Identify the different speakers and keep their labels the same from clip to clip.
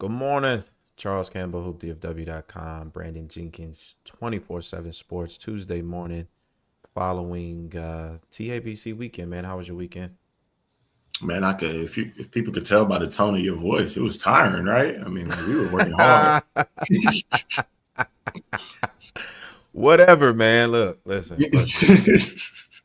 Speaker 1: Good morning. Charles Campbell, hoopdfw.com. Brandon Jenkins, 24/7 Sports, Tuesday morning following TABC weekend, man. How was your weekend?
Speaker 2: Man, I could if people could tell by the tone of your voice, it was tiring, right? I mean, like we were working hard.
Speaker 1: Whatever, man. Listen.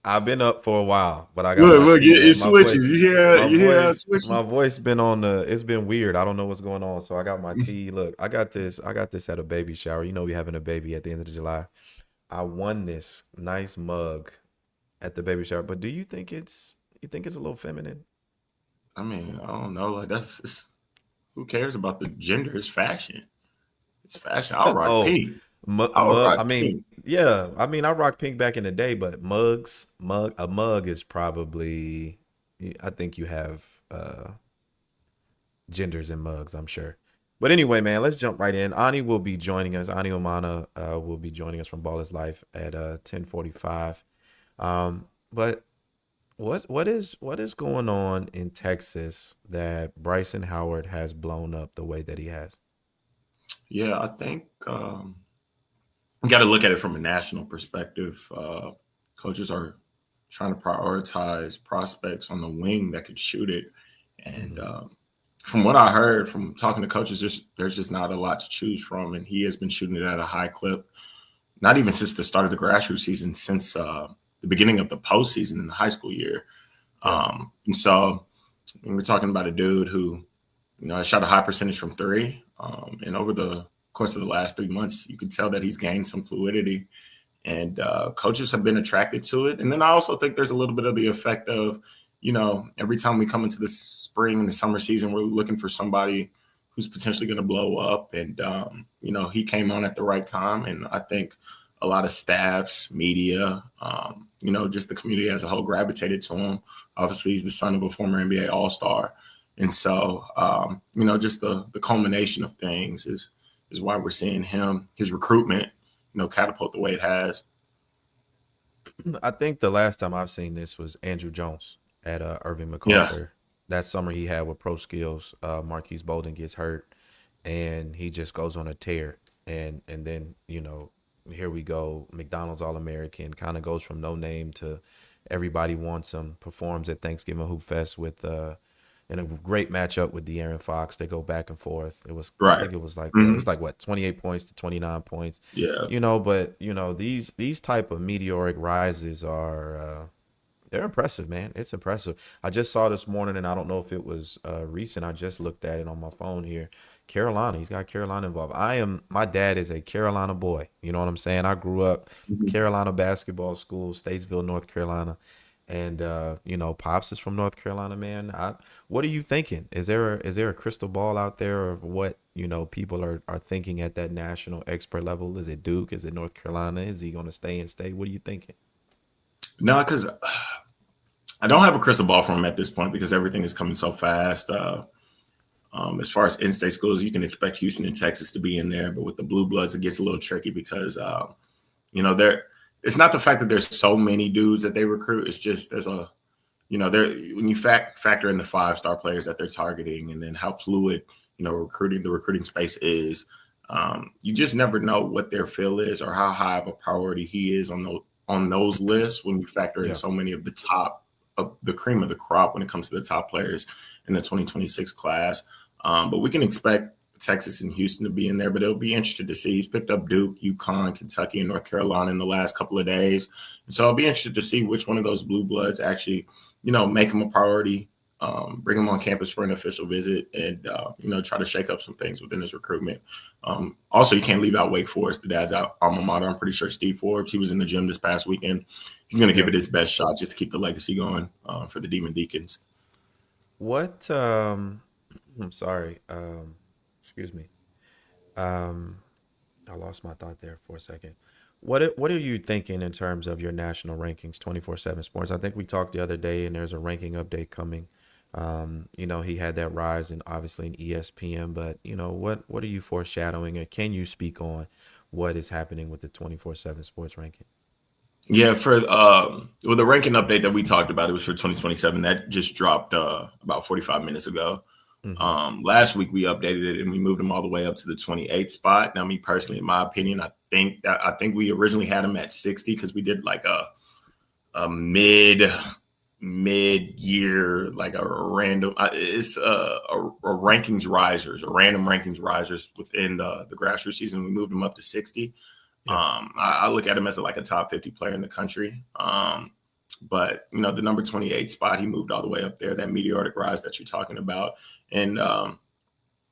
Speaker 1: I've been up for a while, but I got
Speaker 2: Look,
Speaker 1: my
Speaker 2: look,
Speaker 1: tea, man.
Speaker 2: it switches. You hear switches.
Speaker 1: My voice been on the. It's been weird. I don't know what's going on. So I got my tea. Look, I got this at a baby shower. You know, we having a baby at the end of July. I won this nice mug at the baby shower. But do you think it's a little feminine?
Speaker 2: I mean, I don't know. Like who cares about the gender? It's fashion. It's fashion. I'll rock
Speaker 1: Oh,
Speaker 2: pink. I would
Speaker 1: I
Speaker 2: rock
Speaker 1: mean,
Speaker 2: pink.
Speaker 1: yeah. I mean, I rocked pink back in the day, but a mug is probably. I think you have genders in mugs. I'm sure. But anyway, man, let's jump right in. Ani will be joining us. Ani Umana will be joining us from Ball is Life at 10:45. But what is going on in Texas that Bryson Howard has blown up the way that he has?
Speaker 2: Yeah, I think you got to look at it from a national perspective. Coaches are trying to prioritize prospects on the wing that could shoot it, and
Speaker 1: Mhm.
Speaker 2: from what I heard from talking to coaches, there's just not a lot to choose from, and he has been shooting it at a high clip. Not even since the start of the grassroots season, since the beginning of the postseason in the high school year.
Speaker 1: Yeah.
Speaker 2: And so when we're talking about a dude who, has shot a high percentage from three, and over the course of the last 3 months, you can tell that he's gained some fluidity, and coaches have been attracted to it. And then I also think there's a little bit of the effect of, every time we come into the spring and the summer season, we're looking for somebody who's potentially going to blow up. And, he came on at the right time. And I think a lot of staffs, media, just the community as a whole gravitated to him. Obviously, he's the son of a former NBA All-Star. And so, just the culmination of things is why we're seeing his recruitment, catapult the way it has.
Speaker 1: I think the last time I've seen this was Andrew Jones at Irving
Speaker 2: Yeah.
Speaker 1: MacArthur. That summer he had with Pro Skills, Marquise Bolden gets hurt, and he just goes on a tear. And then here we go. McDonald's All American kind of goes from no name to everybody wants him. Performs at Thanksgiving Hoop Fest with in a great matchup with De'Aaron Fox. They go back and forth. I
Speaker 2: Right.
Speaker 1: think it was like what? It was
Speaker 2: Mhm.
Speaker 1: like what, 28 points to 29 points.
Speaker 2: Yeah.
Speaker 1: But these type of meteoric rises are they're impressive, man. It's impressive. I just saw this morning, and I don't know if it was recent. I just looked at it on my phone here. Carolina, he's got Carolina involved. My dad is a Carolina boy. You know what I'm saying? I grew up
Speaker 2: Mhm.
Speaker 1: Carolina basketball school, Statesville, North Carolina, and Pops is from North Carolina, man. What are you thinking? Is there a crystal ball out there of what people are thinking at that national expert level? Is it Duke? Is it North Carolina? Is he going to stay in state? What are you thinking?
Speaker 2: No, because I don't have a crystal ball for him at this point because everything is coming so fast. As far as in-state schools, you can expect Houston and Texas to be in there, but with the Blue Bloods, it gets a little tricky because there. It's not the fact that there's so many dudes that they recruit. It's just there's a there when you factor in the 5-star players that they're targeting, and then how fluid the recruiting space is. You just never know what their feel is or how high of a priority he is on those lists when you factor in
Speaker 1: Yeah.
Speaker 2: so many of the top of the cream of the crop when it comes to the top players in the 2026 class. But we can expect Texas and Houston to be in there, but it'll be interesting to see. He's picked up Duke, UConn, Kentucky, and North Carolina in the last couple of days. And so I'll be interested to see which one of those blue bloods actually, make him a priority, bring him on campus for an official visit, and, try to shake up some things within his recruitment. Also, you can't leave out Wake Forest, the dad's alma mater. I'm pretty sure Steve Forbes, he was in the gym this past weekend. He's going to give
Speaker 1: Yeah.
Speaker 2: it his best shot just to keep the legacy going for the Demon Deacons.
Speaker 1: What I'm sorry. Excuse me. Um I lost my thought there for a second. What are you thinking in terms of your national rankings 24/7 Sports? I think we talked the other day and there's a ranking update coming. He had that rise in obviously in ESPN, but what are you foreshadowing or can you speak on what is happening with the 24/7 Sports ranking?
Speaker 2: Yeah, for the ranking update that we talked about, it was for 2027. That just dropped about 45 minutes ago.
Speaker 1: Hmm.
Speaker 2: Last week we updated it and we moved him all the way up to the 28th spot. Now, me personally, in my opinion, I think we originally had him at 60 because we did like a mid year, like a random it's a rankings risers, a random rankings risers within the grassroots season. We moved him up to 60.
Speaker 1: Yeah.
Speaker 2: I look at him as like a top 50 player in the country. But the number 28 spot, he moved all the way up there, that meteoric rise that you're talking about. And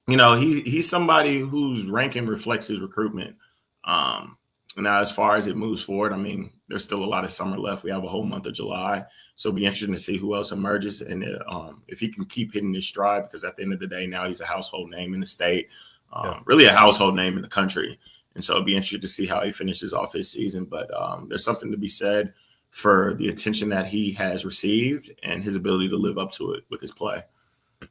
Speaker 2: he's somebody whose ranking reflects his recruitment. Um, Now, as far as it moves forward, I mean, there's still a lot of summer left. We have a whole month of July, so it'll be interesting to see who else emerges and if he can keep hitting his stride. Because at the end of the day, now he's a household name in the state,
Speaker 1: Yeah.
Speaker 2: really a household name in the country, and so it'll be interesting to see how he finishes off his season. But there's something to be said for the attention that he has received and his ability to live up to it with his play.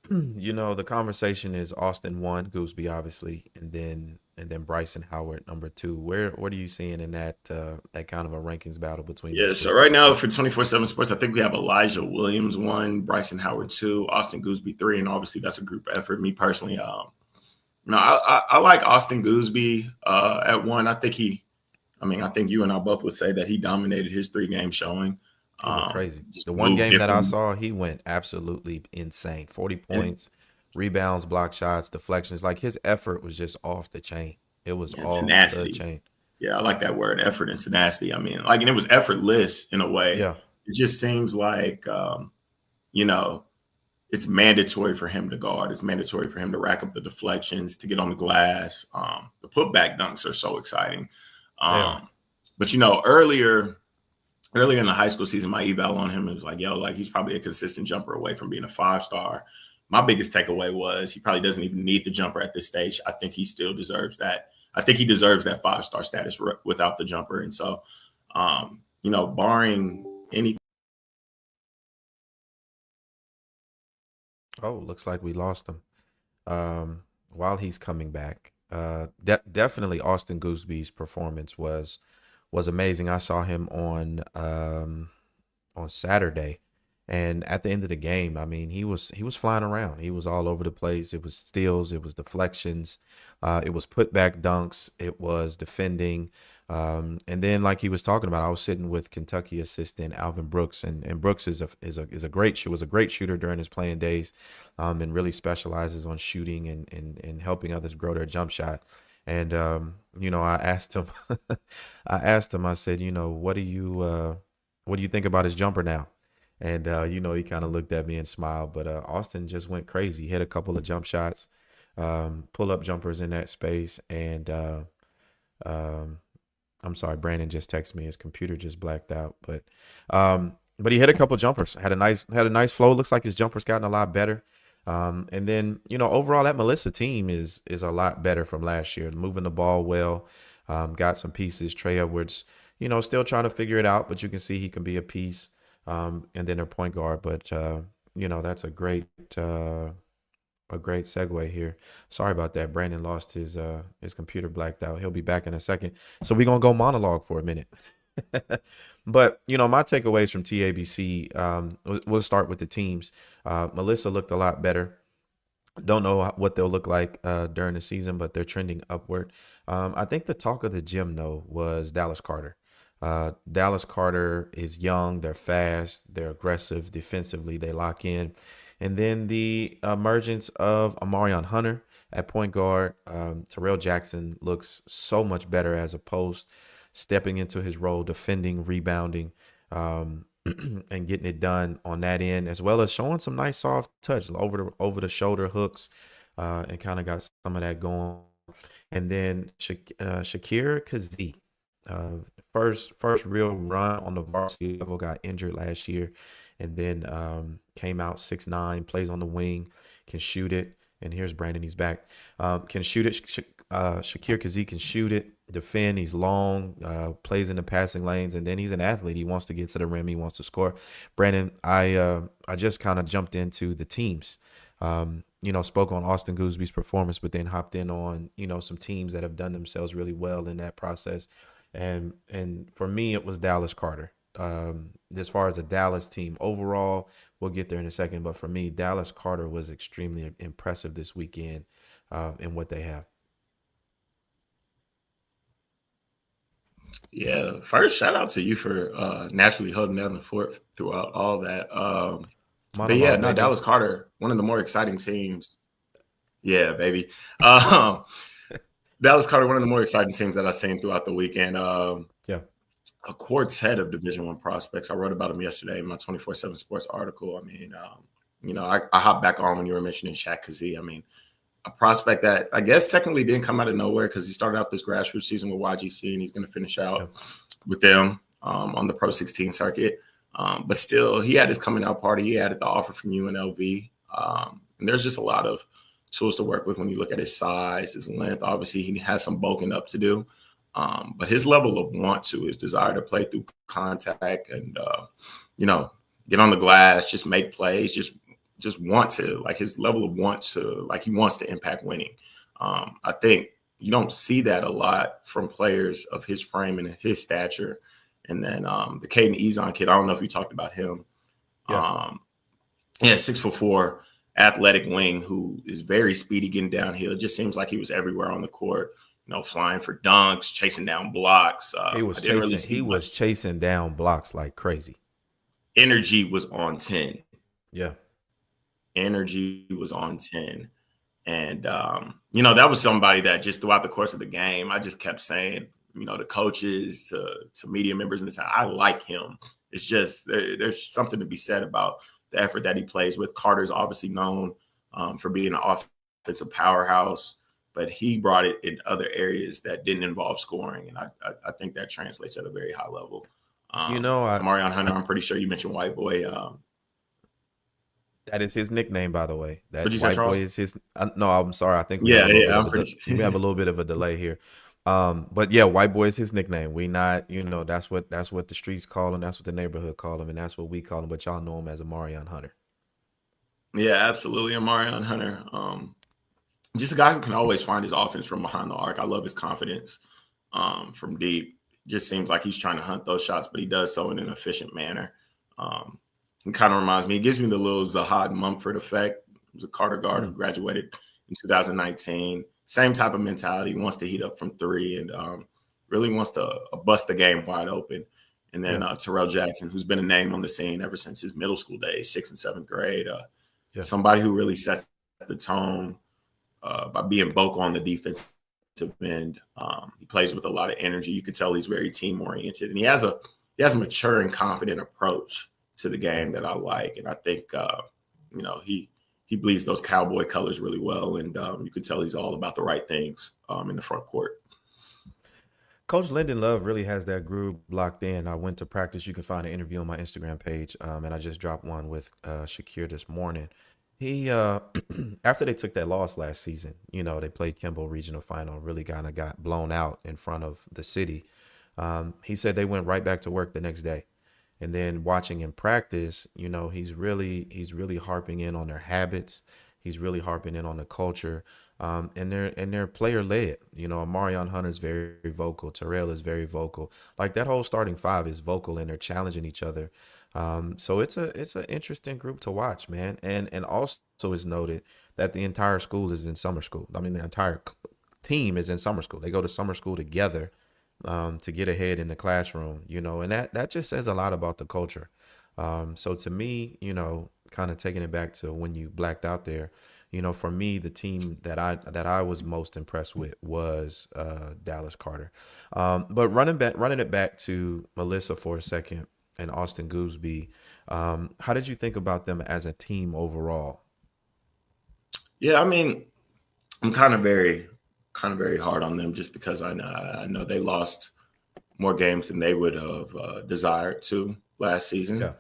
Speaker 1: The conversation is Austin one, Gooseby obviously, and then Bryson Howard number two. What are you seeing in that kind of a rankings battle between
Speaker 2: Yeah,
Speaker 1: those
Speaker 2: so
Speaker 1: two?
Speaker 2: right now for 24/7 Sports, I think we have Elijah Williams one, Bryson Howard two, Austin Gooseby three, and obviously that's a group effort. Me personally, no, I like Austin Gooseby at one. I think you and I both would say that he dominated his 3 game showing.
Speaker 1: He went crazy.
Speaker 2: Just
Speaker 1: The one
Speaker 2: moved
Speaker 1: game that I
Speaker 2: different.
Speaker 1: saw, he went absolutely insane. 40
Speaker 2: And
Speaker 1: points, rebounds, block shots, deflections. Like his effort was just off the chain. It was
Speaker 2: yeah,
Speaker 1: off the
Speaker 2: tenacity.
Speaker 1: chain.
Speaker 2: Yeah, I like that word, effort and tenacity. I mean, like, and it was effortless in a way.
Speaker 1: Yeah.
Speaker 2: It just seems like, you know, it's mandatory for him to guard. It's mandatory for him to rack up the deflections, to get on the glass. The putback dunks are so exciting.
Speaker 1: They are.
Speaker 2: Um, but earlier in the high school season, my eval on him was like, yo, like he's probably a consistent jumper away from being a 5-star. My biggest takeaway was he probably doesn't even need the jumper at this stage. I think he still deserves that. I think he deserves that 5-star status without the jumper. And so, barring any.
Speaker 1: Oh, looks like we lost him. While he's coming back, definitely Austin Gooseby's performance was amazing. I saw him on Saturday, and at the end of the game, I mean, he was flying around. He was all over the place. It was steals, it was deflections, it was putback dunks, it was defending. And then, like he was talking about, I was sitting with Kentucky assistant Alvin Brooks, and Brooks is a was a great shooter during his playing days, and really specializes on shooting and helping others grow their jump shot. And I asked him, I said, what do you think about his jumper now? And he kind of looked at me and smiled. But Austin just went crazy. Hit a couple of jump shots, pull up jumpers in that space, and um, I'm sorry, Brandon just texted me. His computer just blacked out, but he hit a couple jumpers. Had a nice flow. Looks like his jumper's gotten a lot better. And then overall that Melissa team is a lot better from last year. Moving the ball well. Got some pieces. Trey Edwards, still trying to figure it out, but you can see he can be a piece. And then their point guard. But that's a great segue here. Sorry about that. Brandon lost his computer blacked out. He'll be back in a second. So we're gonna go monologue for a minute. But my takeaways from TABC. We'll start with the teams. Melissa looked a lot better. Don't know what they'll look like during the season, but they're trending upward. I think the talk of the gym though was Dallas Carter. Dallas Carter is young. They're fast. They're aggressive defensively. They lock in. And then the emergence of Amarion Hunter at point guard. Terrell Jackson looks so much better as a post, stepping into his role, defending, rebounding, and getting it done on that end, as well as showing some nice soft touch over the shoulder hooks, and kind of got some of that going. And then Shakir Kazee, first real run on the varsity level, got injured last year, and then came out 6'9", plays on the wing, can shoot it. And here's Brandon, he's back. Can shoot it. Shakir Kazee can shoot it, defend. He's long, plays in the passing lanes, and then he's an athlete. He wants to get to the rim. He wants to score. Brandon, I just kind of jumped into the teams. Spoke on Austin Gooseby's performance, but then hopped in on some teams that have done themselves really well in that process. And for me, it was Dallas Carter. as far as the Dallas team overall, we'll get there in a second. But for me, Dallas Carter was extremely impressive this weekend in what they have.
Speaker 2: Yeah, first shout out to you for naturally holding down the fort throughout all that. But yeah,
Speaker 1: Monologue,
Speaker 2: no,
Speaker 1: baby.
Speaker 2: Dallas Carter, one of the more exciting teams. Yeah, baby. Um, Dallas Carter, one of the more exciting teams that I've seen throughout the weekend.
Speaker 1: Yeah.
Speaker 2: A quartet of Division One prospects. I wrote about them yesterday in my 24/7 Sports article. I mean, I hopped back on when you were mentioning Shaq Kazee. I mean, a prospect that I guess technically didn't come out of nowhere because he started out this grassroots season with YGC and he's going to finish
Speaker 1: Yeah.
Speaker 2: out with them on the Pro 16 circuit. But still, he had his coming out party. He added the offer from UNLV. And there's just a lot of tools to work with when you look at his size, his length. Obviously, he has some bulking up to do. But his level of want to, his desire to play through contact and, get on the glass, just make plays, just want to, like his level of want to, like he wants to impact winning. I think you don't see that a lot from players of his frame and his stature. And then the Caden Ezon kid, I don't know if you talked about him.
Speaker 1: Yeah.
Speaker 2: Yeah, 6'4", athletic wing who is very speedy getting downhill. It just seems like he was everywhere on the court, flying for dunks, chasing down blocks.
Speaker 1: He
Speaker 2: I
Speaker 1: was
Speaker 2: didn't really
Speaker 1: chasing.
Speaker 2: see
Speaker 1: He was
Speaker 2: much.
Speaker 1: chasing down blocks like crazy.
Speaker 2: Energy was on 10.
Speaker 1: Yeah.
Speaker 2: Energy was on 10. And, that was somebody that just throughout the course of the game, I just kept saying, to coaches, to media members, and I like him. It's just there's something to be said about the effort that he plays with. Carter's obviously known for being an offensive powerhouse, but he brought it in other areas that didn't involve scoring. And I think that translates at a very high level.
Speaker 1: You know,
Speaker 2: Marion Hunter, I'm pretty sure you mentioned White Boy.
Speaker 1: that is his nickname, by the way. That
Speaker 2: What'd you say,
Speaker 1: white boy
Speaker 2: Charles?
Speaker 1: is his. No, I'm sorry. I think we have
Speaker 2: Yeah,
Speaker 1: a little bit
Speaker 2: yeah,
Speaker 1: of
Speaker 2: I'm pretty
Speaker 1: we
Speaker 2: sure.
Speaker 1: have a little bit of a delay here. But yeah, white boy is his nickname. We not, that's what the streets call him. That's what the neighborhood call him, and that's what we call him. But y'all know him as a Marion Hunter.
Speaker 2: Yeah, absolutely. And Marion Hunter, just a guy who can always find his offense from behind the arc. I love his confidence from deep. Just seems like he's trying to hunt those shots, but he does so in an efficient manner. It kind of reminds me, it gives me the little Zahad Mumford effect. He was a Carter guard who graduated in 2019. Same type of mentality, wants to heat up from three and really wants to bust the game wide open. And then
Speaker 1: Yeah.
Speaker 2: Terrell Jackson, who's been a name on the scene ever since his middle school days, 6th and 7th grade.
Speaker 1: Yeah.
Speaker 2: Somebody who really sets the tone by being vocal on the defensive end. He plays with a lot of energy. You could tell he's very team oriented, and he has a mature and confident approach to the game that I like. And I think he bleeds those cowboy colors really well, and you could tell he's all about the right things in the front court.
Speaker 1: Coach Lyndon Love really has that groove locked in. I went to practice. You can find an interview on my Instagram page, and I just dropped one with Shakir this morning. He after they took that loss last season, they played Kimball Regional Final, really kind of got blown out in front of the city. He said they went right back to work the next day, and then watching him practice, he's really harping in on their habits. He's really harping in on the culture. And they're player led. Marion Hunter's very vocal. Terrell is very vocal. Like that whole starting five is vocal, and they're challenging each other. So it's an interesting group to watch, man. And also is noted that the entire school is in summer school. I mean, the entire team is in summer school. They go to summer school together to get ahead in the classroom. And that just says a lot about the culture. So to me, kind of taking it back to when you blacked out there. For me, the team that I was most impressed with was Dallas Carter. But running it back to Melissa for a second and Austin Gooseby, how did you think about them as a team overall?
Speaker 2: Yeah, I mean, I'm kind of very hard on them just because I know they lost more games than they would have desired to last season.
Speaker 1: Yeah,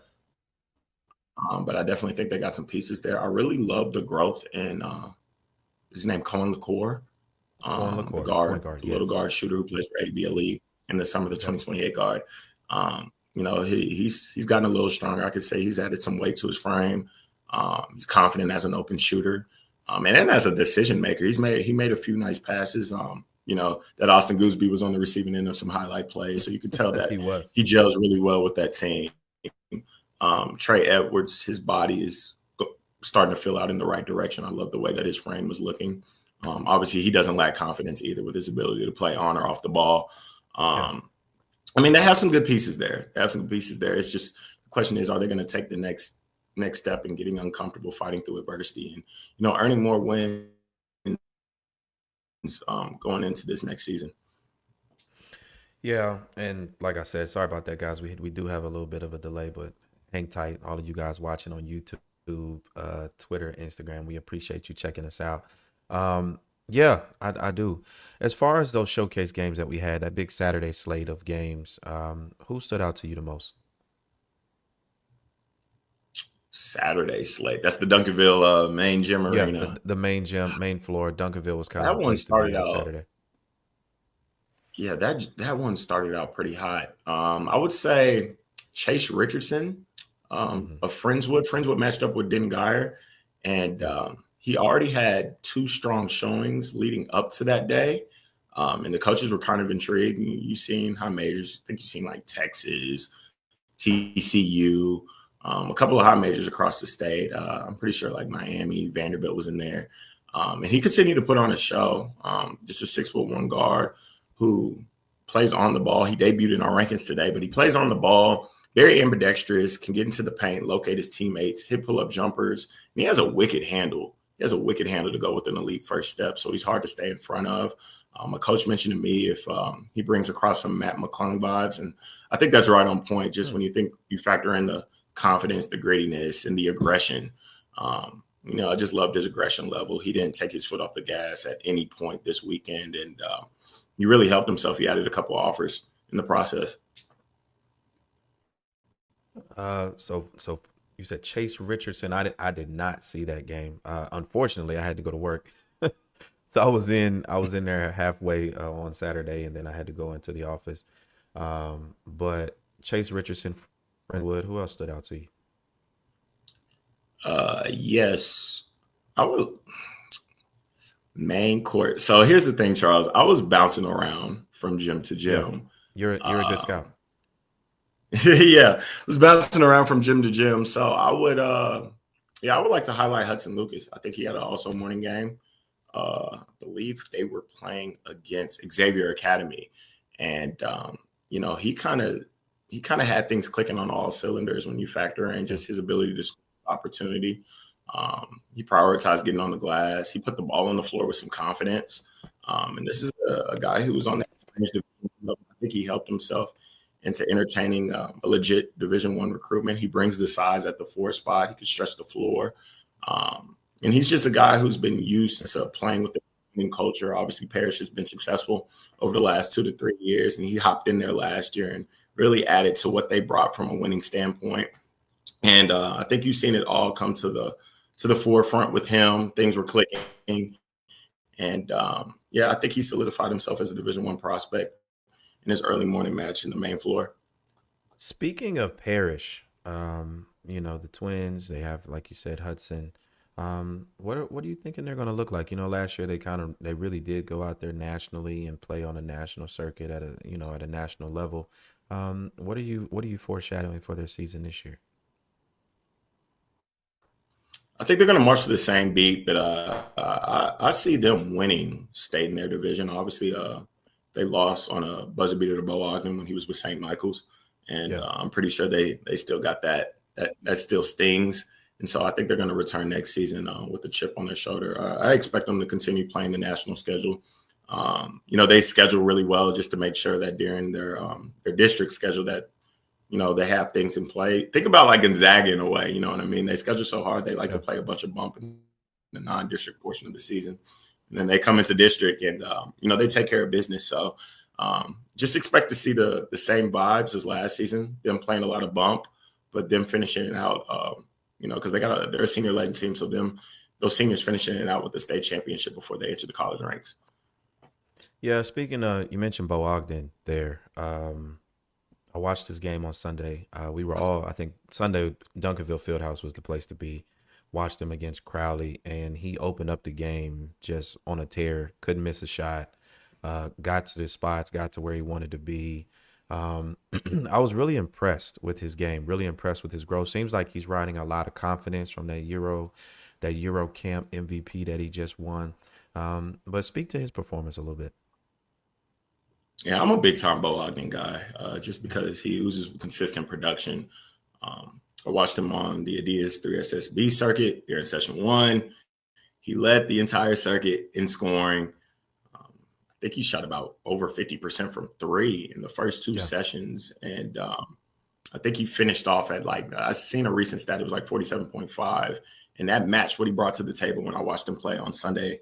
Speaker 2: But I definitely think they got some pieces there. I really love the growth in his name Cohen LaCour,
Speaker 1: Cohen
Speaker 2: the
Speaker 1: LaCour, point
Speaker 2: guard,
Speaker 1: guard.
Speaker 2: the little
Speaker 1: Yes.
Speaker 2: guard shooter who plays for ABLE in the summer, the
Speaker 1: Yep.
Speaker 2: 2028 guard. He's gotten a little stronger. I could say he's added some weight to his frame. He's confident as an open shooter. And then as a decision maker, he made a few nice passes. that Austin Gooseby was on the receiving end of some highlight plays. So you could tell that
Speaker 1: He was.
Speaker 2: he gels really well with that team. Trey Edwards, his body is starting to fill out in the right direction. I love the way that his frame was looking. Obviously, he doesn't lack confidence either with his ability to play on or off the ball.
Speaker 1: Yeah.
Speaker 2: I mean, they have some good pieces there. It's just the question is, are they going to take the next step in getting uncomfortable, fighting through adversity, and earning more wins going into this next season?
Speaker 1: Yeah, and like I said, sorry about that, guys. We do have a little bit of a delay, but hang tight. All of you guys watching on YouTube, Twitter, Instagram, we appreciate you checking us out. Yeah, I do. As far as those showcase games that we had, that big Saturday slate of games, who stood out to you the most?
Speaker 2: Saturday slate. That's the Duncanville main gym
Speaker 1: Yeah,
Speaker 2: arena.
Speaker 1: the main gym, main floor. Duncanville was kind of
Speaker 2: That
Speaker 1: the
Speaker 2: one
Speaker 1: place to be
Speaker 2: started
Speaker 1: on
Speaker 2: out.
Speaker 1: Saturday.
Speaker 2: Yeah, that one started out pretty hot. I would say Chase Richardson,
Speaker 1: Hmm.
Speaker 2: of Friendswood. Friendswood matched up with Den Geyer, and
Speaker 1: Yeah,
Speaker 2: he already had two strong showings leading up to that day. And the coaches were kind of intrigued. You've seen high majors. I think you've seen like Texas, TCU, a couple of high majors across the state. I'm pretty sure like Miami, Vanderbilt was in there. And he continued to put on a show. Just a 6'1" guard who plays on the ball. He debuted in our rankings today, but he plays on the ball, very ambidextrous, can get into the paint, locate his teammates, hit pull-up jumpers. And he has a wicked handle. He has a wicked handle to go with an elite first step, so he's hard to stay in front of. A coach mentioned to me if he brings across some Matt McClung vibes, and I think that's right on point. Just when you factor in the confidence, the grittiness, and the aggression. I just loved his aggression level. He didn't take his foot off the gas at any point this weekend, and he really helped himself. He added a couple of offers in the process.
Speaker 1: so you said Chase Richardson. I did not see that game. Unfortunately, I had to go to work. So I was in there halfway on Saturday, and then I had to go into the office. But Chase Richardson, Friendwood, who else stood out to you?
Speaker 2: Yes, I would main court. So here's the thing, Charles. I was bouncing around from gym to
Speaker 1: Yeah,
Speaker 2: gym.
Speaker 1: you're a good scout.
Speaker 2: Um, yeah, I was bouncing around from gym to gym. So I would like to highlight Hudson Lucas. I think he had an also morning game. I believe they were playing against Xavier Academy, and he kind of had things clicking on all cylinders when you factor in
Speaker 1: Yeah,
Speaker 2: just his ability to score opportunity. He prioritized getting on the glass. He put the ball on the floor with some confidence. And this is a guy who was on that fringe division level. I think he helped himself into entertaining a legit Division One recruitment. He brings the size at the four spot. He can stretch the floor. And he's just a guy who's been used to playing with the winning culture. Obviously, Parrish has been successful over the last 2 to 3 years, and he hopped in there last year and really added to what they brought from a winning standpoint. And I think you've seen it all come to the forefront with him. Things were clicking, and I think he solidified himself as a Division One prospect in his early morning match in the main floor.
Speaker 1: speaking of Parrish, the Twins, they have, like you said, Hudson. What are you thinking they're going to look like? Last year they really did go out there nationally and play on a national circuit at a national level. What are you foreshadowing for their season this year?
Speaker 2: I think they're going to march to the same beat, but I see them winning state in their division. Obviously, they lost on a buzzer beater to Bo Ogden when he was with St. Michael's, and
Speaker 1: Yeah.
Speaker 2: I'm pretty sure they still got that still stings. And so I think they're going to return next season with a chip on their shoulder. I expect them to continue playing the national schedule. They schedule really well just to make sure that during their district schedule that they have things in play. Think about like Gonzaga in a way, you know what I mean? They schedule so hard, they like to
Speaker 1: Yeah.
Speaker 2: play a bunch of bump in the non-district portion of the season. And then they come into district and, they take care of business. So just expect to see the same vibes as last season, them playing a lot of bump, but them finishing it out, because they're a senior-led team. So those seniors finishing it out with the state championship before they enter the college ranks.
Speaker 1: Yeah, speaking of, you mentioned Bo Ogden there. I watched this game on Sunday. We were all, I think, Sunday, Duncanville Fieldhouse was the place to be. Watched him against Crowley, and he opened up the game just on a tear. Couldn't miss a shot. got to the spots, got to where he wanted to be. Um, I was really impressed with his game, really impressed with his growth. Seems like he's riding a lot of confidence from that Euro Camp MVP that he just won. But speak to his performance a little bit.
Speaker 2: Yeah, I'm a big time Bo Ogden guy, just because he oozes with consistent production. I watched him on the Adidas 3SSB circuit during session one. He led the entire circuit in scoring. I think he shot about over 50% from three in the first two
Speaker 1: Yeah,
Speaker 2: sessions. And I think he finished off at like, I seen a recent stat, it was like 47.5. And that matched what he brought to the table when I watched him play on Sunday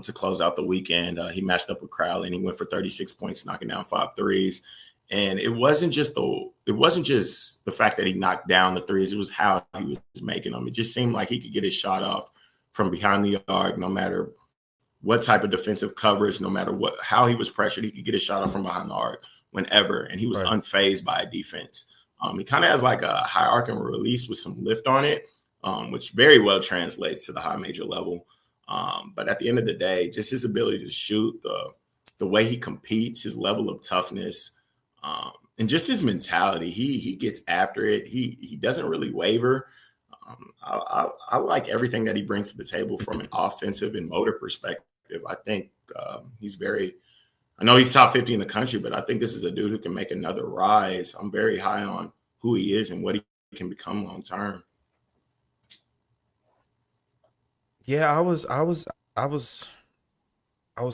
Speaker 2: to close out the weekend. He matched up with Crowley and he went for 36 points, knocking down 5 threes. And it wasn't just the fact that he knocked down the threes, it was how he was making them. It just seemed like he could get his shot off from behind the arc, no matter what type of defensive coverage, no matter how he was pressured, he could get a shot off from behind the arc whenever, and he was
Speaker 1: right.
Speaker 2: unfazed by a defense. He kind of has like a high arc and release with some lift on it, which very well translates to the high major level. But at the end of the day, just his ability to shoot, the way he competes, his level of toughness, and just his mentality. He gets after it. He doesn't really waver. I like everything that he brings to the table from an offensive and motor perspective. I think he's very. I know he's top 50 in the country, but I think this is a dude who can make another rise. I'm very high on who he is and what he can become long term.
Speaker 1: Yeah, I was I was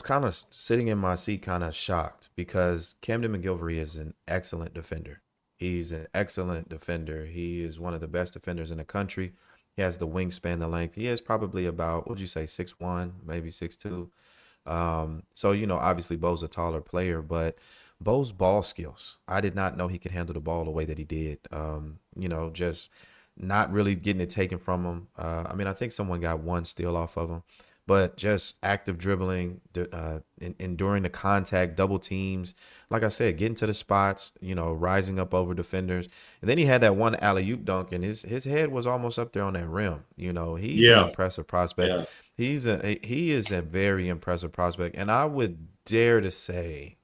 Speaker 1: kind of sitting in my seat, kind of shocked because Camden McGilvery is an excellent defender. He's an excellent defender. He is one of the best defenders in the country. He has the wingspan, the length. He is probably about, what would you say, 6'1", maybe 6'2". So obviously Bo's a taller player, but Bo's ball skills. I did not know he could handle the ball the way that he did. Just not really getting it taken from him. I mean, I think someone got one steal off of him, but just active dribbling, enduring the contact, double teams. Like I said, getting to the spots, rising up over defenders. And then he had that one alley oop dunk, and his head was almost up there on that rim. He's an
Speaker 2: Yeah,
Speaker 1: impressive prospect.
Speaker 2: yeah.
Speaker 1: He is a very impressive prospect, and I would dare to say,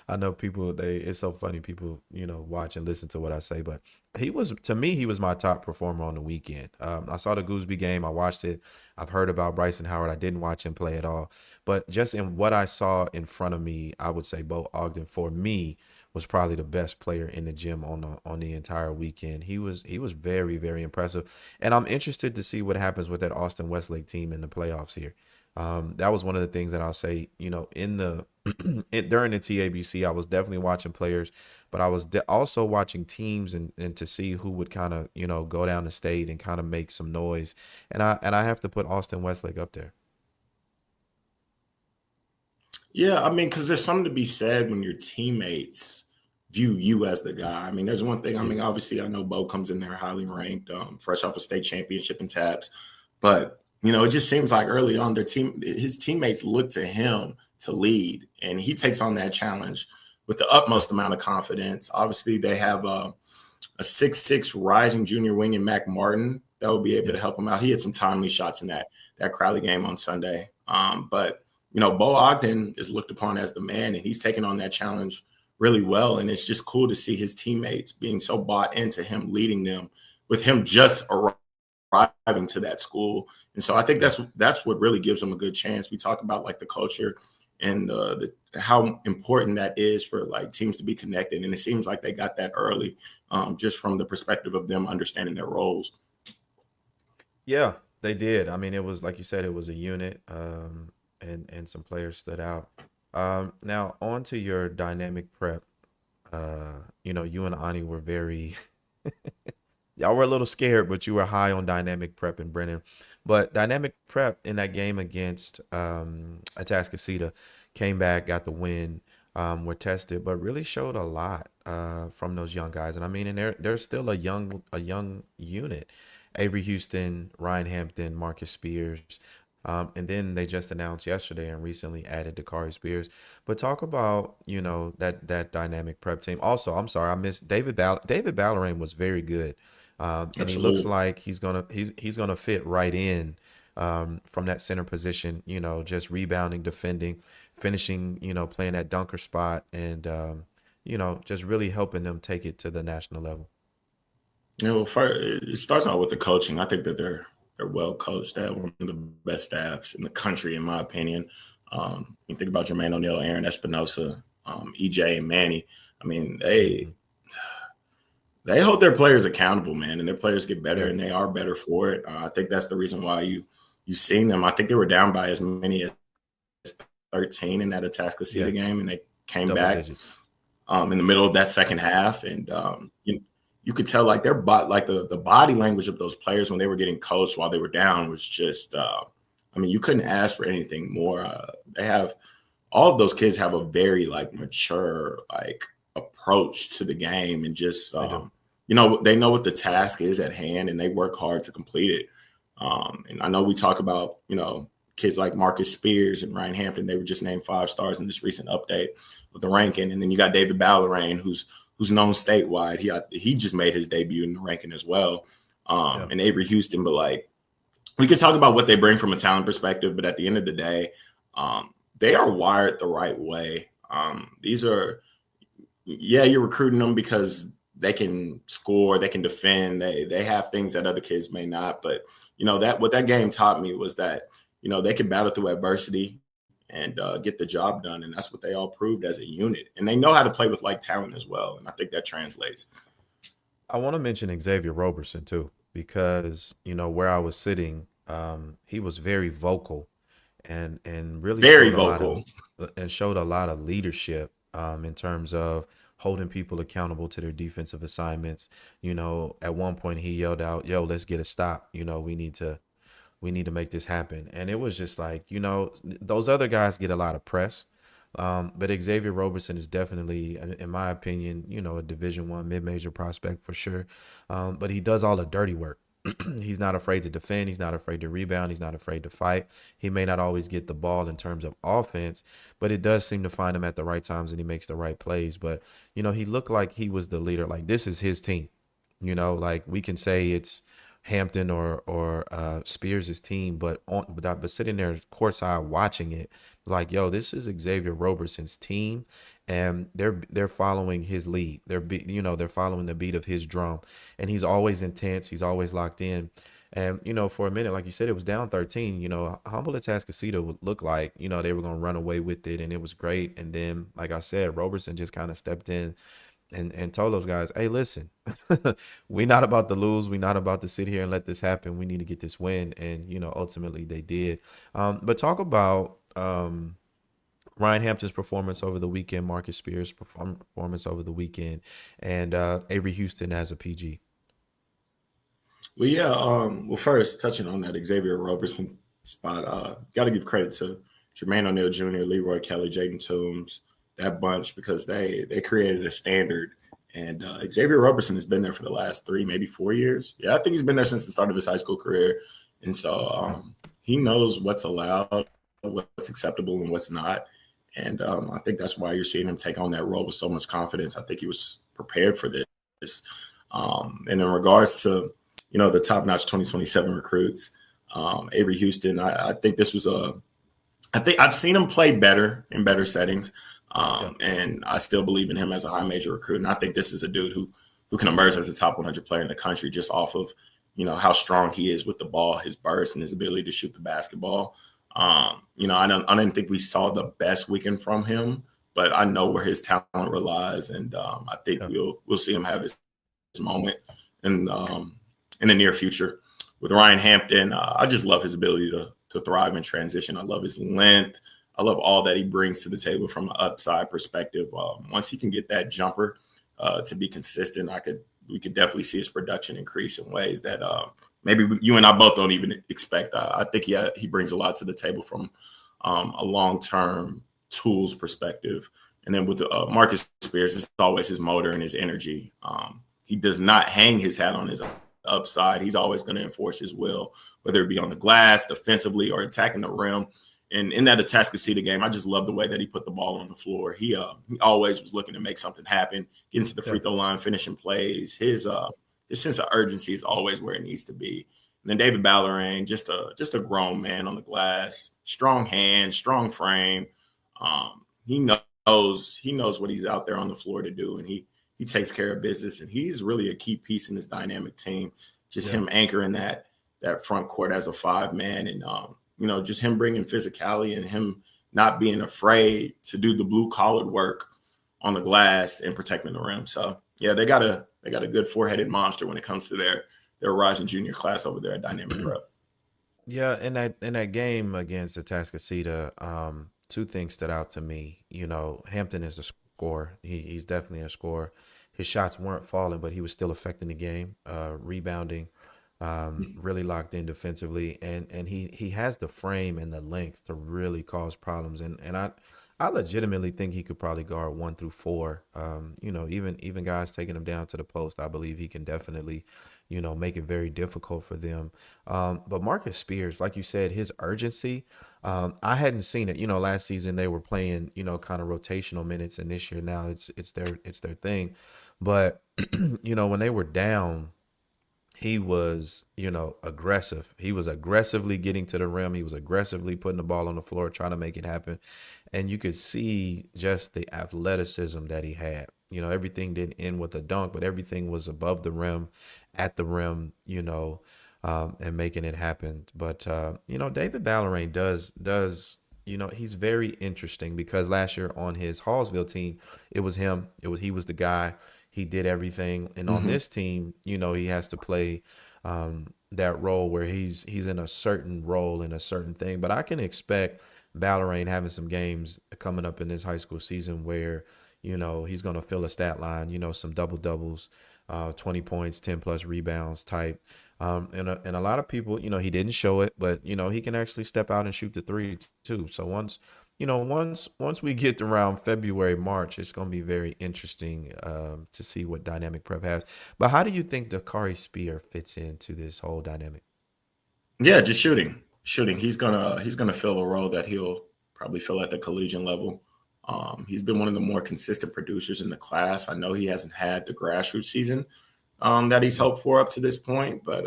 Speaker 1: I know people it's so funny people watch and listen to what I say, but he was my top performer on the weekend. I saw the Gooseby game, I watched it. I've heard about Bryson Howard. I didn't watch him play at all, but just in what I saw in front of me, I would say Bo Ogden for me was probably the best player in the gym on the entire weekend. He was very, very impressive, and I'm interested to see what happens with that Austin Westlake team in the playoffs here. That was one of the things that I'll say, in the during the TABC, I was definitely watching players, but I was also watching teams and to see who would kind of, go down the state and kind of make some noise. And I have to put Austin Westlake up there.
Speaker 2: Yeah, I mean, because there's something to be said when your teammates view you as the guy. I mean, there's one thing. I
Speaker 1: Yeah.
Speaker 2: mean, obviously, I know Bo comes in there highly ranked, fresh off a state championship in tabs, but it just seems like early on, his teammates look to him to lead, and he takes on that challenge with the
Speaker 1: Yeah.
Speaker 2: utmost amount of confidence. Obviously, they have a 6'6" rising junior wing in Mac Martin that will be able to
Speaker 1: Yes.
Speaker 2: help him out. He had some timely shots in that Crowley game on Sunday. But Bo Ogden is looked upon as the man, and he's taken on that challenge really well. And it's just cool to see his teammates being so bought into him, leading them with him just arriving to that school. And so I think
Speaker 1: Yeah.
Speaker 2: that's what really gives them a good chance. We talk about like the culture and how important that is for like teams to be connected. And it seems like they got that early, just from the perspective of them understanding their roles.
Speaker 1: Yeah, they did. I mean, it was like you said, it was a unit, and some players stood out. Now on to your dynamic prep. You and Ani were very y'all were a little scared, but you were high on dynamic prep and Brennan. But dynamic prep in that game against Atascocita came back, got the win, were tested, but really showed a lot from those young guys. And I mean, and they're still a young unit. Avery Houston, Ryan Hampton, Marcus Spears. And then they just announced yesterday and recently added Dakari Spears. But talk about, that dynamic prep team. Also, I'm sorry, I missed David Ballerain was very good. And he looks
Speaker 2: Absolutely.
Speaker 1: like he's gonna fit right in from that center position, just rebounding, defending, finishing, playing that dunker spot and, just really helping them take it to the national level.
Speaker 2: First, it starts out with the coaching. I think that they're well coached. They have one of the best staffs in the country, in my opinion. You think about Jermaine O'Neal, Aaron Espinosa, EJ, and Manny. I mean,
Speaker 1: Mhm.
Speaker 2: they hold their players accountable, man, and their players get better,
Speaker 1: Yeah.
Speaker 2: and they are better for it. I think that's the reason why you've seen them. I think they were down by as many as 13 in that Atascocita
Speaker 1: Yeah.
Speaker 2: game, and they came
Speaker 1: Double
Speaker 2: back
Speaker 1: digits.
Speaker 2: in the middle of that second half, and you could tell like like the body language of those players when they were getting coached while they were down was just. I mean, you couldn't ask for anything more. They have all of those kids have a very like mature like approach to the game, and just
Speaker 1: They do.
Speaker 2: they know what the task is at hand, and they work hard to complete it. And I know we talk about kids like Marcus Spears and Ryan Hampton. They were just named 5 stars in this recent update of the ranking, and then you got David Ballarain, who's known statewide. He just made his debut in the ranking as well,
Speaker 1: Yeah.
Speaker 2: and Avery Houston. But like we could talk about what they bring from a talent perspective, but at the end of the day, they are wired the right way. These are, yeah, you're recruiting them because they can score, they can defend, they have things that other kids may not. But that what that game taught me was that they can battle through adversity and get the job done, and that's what they all proved as a unit. And they know how to play with like talent as well, and I think that translates.
Speaker 1: I want to mention Xavier Roberson too, because where I was sitting, he was very vocal and really
Speaker 2: Very
Speaker 1: showed a lot of
Speaker 2: vocal.
Speaker 1: leadership in terms of holding people accountable to their defensive assignments. At one point he yelled out, "Yo, let's get a stop. We need to make this happen." And it was just like, those other guys get a lot of press. But Xavier Roberson is definitely, in my opinion, a Division I mid-major prospect for sure. But he does all the dirty work. He's not afraid to defend. He's not afraid to rebound. He's not afraid to fight. He may not always get the ball in terms of offense, but it does seem to find him at the right times and he makes the right plays. But, he looked like he was the leader. Like, this is his team. Like we can say it's Hampton or Spears' team, but sitting there courtside watching it, like, yo, this is Xavier Roberson's team, and they're following his lead. They're following the beat of his drum, and he's always intense. He's always locked in. And for a minute, like you said, it was down 13. Humble Atascocita would look like they were gonna run away with it, and it was great. And then, like I said, Roberson just kind of stepped in and told those guys, "Hey, listen, we're not about to lose. We're not about to sit here and let this happen. We need to get this win." And ultimately they did. But talk about Ryan Hampton's performance over the weekend, Marcus Spears' performance over the weekend, and Avery Houston as a PG.
Speaker 2: Well, yeah. Well, first touching on that Xavier Robertson spot, got to give credit to Jermaine O'Neal Jr., Leroy Kelly, Jaden Toombs, that bunch, because they created a standard. And Xavier Robertson has been there for the last 3, maybe 4 years. Yeah, I think he's been there since the start of his high school career, and so he knows what's allowed, what's acceptable, and what's not. And I think that's why you're seeing him take on that role with so much confidence. I think he was prepared for this. And in regards to the top-notch 2027 recruits, Avery Houston, I think this was I think I've seen him play better in better settings,
Speaker 1: Yeah,
Speaker 2: and I still believe in him as a high major recruit. And I think this is a dude who can emerge as a top 100 player in the country just off of how strong he is with the ball, his burst, and his ability to shoot the basketball. I didn't think we saw the best weekend from him, but I know where his talent relies, and I think
Speaker 1: yeah,
Speaker 2: we'll see him have his moment in in the near future. With Ryan Hampton, I just love his ability to thrive in transition. I love his length. I love all that he brings to the table from an upside perspective. Once he can get that jumper to be consistent, we could definitely see his production increase in ways that maybe you and I both don't even expect. I think he brings a lot to the table from a long-term tools perspective. And then with Marcus Spears, it's always his motor and his energy. He does not hang his hat on his upside. He's always going to enforce his will, whether it be on the glass, defensively, or attacking the rim. And in that Atascocita game, I just love the way that he put the ball on the floor. He always was looking to make something happen, getting to the
Speaker 1: yeah.
Speaker 2: free throw line, finishing plays. His sense of urgency is always where it needs to be. And then David Ballarain, just a grown man on the glass, strong hands, strong frame. He knows what he's out there on the floor to do, and he takes care of business, and he's really a key piece in this dynamic team. Just
Speaker 1: Yeah.
Speaker 2: him anchoring that front court as a five man, and just him bringing physicality and him not being afraid to do the blue collared work on the glass and protecting the rim. So yeah, they got a good four-headed monster when it comes to their rising junior class over there at Dynamic Prep.
Speaker 1: Yeah, in that game against the Atascocita, two things stood out to me. Hampton is a scorer. He's definitely a scorer. His shots weren't falling, but he was still affecting the game, rebounding, really locked in defensively, and he has the frame and the length to really cause problems. And I legitimately think he could probably guard 1 through 4. Even guys taking him down to the post, I believe he can definitely, make it very difficult for them. But Marcus Spears, like you said, his urgency, I hadn't seen it. Last season they were playing, kind of rotational minutes, and this year now it's their thing. But when they were down, he was, aggressive. He was aggressively getting to the rim. He was aggressively putting the ball on the floor, trying to make it happen. And you could see just the athleticism that he had. Everything didn't end with a dunk, but everything was above the rim, at the rim, and making it happen. But David Ballerain does he's very interesting because last year on his Hallsville team, it was him. He was the guy. He did everything, and on
Speaker 2: Mm-hmm.
Speaker 1: this team, he has to play that role where he's in a certain role in a certain thing. But I can expect Ballerain having some games coming up in this high school season where he's going to fill a stat line, some double doubles, 20 points, 10 plus rebounds type. And a lot of people, he didn't show it, but he can actually step out and shoot the three too. So once we get around February, March, it's going to be very interesting to see what dynamic prep has. But how do you think Dakari Spear fits into this whole dynamic?
Speaker 2: Yeah, just shooting. He's gonna fill a role that he'll probably fill at the collegiate level. He's been one of the more consistent producers in the class. I know he hasn't had the grassroots season that he's
Speaker 1: Yeah.
Speaker 2: hoped for up to this point, but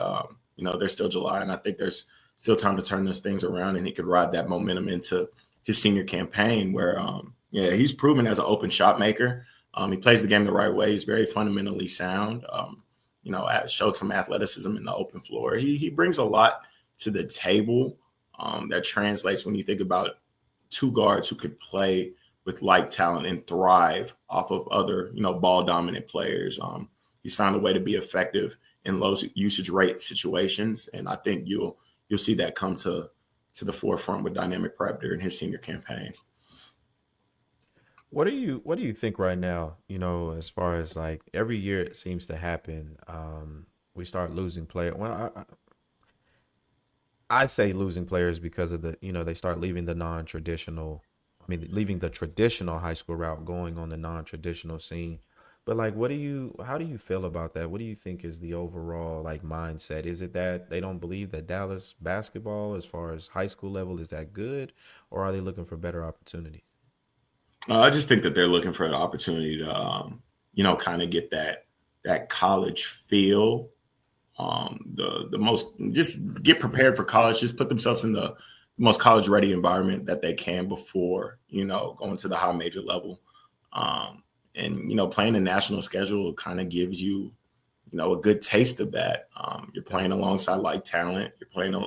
Speaker 2: there's still July, and I think there's still time to turn those things around, and he could ride that momentum into his senior campaign, where yeah, he's proven as an open shot maker. He plays the game the right way. He's very fundamentally sound. Showed some athleticism in the open floor. He brings a lot to the table that translates when you think about two guards who could play with like talent and thrive off of other, ball dominant players. He's found a way to be effective in low usage rate situations, and I think you'll see that come to the forefront with dynamic prep during his senior campaign.
Speaker 1: What do you think right now? As far as like every year it seems to happen. We start losing player. Well, I say losing players because of they start leaving the non-traditional. I mean, leaving the traditional high school route, going on the non-traditional scene. But like, how do you feel about that? What do you think is the overall like mindset? Is it that they don't believe that Dallas basketball, as far as high school level, is that good, or are they looking for better opportunities?
Speaker 2: I just think that they're looking for an opportunity to, kind of get that college feel. The most just get prepared for college. Just put themselves in the most college ready environment that they can before going to the high major level. And playing the national schedule kind of gives you a good taste of that. You're
Speaker 1: Yeah.
Speaker 2: playing alongside like talent. You're playing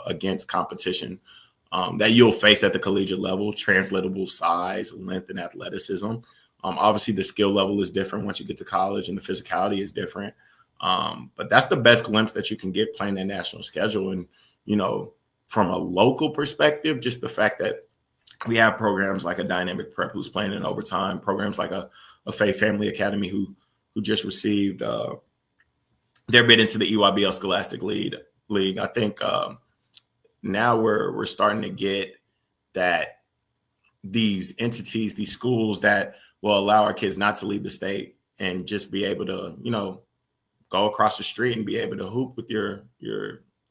Speaker 2: against competition that you'll face at the collegiate level, translatable size, length, and athleticism. Obviously, the skill level is different once you get to college, and the physicality is different. But that's the best glimpse that you can get playing that national schedule. And, from a local perspective, just the fact that we have programs like a Dynamic Prep who's playing in overtime, programs like a Faith Family Academy who just received their bid into the EYBL Scholastic League. I think now we're starting to get that these entities, these schools that will allow our kids not to leave the state and just be able to, go across the street and be able to hoop with your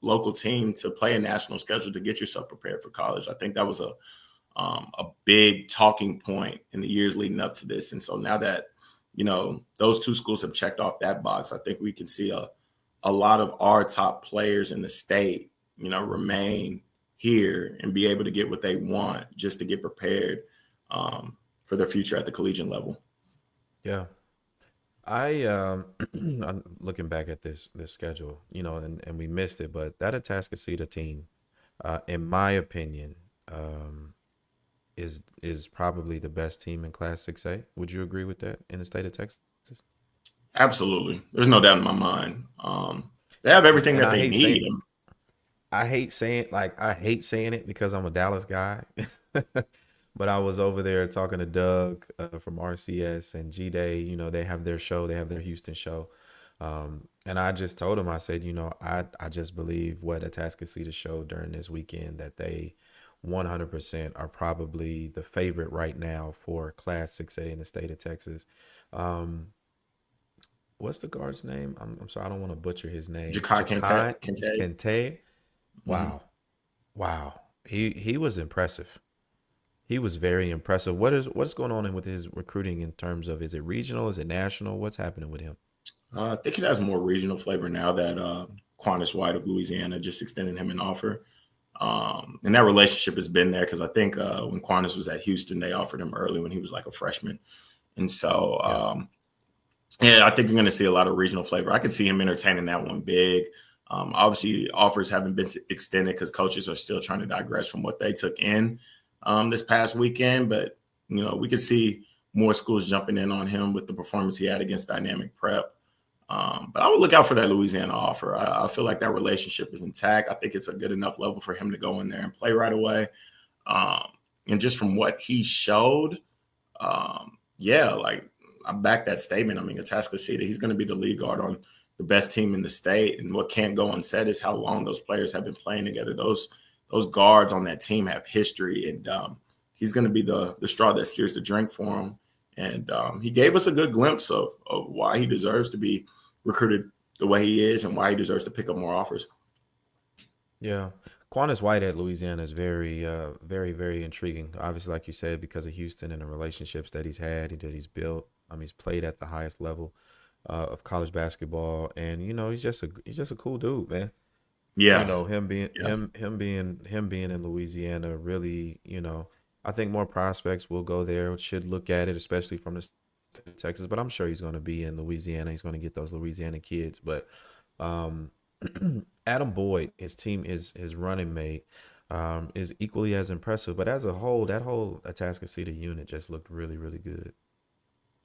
Speaker 2: local team to play a national schedule to get yourself prepared for college. I think that was a big talking point in the years leading up to this. And so now that, those two schools have checked off that box, I think we can see a lot of our top players in the state, remain here and be able to get what they want just to get prepared for their future at the collegiate level.
Speaker 1: Yeah. I'm looking back at this schedule, and we missed it, but that Atascocita team, in my opinion, um, is probably the best team in Class 6A. Would you agree with that in the state of Texas?
Speaker 2: Absolutely, there's no doubt in my mind. They have everything
Speaker 1: And
Speaker 2: that they need.
Speaker 1: I hate saying it because I'm a Dallas guy. But I was over there talking to Doug from RCS and G Day. They have their show, they have their Houston show. And I just told him, I said, I just believe what Atascocita showed during this weekend that they 100% are probably the favorite right now for Class 6A in the state of Texas. Um, what's the guard's name? I'm sorry, I don't want to butcher his name.
Speaker 2: Jakai
Speaker 1: Jakai
Speaker 2: Kente.
Speaker 1: Kente.
Speaker 2: Mm-hmm.
Speaker 1: Wow. Wow. He was impressive. He was very impressive. What's going on with his recruiting in terms of, is it regional? Is it national? What's happening with him?
Speaker 2: I think it has more regional flavor now that Quantas White of Louisiana just extended him an offer. And that relationship has been there because I think when Quantas was at Houston, they offered him early when he was like a freshman. And so,
Speaker 1: Yeah.
Speaker 2: yeah, I think you're going to see a lot of regional flavor. I could see him entertaining that one big. Obviously, offers haven't been extended because coaches are still trying to digress from what they took in this past weekend. But, we could see more schools jumping in on him with the performance he had against Dynamic Prep. But I would look out for that Louisiana offer. I feel like that relationship is intact. I think it's a good enough level for him to go in there and play right away. Um, and just from what he showed, yeah, like I back that statement. I mean, Atascocita, he's going to be the lead guard on the best team in the state. And what can't go unsaid is how long those players have been playing together. Those guards on that team have history, and he's going to be the straw that steers the drink for him. And he gave us a good glimpse of why he deserves to be recruited the way he is and why he deserves to pick up more offers.
Speaker 1: Yeah. Quantas White at Louisiana is very, very, very intriguing. Obviously, like you said, because of Houston and the relationships that he's had, that he's built. He's played at the highest level of college basketball, and he's just a cool dude, man.
Speaker 2: Yeah,
Speaker 1: Him being
Speaker 2: yeah,
Speaker 1: him being in Louisiana, really, I think more prospects will go there, should look at it, especially from the state of Texas. But I'm sure he's going to be in Louisiana. He's going to get those Louisiana kids. But um, Adam Boyd, his team is his running mate, is equally as impressive. But as a whole, that whole Atascocita unit just looked really, really good.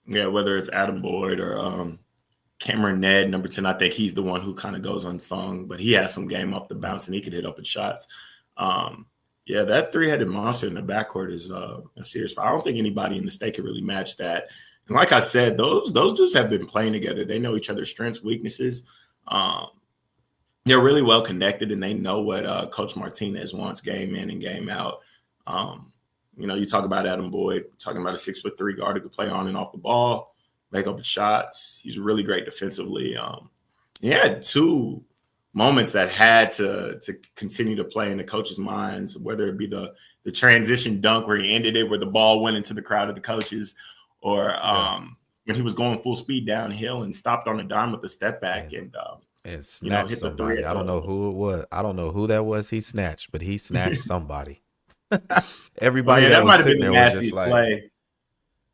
Speaker 2: yeah. Whether it's Adam Boyd or Cameron Ned, number 10, I think he's the one who kind of goes unsung, but he has some game off the bounce and he could hit open shots. Um, yeah, that three-headed monster in the backcourt is a serious. I don't think anybody in the state can really match that. And like I said, those dudes have been playing together. They know each other's strengths, weaknesses. Um, they're really well connected, and they know what Coach Martinez wants game in and game out. Um, you talk about Adam Boyd, talking about a 6'3" guard who could play on and off the ball, make up the shots. He's really great defensively. He had two moments that had to continue to play in the coaches' minds, whether it be the transition dunk where he ended it, where the ball went into the crowd of the coaches, or
Speaker 1: Yeah,
Speaker 2: when he was going full speed downhill and stopped on a dime with the step back
Speaker 1: and
Speaker 2: and
Speaker 1: snatched
Speaker 2: hit the three
Speaker 1: somebody.
Speaker 2: at
Speaker 1: I don't
Speaker 2: the.
Speaker 1: know who it was. I don't know who that was. He snatched, but he snatched somebody. Everybody
Speaker 2: Man,
Speaker 1: that
Speaker 2: that
Speaker 1: was
Speaker 2: might have been
Speaker 1: sitting
Speaker 2: the
Speaker 1: there was just
Speaker 2: nastiest
Speaker 1: like,
Speaker 2: play.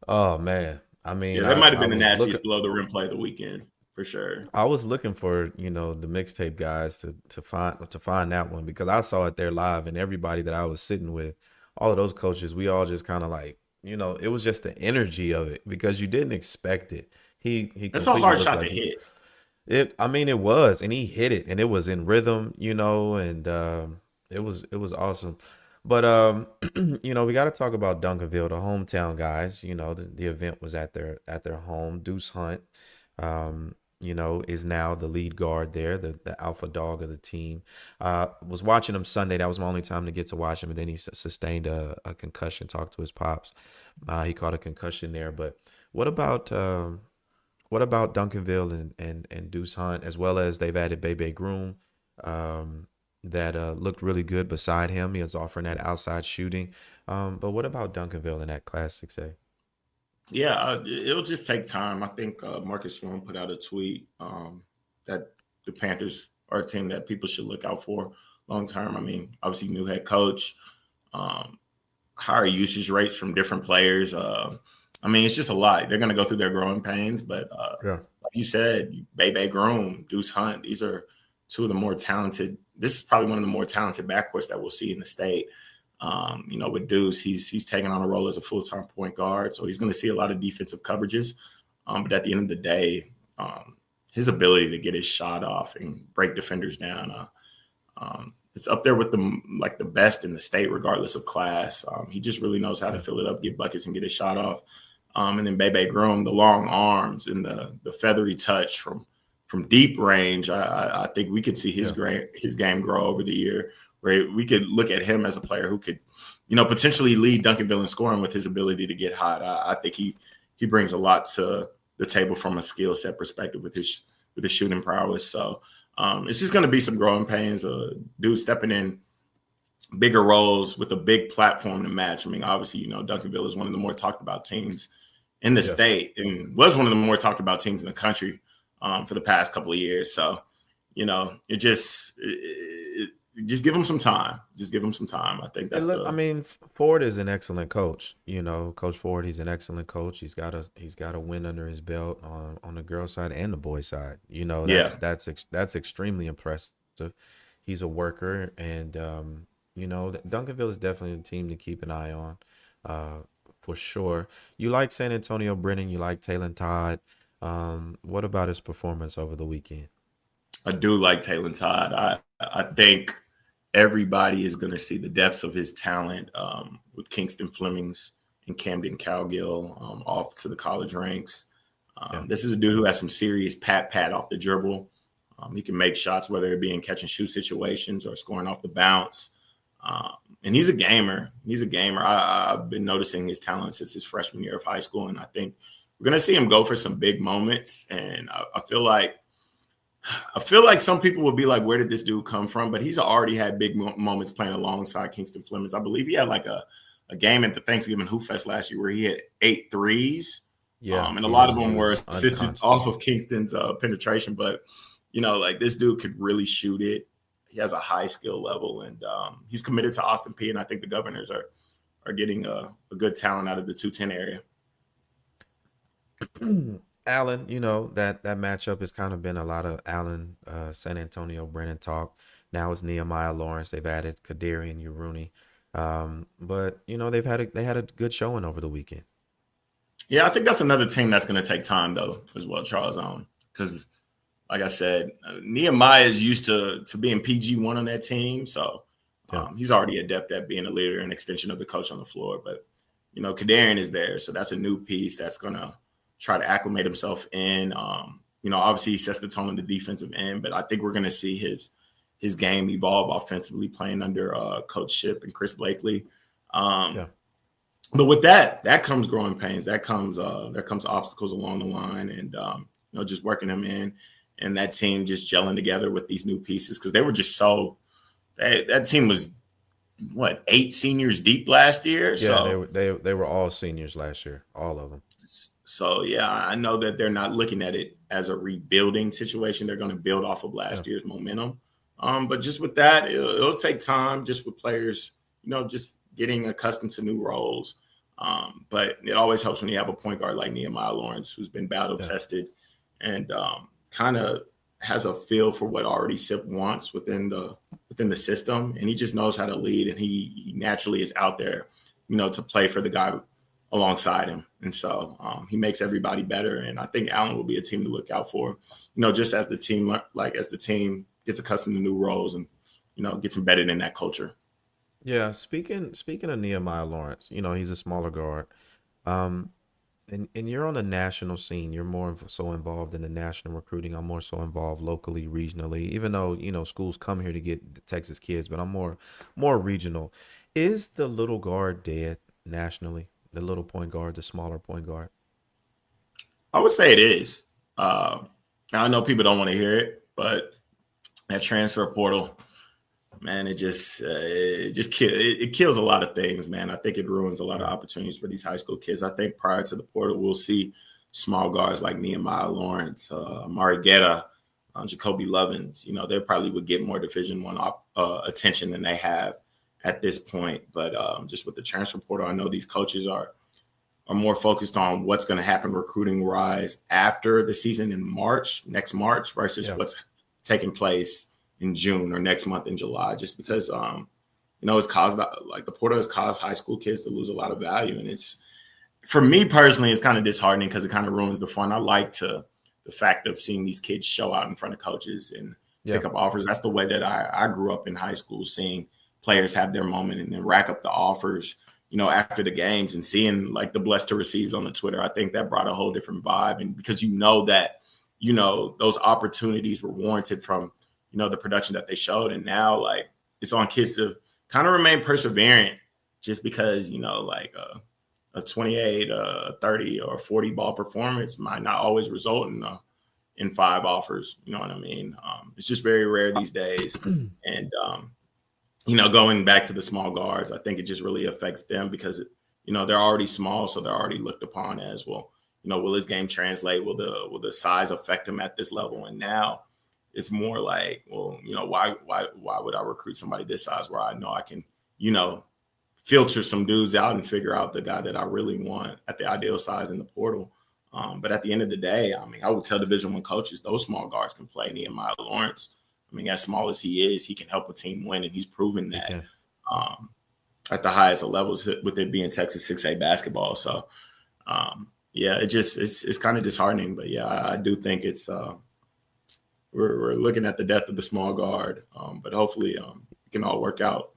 Speaker 1: "Oh man." I
Speaker 2: Yeah,
Speaker 1: mean,
Speaker 2: that
Speaker 1: I
Speaker 2: might have
Speaker 1: I
Speaker 2: been the
Speaker 1: was looking
Speaker 2: nastiest below the rim play of the weekend for sure.
Speaker 1: I was looking for, the mixtape guys to find that one because I saw it there live, and everybody that I was sitting with, all of those coaches, we all just kind of like, it was just the energy of it because you didn't expect it. He
Speaker 2: That's a
Speaker 1: completely
Speaker 2: hard
Speaker 1: looked
Speaker 2: shot to
Speaker 1: like he
Speaker 2: hit.
Speaker 1: it. I mean, it was, and he hit it, and it was in rhythm, and it was awesome. But we got to talk about Duncanville, the hometown guys. The event was at their home. Deuce Hunt, is now the lead guard there, the alpha dog of the team. Was watching him Sunday. That was my only time to get to watch him, and then he sustained a concussion. Talked to his pops. He caught a concussion there. But what about Duncanville and Deuce Hunt, as well as they've added Bebe Groom, that looked really good beside him. He was offering that outside shooting. But what about Duncanville in that Class 6A?
Speaker 2: Yeah, it'll just take time. I think Marcus Sloan put out a tweet that the Panthers are a team that people should look out for long term. I mean, obviously, new head coach. Um, higher usage rates from different players. I mean, it's just a lot. They're going to go through their growing pains, but
Speaker 1: Yeah.
Speaker 2: like you said, Bebe Groom, Deuce Hunt, these are two of the more talented. This is probably one of the more talented backcourts that we'll see in the state. With Deuce, he's taking on a role as a full-time point guard, so he's going to see a lot of defensive coverages. But at the end of the day, his ability to get his shot off and break defenders down, it's up there with the best in the state, regardless of class. He just really knows how to
Speaker 1: Yeah.
Speaker 2: fill it up, get buckets, and get his shot off. And then Bebe Groom, the long arms and the feathery touch from deep range. I think we could see his game grow over the year, where we could look at him as a player who could, potentially lead Duncanville in scoring with his ability to get hot. I think he brings a lot to the table from a skill set perspective with his shooting prowess. So it's just going to be some growing pains. Dude stepping in bigger roles with a big platform to match. I mean, obviously, Duncanville is one of the more talked about teams in the state and was one of the more talked about teams in the country for the past couple of years. So, just give him some time. Just give him some time. I think that's
Speaker 1: I mean, Ford is an excellent coach. Coach Ford, he's an excellent coach. He's got a win under his belt on the girl side and the boy side.
Speaker 2: yeah.
Speaker 1: That's extremely impressive. He's a worker, and Duncanville is definitely a team to keep an eye on, for sure. You like San Antonio Brennan. You like Taylor Todd. What about his performance over the weekend?
Speaker 2: I do like Taylor Todd. I think everybody is going to see the depths of his talent with Kingston Flemings and Camden Cowgill off to the college ranks. This is a dude who has some serious pat off the dribble. He can make shots, whether it be in catch and shoot situations or scoring off the bounce. And he's a gamer. I've been noticing his talent since his freshman year of high school, and I think we're going to see him go for some big moments. And I feel like some people would be like, where did this dude come from? But he's already had big moments playing alongside Kingston Flemings. I believe he had like a game at the Thanksgiving Hoop Fest last year where he had 8 threes.
Speaker 1: Yeah,
Speaker 2: And a
Speaker 1: he
Speaker 2: lot
Speaker 1: was
Speaker 2: of
Speaker 1: he
Speaker 2: them were
Speaker 1: was
Speaker 2: assisted
Speaker 1: unconscious.
Speaker 2: off of Kingston's penetration. But, like this dude could really shoot it. He has a high skill level, and he's committed to Austin P. And I think the Governors are getting a good talent out of the 210 area.
Speaker 1: Allen, that matchup has kind of been a lot of Allen, San Antonio Brennan talk. Now it's Nehemiah Lawrence. They've added Kadarian Uruni. But they had a good showing over the weekend.
Speaker 2: Yeah, I think that's another team that's going to take time, though, as well, Charles, because like I said, Nehemiah is used to being PG1 on that team. So
Speaker 1: Yeah.
Speaker 2: he's already adept at being a leader and extension of the coach on the floor. But, Kadarian is there. So that's a new piece that's going to try to acclimate himself in. Obviously he sets the tone on the defensive end, but I think we're going to see his game evolve offensively playing under Coach Ship and Chris Blakely.
Speaker 1: Yeah.
Speaker 2: But with that comes growing pains. That comes obstacles along the line, and just working them in, and that team just gelling together with these new pieces because they were just that team was 8 seniors deep last year.
Speaker 1: Yeah,
Speaker 2: So
Speaker 1: they were all seniors last year, all of them.
Speaker 2: So yeah, I know that they're not looking at it as a rebuilding situation. They're going to build off of
Speaker 1: Yeah.
Speaker 2: last year's momentum. But just with that, it'll take time. Just with players, just getting accustomed to new roles. But it always helps when you have a point guard like Nehemiah Lawrence, who's been battle
Speaker 1: Yeah.
Speaker 2: tested and kind of has a feel for what already SIP wants within the system, and he just knows how to lead, and he naturally is out there, to play for the guy alongside him, and so he makes everybody better. And I think Allen will be a team to look out for, just as the team gets accustomed to new roles and gets embedded in that culture.
Speaker 1: Yeah, speaking of Nehemiah Lawrence, he's a smaller guard. Um, and you're on the national scene. You're so involved in the national recruiting. I'm more so involved locally, regionally. Even though schools come here to get the Texas kids, but I'm more regional. Is the little guard dead nationally? The little point guard, the smaller point guard.
Speaker 2: I would say it is. I know people don't want to hear it, but that transfer portal, man, it kills a lot of things, man. I think it ruins a lot of
Speaker 1: Yeah.
Speaker 2: opportunities for these high school kids. I think prior to the portal, we'll see small guards like Nehemiah Lawrence, Amari Guetta, Jacoby Lovins. They probably would get more Division I attention than they have at this point. But just with the transfer portal, I know these coaches are more focused on what's going to happen recruiting wise after the season in next March, versus
Speaker 1: Yeah.
Speaker 2: what's taking place in June or next month in July, just because, it's caused, like, the portal has caused high school kids to lose a lot of value. And it's, for me personally, it's kind of disheartening because it kind of ruins the fun. I like the fact of seeing these kids show out in front of coaches and
Speaker 1: Yeah.
Speaker 2: pick up offers. That's the way that I grew up in high school, seeing players have their moment and then rack up the offers, after the games, and seeing like the blessed to receives on the Twitter. I think that brought a whole different vibe. And because that, those opportunities were warranted from, the production that they showed. And now, like, it's on kids to kind of remain perseverant, just because, a 28, 30, or 40 ball performance might not always result in 5 offers. You know what I mean? It's just very rare these days. And, going back to the small guards, I think it just really affects them because, they're already small. So they're already looked upon as, well, will his game translate? Will the size affect him at this level? And now it's more like, well, why would I recruit somebody this size where I know I can, filter some dudes out and figure out the guy that I really want at the ideal size in the portal. But at the end of the day, I mean, I would tell Division I coaches those small guards can play. Nehemiah Lawrence, I mean, as small as he is, he can help a team win, and he's proven that at the highest of levels, with it being Texas 6A basketball. So, yeah, it's kind of disheartening. But yeah, I do think it's we're looking at the death of the small guard. But hopefully, it can all work out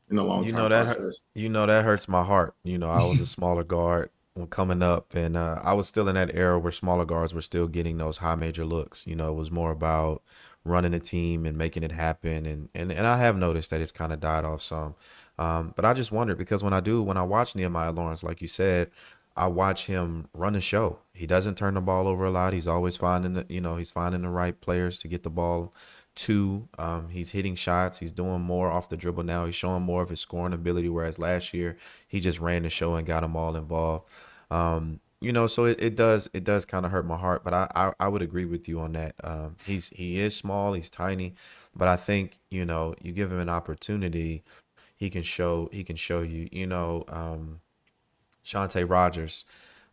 Speaker 2: in the long
Speaker 1: You know
Speaker 2: term
Speaker 1: that
Speaker 2: process.
Speaker 1: that hurts my heart. I was a smaller guard when coming up, and I was still in that era where smaller guards were still getting those high major looks. It was more about running a team and making it happen, and I have noticed that it's kind of died off some. But I just wondered because when I watch Nehemiah Lawrence, like you said, I watch him run the show. He doesn't turn the ball over a lot. He's always finding he's finding the right players to get the ball to. He's hitting shots. He's doing more off the dribble now. He's showing more of his scoring ability, whereas last year he just ran the show and got them all involved. So it does kind of hurt my heart, but I would agree with you on that. He is small, he's tiny, but I think you give him an opportunity, he can show you. Shantae Rogers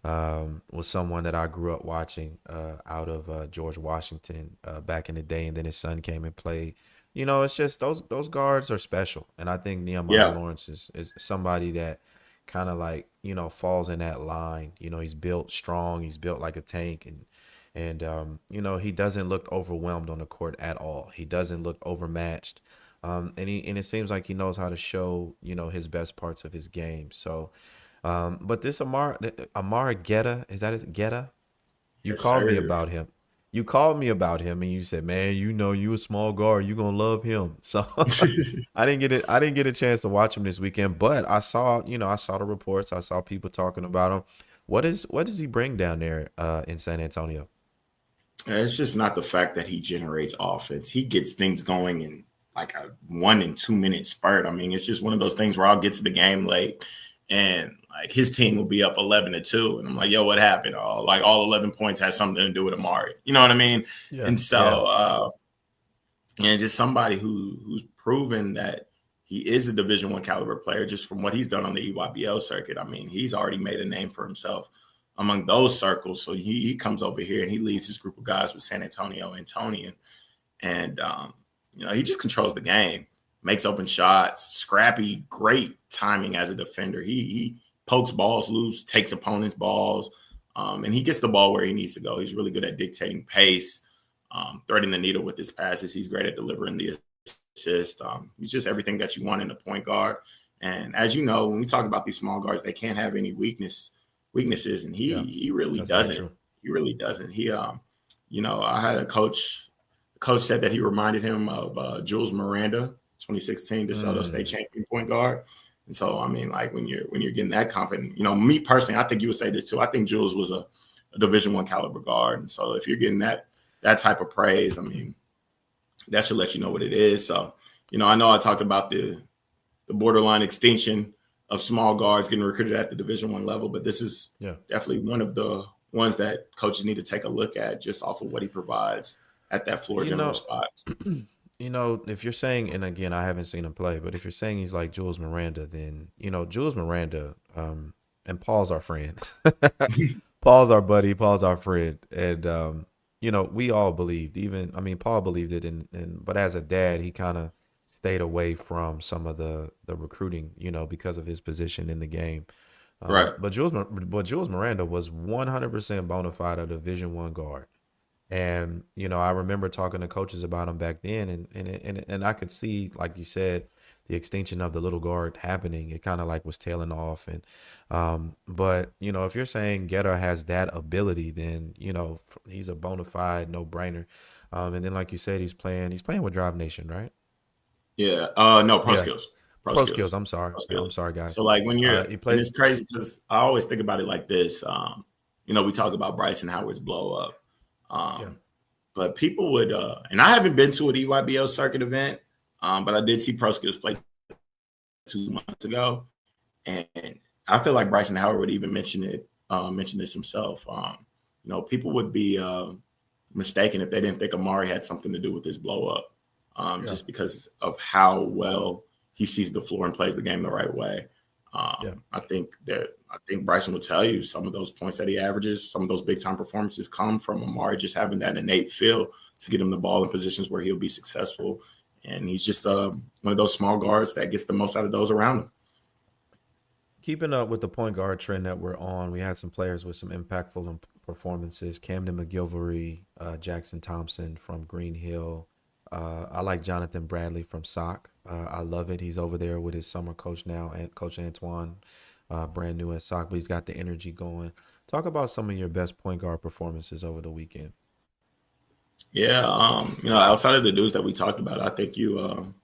Speaker 1: was someone that I grew up watching out of George Washington back in the day, and then his son came and played. It's just those guards are special, and I think Nehemiah
Speaker 2: Yeah.
Speaker 1: Lawrence is somebody that kind of like falls in that line. He's built strong, he's built like a tank, and he doesn't look overwhelmed on the court at all. He doesn't look overmatched. And it seems like he knows how to show his best parts of his game. So but this Amara Getta, is that his Getta? You
Speaker 2: Yes,
Speaker 1: called me
Speaker 2: sir.
Speaker 1: about him. You called me about him, and you said, "Man, you a small guard. You gonna love him." So I didn't get it. I didn't get a chance to watch him this weekend, but I saw the reports. I saw people talking about him. What does he bring down there in San Antonio?
Speaker 2: It's just not the fact that he generates offense. He gets things going in like a 1 and 2 minute spurt. I mean, it's just one of those things where I'll get to the game late and like his team will be up 11-2. And I'm like, yo, what happened? Oh, like all 11 points has something to do with Amari. You know what I mean?
Speaker 1: Yeah,
Speaker 2: And
Speaker 1: yeah,
Speaker 2: so, and just somebody who's proven that he is a Division I caliber player just from what he's done on the EYBL circuit. I mean, he's already made a name for himself among those circles. So he comes over here and he leads his group of guys with San Antonio and Tony. And he just controls the game, makes open shots, scrappy, great timing as a defender. He pokes balls loose, takes opponents' balls, and he gets the ball where he needs to go. He's really good at dictating pace, threading the needle with his passes. He's great at delivering the assist. He's just everything that you want in a point guard. And as you know, when we talk about these small guards, they can't have any weaknesses, and he
Speaker 1: yeah.
Speaker 2: he really
Speaker 1: That's very
Speaker 2: doesn't.
Speaker 1: true.
Speaker 2: He really doesn't. I had a coach. The coach said that he reminded him of Jules Miranda, 2016 DeSoto State
Speaker 1: Mm,
Speaker 2: champion point guard. And so, I mean, like when you're getting that confident, me personally, I think you would say this too. I think Jules was a Division I caliber guard, and so if you're getting that type of praise, I mean, that should let you know what it is. So, I know I talked about the borderline extinction of small guards getting recruited at the Division I level, but this is
Speaker 1: yeah.
Speaker 2: definitely one of the ones that coaches need to take a look at just off of what he provides at that floor
Speaker 1: You
Speaker 2: general
Speaker 1: know,
Speaker 2: spot.
Speaker 1: If you're saying, and again, I haven't seen him play, but if you're saying he's like Jules Miranda, then Jules Miranda, and Paul's our friend. Paul's our buddy. Paul's our friend, and we all believed. Even I mean, Paul believed it, and but as a dad, he kind of stayed away from some of the recruiting, because of his position in the game.
Speaker 2: Right.
Speaker 1: But Jules Miranda was 100% bona fide a Division I guard. And I remember talking to coaches about him back then, and I could see, like you said, the extinction of the little guard happening. It kind of like was tailing off, and but if you're saying Getter has that ability, then he's a bona fide no brainer. And then like you said, he's playing with Drive Nation, right?
Speaker 2: Yeah. No, pro
Speaker 1: Yeah,
Speaker 2: skills. Pro
Speaker 1: Pro Skills.
Speaker 2: skills.
Speaker 1: I'm sorry,
Speaker 2: Pro
Speaker 1: I'm
Speaker 2: skills.
Speaker 1: sorry, guys.
Speaker 2: So like when you're,
Speaker 1: He
Speaker 2: and
Speaker 1: played.
Speaker 2: it's crazy because I always think about it like this. We talk about Bryson Howard's blow up.
Speaker 1: Yeah,
Speaker 2: But people would, and I haven't been to an EYBL circuit event, but I did see Pro Skills play 2 months ago, and I feel like Bryson Howard would even mention this himself. People would be mistaken if they didn't think Amari had something to do with his blow up,
Speaker 1: yeah,
Speaker 2: just because of how well he sees the floor and plays the game the right way.
Speaker 1: yeah.
Speaker 2: I think Bryson will tell you some of those points that he averages, some of those big time performances come from Amari just having that innate feel to get him the ball in positions where he'll be successful. And he's just one of those small guards that gets the most out of those around him.
Speaker 1: Keeping up with the point guard trend that we're on, we had some players with some impactful performances. Camden McGilvery, Jackson Thompson from Green Hill. I like Jonathan Bradley from SOC. I love it. He's over there with his summer coach now, and Coach Antoine, brand new at SOC, but he's got the energy going. Talk about some of your best point guard performances over the weekend.
Speaker 2: Yeah, outside of the dudes that we talked about, I think you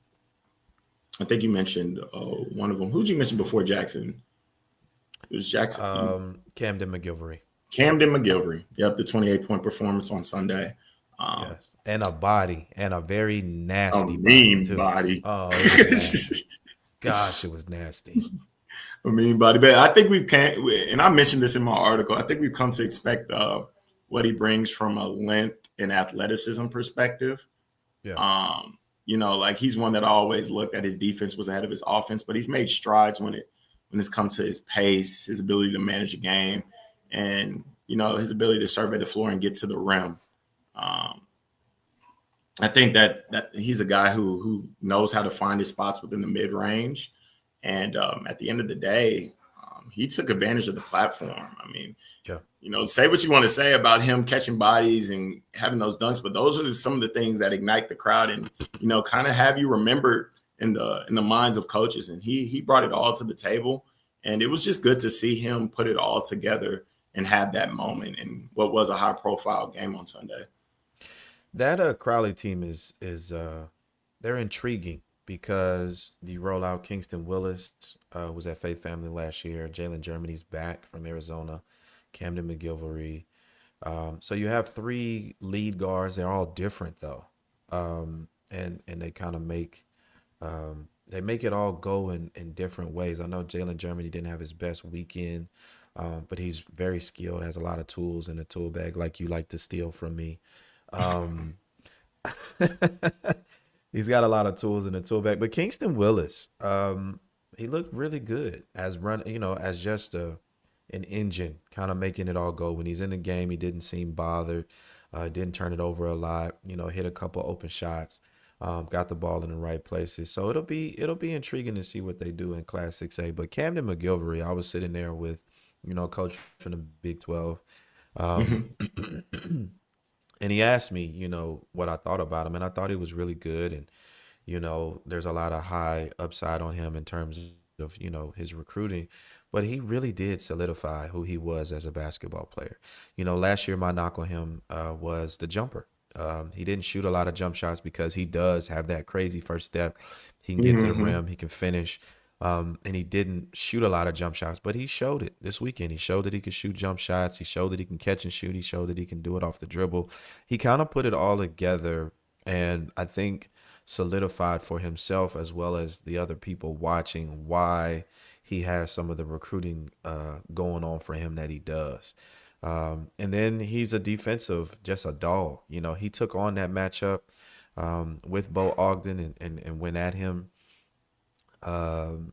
Speaker 2: mentioned one of them. Who'd you mention before Jackson? It was Jackson.
Speaker 1: Camden McGilvery.
Speaker 2: Camden McGilvery. Yep, the 28-point performance on Sunday. Um,
Speaker 1: Yes. And a body, and a very
Speaker 2: a
Speaker 1: nasty body,
Speaker 2: mean
Speaker 1: too.
Speaker 2: body.
Speaker 1: Oh, it was nasty. Gosh, it was nasty.
Speaker 2: I mean, buddy, but I think we can, and I mentioned this in my article. I think we've come to expect what he brings from a length and athleticism perspective.
Speaker 1: Yeah.
Speaker 2: Like he's one that I always looked at his defense was ahead of his offense, but he's made strides when it's come to his pace, his ability to manage a game, and his ability to survey the floor and get to the rim. Um, I think that he's a guy who knows how to find his spots within the mid range, and at the end of the day, he took advantage of the platform. I mean,
Speaker 1: Yeah.
Speaker 2: say what you want to say about him catching bodies and having those dunks, but those are some of the things that ignite the crowd and kind of have you remembered in the minds of coaches. And he brought it all to the table, and it was just good to see him put it all together and have that moment in what was a high profile game on Sunday.
Speaker 1: That Crowley team is they're intriguing because you roll out Kingston Willis, was at Faith Family last year. Jalen Germany's back from Arizona. Camden McGilvery. So you have three lead guards. They're all different though, and they make it all go in different ways. I know Jalen Germany didn't have his best weekend, but he's very skilled. Has a lot of tools in the tool bag, like you like to steal from me. Um, he's got a lot of tools in the tool bag. But Kingston Willis, he looked really good as just an engine, kind of making it all go. When he's in the game, he didn't seem bothered. Didn't turn it over a lot. Hit a couple open shots. Got the ball in the right places. So it'll be intriguing to see what they do in Class 6A. But Camden McGilvery, I was sitting there with, coach from the Big 12. Um,
Speaker 2: Mhm.
Speaker 1: and he asked me, what I thought about him, and I thought he was really good. And there's a lot of high upside on him in terms of his recruiting, but he really did solidify who he was as a basketball player. Last year my knock on him was the jumper. He didn't shoot a lot of jump shots because he does have that crazy first step. He can get to the
Speaker 2: Mhm.
Speaker 1: rim, he can finish. And he didn't shoot a lot of jump shots, but he showed it this weekend. He showed that he could shoot jump shots. He showed that he can catch and shoot. He showed that he can do it off the dribble. He kind of put it all together, and I think solidified for himself as well as the other people watching why he has some of the recruiting going on for him that he does. And then he's a defensive, just a dog. He took on that matchup. with Bo Ogden and went at him, and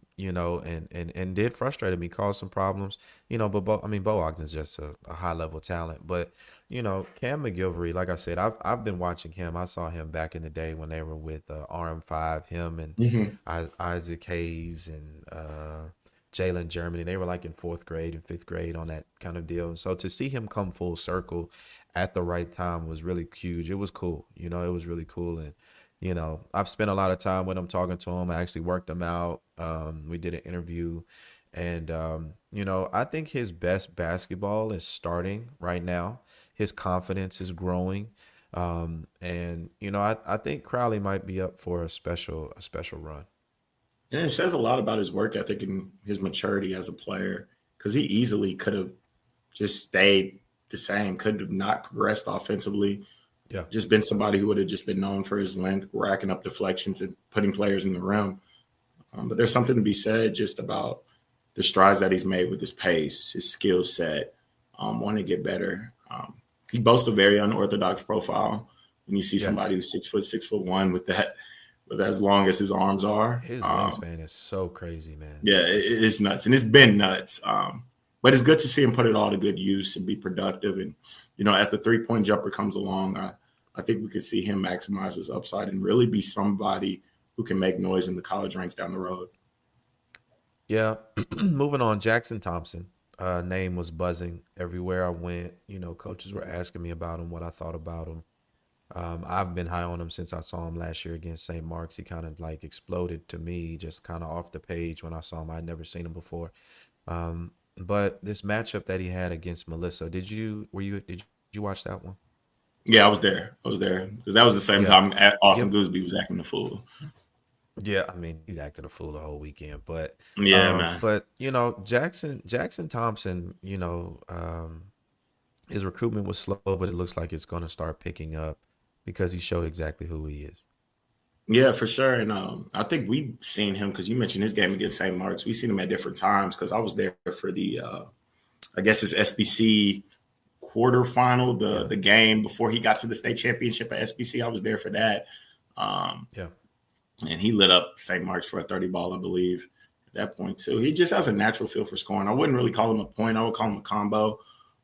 Speaker 1: did frustrate me, caused some problems, But Bo Ogden's just a high level talent. But Cam McGilvery, like I said, I've been watching him. I saw him back in the day when they were with RM5, him and
Speaker 2: Hmm.
Speaker 1: Isaac Hayes and Jalen Germany. They were like in fourth grade and fifth grade on that kind of deal. So to see him come full circle at the right time was really huge. It was cool, it was really cool. And I've spent a lot of time with him, talking to him. I actually worked him out. We did an interview. And, I think his best basketball is starting right now. His confidence is growing. I think Crowley might be up for a special run.
Speaker 2: And it says a lot about his work ethic and his maturity as a player because he easily could have just stayed the same, could have not progressed offensively,
Speaker 1: Yeah.
Speaker 2: just been somebody who would have just been known for his length, racking up deflections and putting players in the rim. But there's something to be said just about the strides that he's made with his pace, his skill set, wanting to get better. He boasts a very unorthodox profile. When you see
Speaker 1: Yes.
Speaker 2: somebody who's 6 foot, 6'1" with as long as his arms are,
Speaker 1: His wingspan is so crazy, man.
Speaker 2: yeah, it's nuts, and it's been nuts. But it's good to see him put it all to good use and be productive. And as the 3-point jumper comes along, I think we could see him maximize his upside and really be somebody who can make noise in the college ranks down the road.
Speaker 1: Yeah. Moving on, Jackson Thompson. Name was buzzing everywhere I went. Coaches were asking me about him, what I thought about him. I've been high on him since I saw him last year against St. Mark's. He kind of like exploded to me, just kind of off the page when I saw him. I'd never seen him before. But this matchup that he had against Melissa, did you watch that one?
Speaker 2: Yeah, I was there. I was there because that was the same
Speaker 1: Yeah.
Speaker 2: time Austin
Speaker 1: Give
Speaker 2: Gooseby was acting the fool.
Speaker 1: Yeah, I mean, he's acted a fool the whole weekend, but
Speaker 2: Yeah, man.
Speaker 1: Jackson Thompson, his recruitment was slow, but it looks like it's going to start picking up because he showed exactly who he is.
Speaker 2: Yeah, for sure. And I think we've seen him because you mentioned his game against St. Mark's. We've seen him at different times because I was there for the, I guess it's SBC quarterfinal, the
Speaker 1: Yeah,
Speaker 2: the game before he got to the state championship at SBC. I was there for that. Um,
Speaker 1: yeah,
Speaker 2: and he lit up St. Mark's for a 30 ball, I believe, at that point, too. He just has a natural feel for scoring. I wouldn't really call him a point. I would call him a combo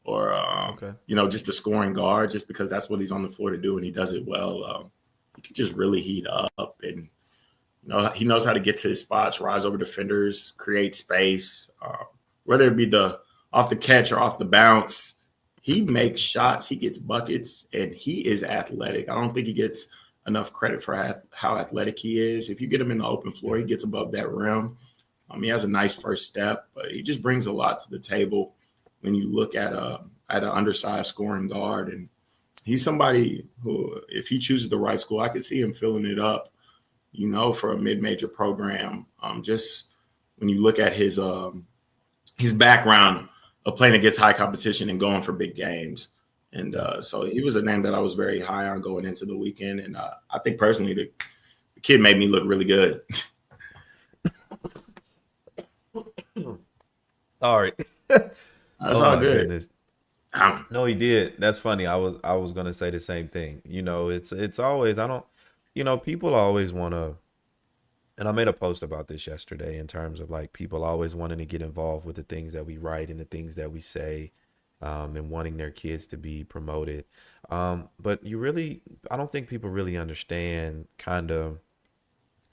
Speaker 2: or,
Speaker 1: okay,
Speaker 2: just a scoring guard just because that's what he's on the floor to do and he does it well. He can just really heat up and, he knows how to get to his spots, rise over defenders, create space, whether it be the off the catch or off the bounce. He makes shots, he gets buckets, and he is athletic. I don't think he gets enough credit for how athletic he is. If you get him in the open floor,
Speaker 1: yeah,
Speaker 2: he gets above that rim. He has a nice first step, but he just brings a lot to the table when you look at an undersized scoring guard. And he's somebody who, if he chooses the right school, I could see him filling it up, for a mid-major program. Just when you look at his background of playing against high competition and going for big games. And
Speaker 1: yeah.
Speaker 2: so he was a name that I was very high on going into the weekend. And I think personally, the kid made me look really good.
Speaker 1: Sorry.
Speaker 2: That's
Speaker 1: Oh
Speaker 2: all
Speaker 1: my
Speaker 2: good.
Speaker 1: goodness.
Speaker 2: Um,
Speaker 1: No, he did. That's funny. I was gonna say the same thing. It's always I don't. People always want to. And I made a post about this yesterday in terms of like people always wanting to get involved with the things that we write and the things that we say, and wanting their kids to be promoted. But I don't think people really understand kind of,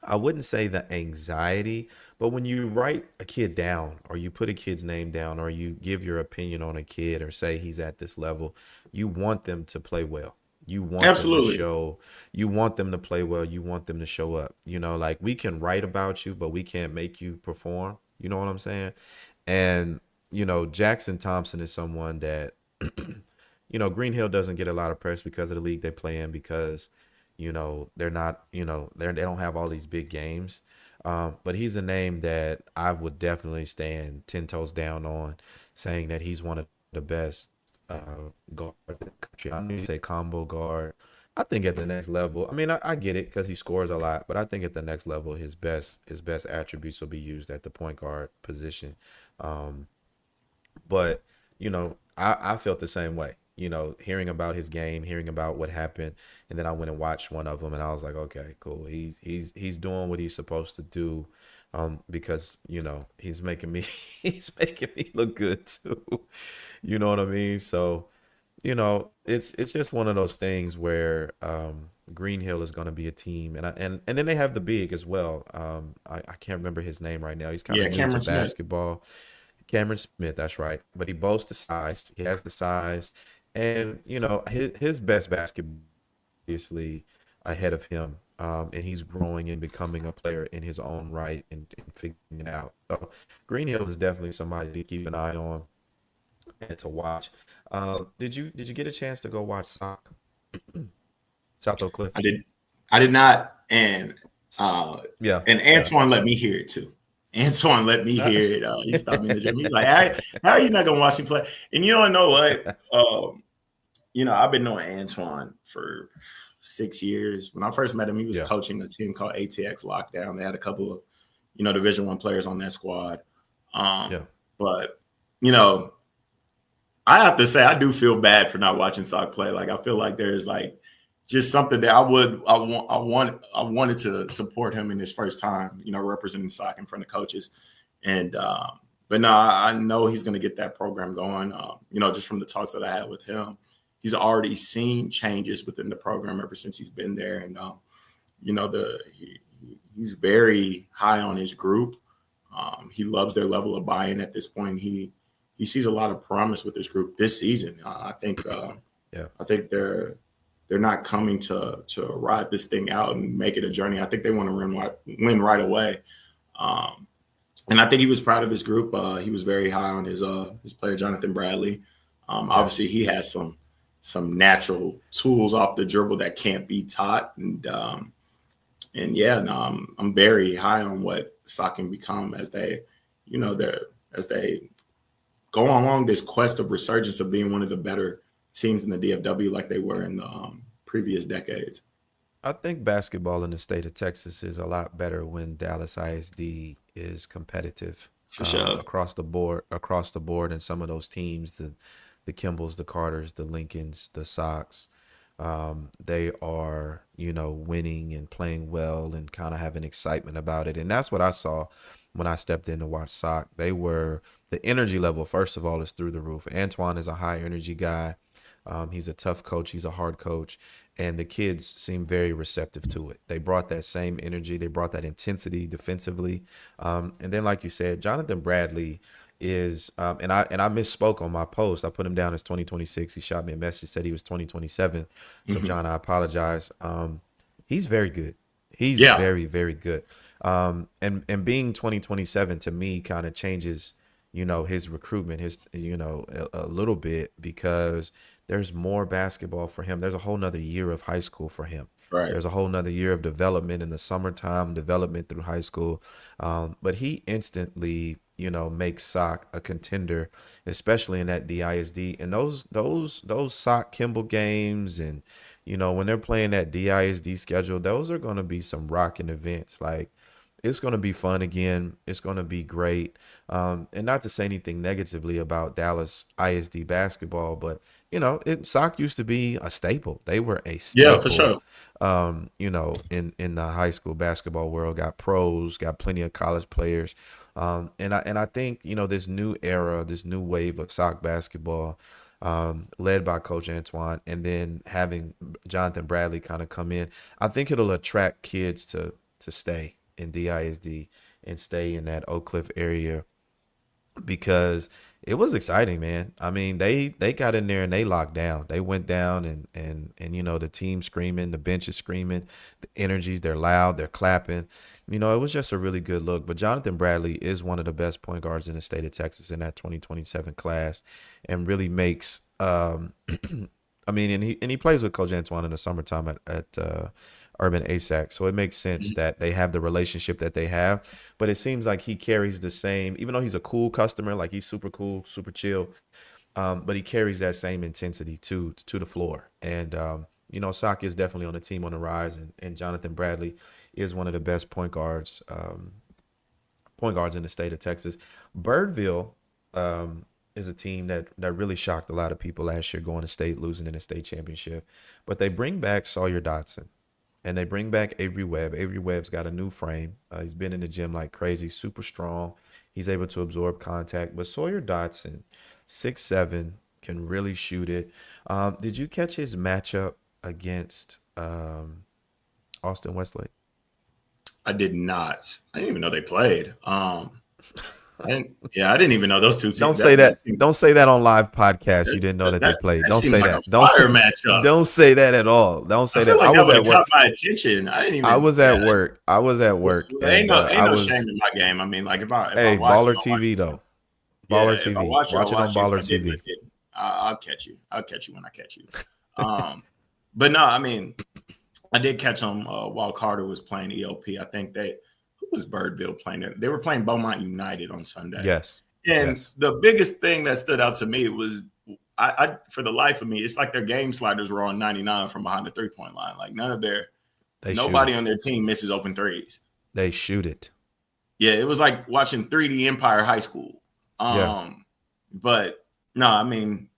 Speaker 1: I wouldn't say the anxiety, but when you write a kid down or you put a kid's name down or you give your opinion on a kid or say he's at this level, you want them to play well. You want them to
Speaker 2: Absolutely.
Speaker 1: show, you want them to play well. You want them to show up. Like we can write about you, but we can't make you perform. You know what I'm saying? And, Jackson Thompson is someone that, Green Hill doesn't get a lot of press because of the league they play in because they're not, they don't have all these big games. But he's a name that I would definitely stand 10 toes down on, saying that he's one of the best guards in the country. I know you say combo guard. I think at the next level, I mean, I get it because he scores a lot, but I think at the next level, his best attributes will be used at the point guard position. But I felt the same way. hearing about his game, hearing about what happened, and then I went and watched one of them, and I was like, okay, cool. He's doing what he's supposed to do, because he's making me he's making me look good too. You know what I mean? So it's just one of those things where Green Hill is going to be a team, and then they have the big as well. I can't remember his name right now. He's kind of
Speaker 2: Yeah,
Speaker 1: new to
Speaker 2: Cameron Smith.
Speaker 1: basketball. Cameron Smith, that's right. But he boasts the size. He has the size, and his best basketball obviously ahead of him. And he's growing and becoming a player in his own right and figuring it out. So Green Hill is definitely somebody to keep an eye on and to watch. Did you get a chance to go watch South Oak Cliff?
Speaker 2: I did. I did not,
Speaker 1: S-
Speaker 2: uh,
Speaker 1: Yeah,
Speaker 2: and
Speaker 1: yeah.
Speaker 2: Antoine let me hear it too. Antoine let me
Speaker 1: Uh,
Speaker 2: hear it. He stopped me in the gym. He's like, how are you not gonna watch me play?" And you don't know what? I've been knowing Antoine for 6 years. When I first met him, he was
Speaker 1: yeah,
Speaker 2: coaching a team called ATX Lockdown. They had a couple of, Division One players on that squad.
Speaker 1: yeah.
Speaker 2: But you know, I have to say I do feel bad for not watching Sock play. Like I feel like there's like just something that I wanted to support him in his first time, representing Sock in front of coaches. And but no, I know he's going to get that program going. Just from the talks that I had with him, he's already seen changes within the program ever since he's been there, and he's very high on his group. He loves their level of buy-in at this point. He sees a lot of promise with this group this season.
Speaker 1: Yeah.
Speaker 2: I think they're not coming to ride this thing out and make it a journey. I think they want to win right away. Um, and I think he was proud of his group. He was very high on his player Jonathan Bradley.
Speaker 1: Yeah.
Speaker 2: Obviously, he has some natural tools off the dribble that can't be taught, and yeah, no, I'm very high on what Sock can become as they go along this quest of resurgence of being one of the better teams in the DFW like they were in the previous decades.
Speaker 1: I think basketball in the state of Texas is a lot better when Dallas ISD is competitive,
Speaker 2: For sure.
Speaker 1: across the board, and some of those teams, the Kimballs, the Carters, the Lincolns, the Sox, they are winning and playing well and kind of having excitement about it, and that's what I saw when I stepped in to watch Sox. The energy level, first of all, is through the roof. Antoine is a high energy guy. He's a tough coach. He's a hard coach. And the kids seem very receptive to it. They brought that same energy. They brought that intensity defensively. And then, like you said, Jonathan Bradley is, and I misspoke on my post. I put him down as 2026. He shot me a message, said he was 2027. So,
Speaker 2: Mhm.
Speaker 1: John, I apologize. He's very good. He's
Speaker 2: Yeah,
Speaker 1: very, very good. And being 2027 to me kind of changes, his recruitment, a little bit, because there's more basketball for him. There's a whole nother year of high school for him.
Speaker 2: right.
Speaker 1: There's a whole nother year of development in the summertime, development through high school. But he instantly, makes Sock a contender, especially in that DISD. And those Sock Kimball games, and when they're playing that DISD schedule, those are going to be some rocking events. Like, it's going to be fun again. It's going to be great. And not to say anything negatively about Dallas ISD basketball, but Sock used to be a staple. They were a
Speaker 2: Yeah, for
Speaker 1: staple.
Speaker 2: sure.
Speaker 1: In the high school basketball world, got pros, got plenty of college players. And I think this new era, this new wave of Sock basketball, led by Coach Antoine, and then having Jonathan Bradley kind of come in, I think it'll attract kids to stay in DISD and stay in that Oak Cliff area, because it was exciting, man. I mean, they got in there and they locked down. They went down, and the team screaming, the bench is screaming, the energies, they're loud, they're clapping. It was just a really good look. But Jonathan Bradley is one of the best point guards in the state of Texas in that 2027 class, and really makes I mean, and he plays with Coach Antoine in the summertime at Urban ASAC. So it makes sense
Speaker 2: Mhm.
Speaker 1: that they have the relationship that they have. But it seems like he carries the same, even though he's a cool customer, like he's super cool, super chill. But he carries that same intensity to the floor. And Saki is definitely on the team on the rise, and Jonathan Bradley is one of the best point guards in the state of Texas. Birdville. is a team that really shocked a lot of people last year, going to state, losing in the state championship. But they bring back Sawyer Dotson, and they bring back Avery Webb. Avery Webb's got a new frame. He's been in the gym like crazy, super strong. He's able to absorb contact. But Sawyer Dotson, 6'7", can really shoot it. Did you catch his matchup against Austin Westlake?
Speaker 2: I did not. I didn't even know they played. I didn't even know those two
Speaker 1: Don't
Speaker 2: teams.
Speaker 1: say that.
Speaker 2: Seems,
Speaker 1: Don't say that on live podcast. You didn't know that they played. Don't
Speaker 2: seems
Speaker 1: say
Speaker 2: like
Speaker 1: that.
Speaker 2: a
Speaker 1: Don't
Speaker 2: fire
Speaker 1: say.
Speaker 2: matchup.
Speaker 1: Don't say that at all. Don't say
Speaker 2: I feel
Speaker 1: that.
Speaker 2: like
Speaker 1: I
Speaker 2: that
Speaker 1: was
Speaker 2: would
Speaker 1: at
Speaker 2: have caught
Speaker 1: work.
Speaker 2: my attention. I didn't even.
Speaker 1: I was at work. I was at work,
Speaker 2: Ain't
Speaker 1: and
Speaker 2: ain't
Speaker 1: I
Speaker 2: no
Speaker 1: was.
Speaker 2: shame in my game. I mean, like if I
Speaker 1: Hey,
Speaker 2: watch
Speaker 1: Baller
Speaker 2: it,
Speaker 1: TV though.
Speaker 2: yeah,
Speaker 1: Baller
Speaker 2: if I
Speaker 1: TV.
Speaker 2: watch it,
Speaker 1: Watch
Speaker 2: I'll
Speaker 1: it on
Speaker 2: watch it.
Speaker 1: Baller
Speaker 2: If I didn't, I
Speaker 1: TV.
Speaker 2: didn't. I'll catch you. I'll catch you when I catch you. But no, I mean, I did catch them while Carter was playing ELP. I think who was Birdville playing there? They were playing Beaumont United on Sunday.
Speaker 1: Yes.
Speaker 2: And
Speaker 1: Yes.
Speaker 2: the biggest thing that stood out to me was I for the life of me, it's like their game sliders were on 99 from behind the 3-point line. Like nobody on their team misses open threes.
Speaker 1: They shoot it.
Speaker 2: Yeah, it was like watching 3D Empire High School.
Speaker 1: Yeah.
Speaker 2: But no, I mean,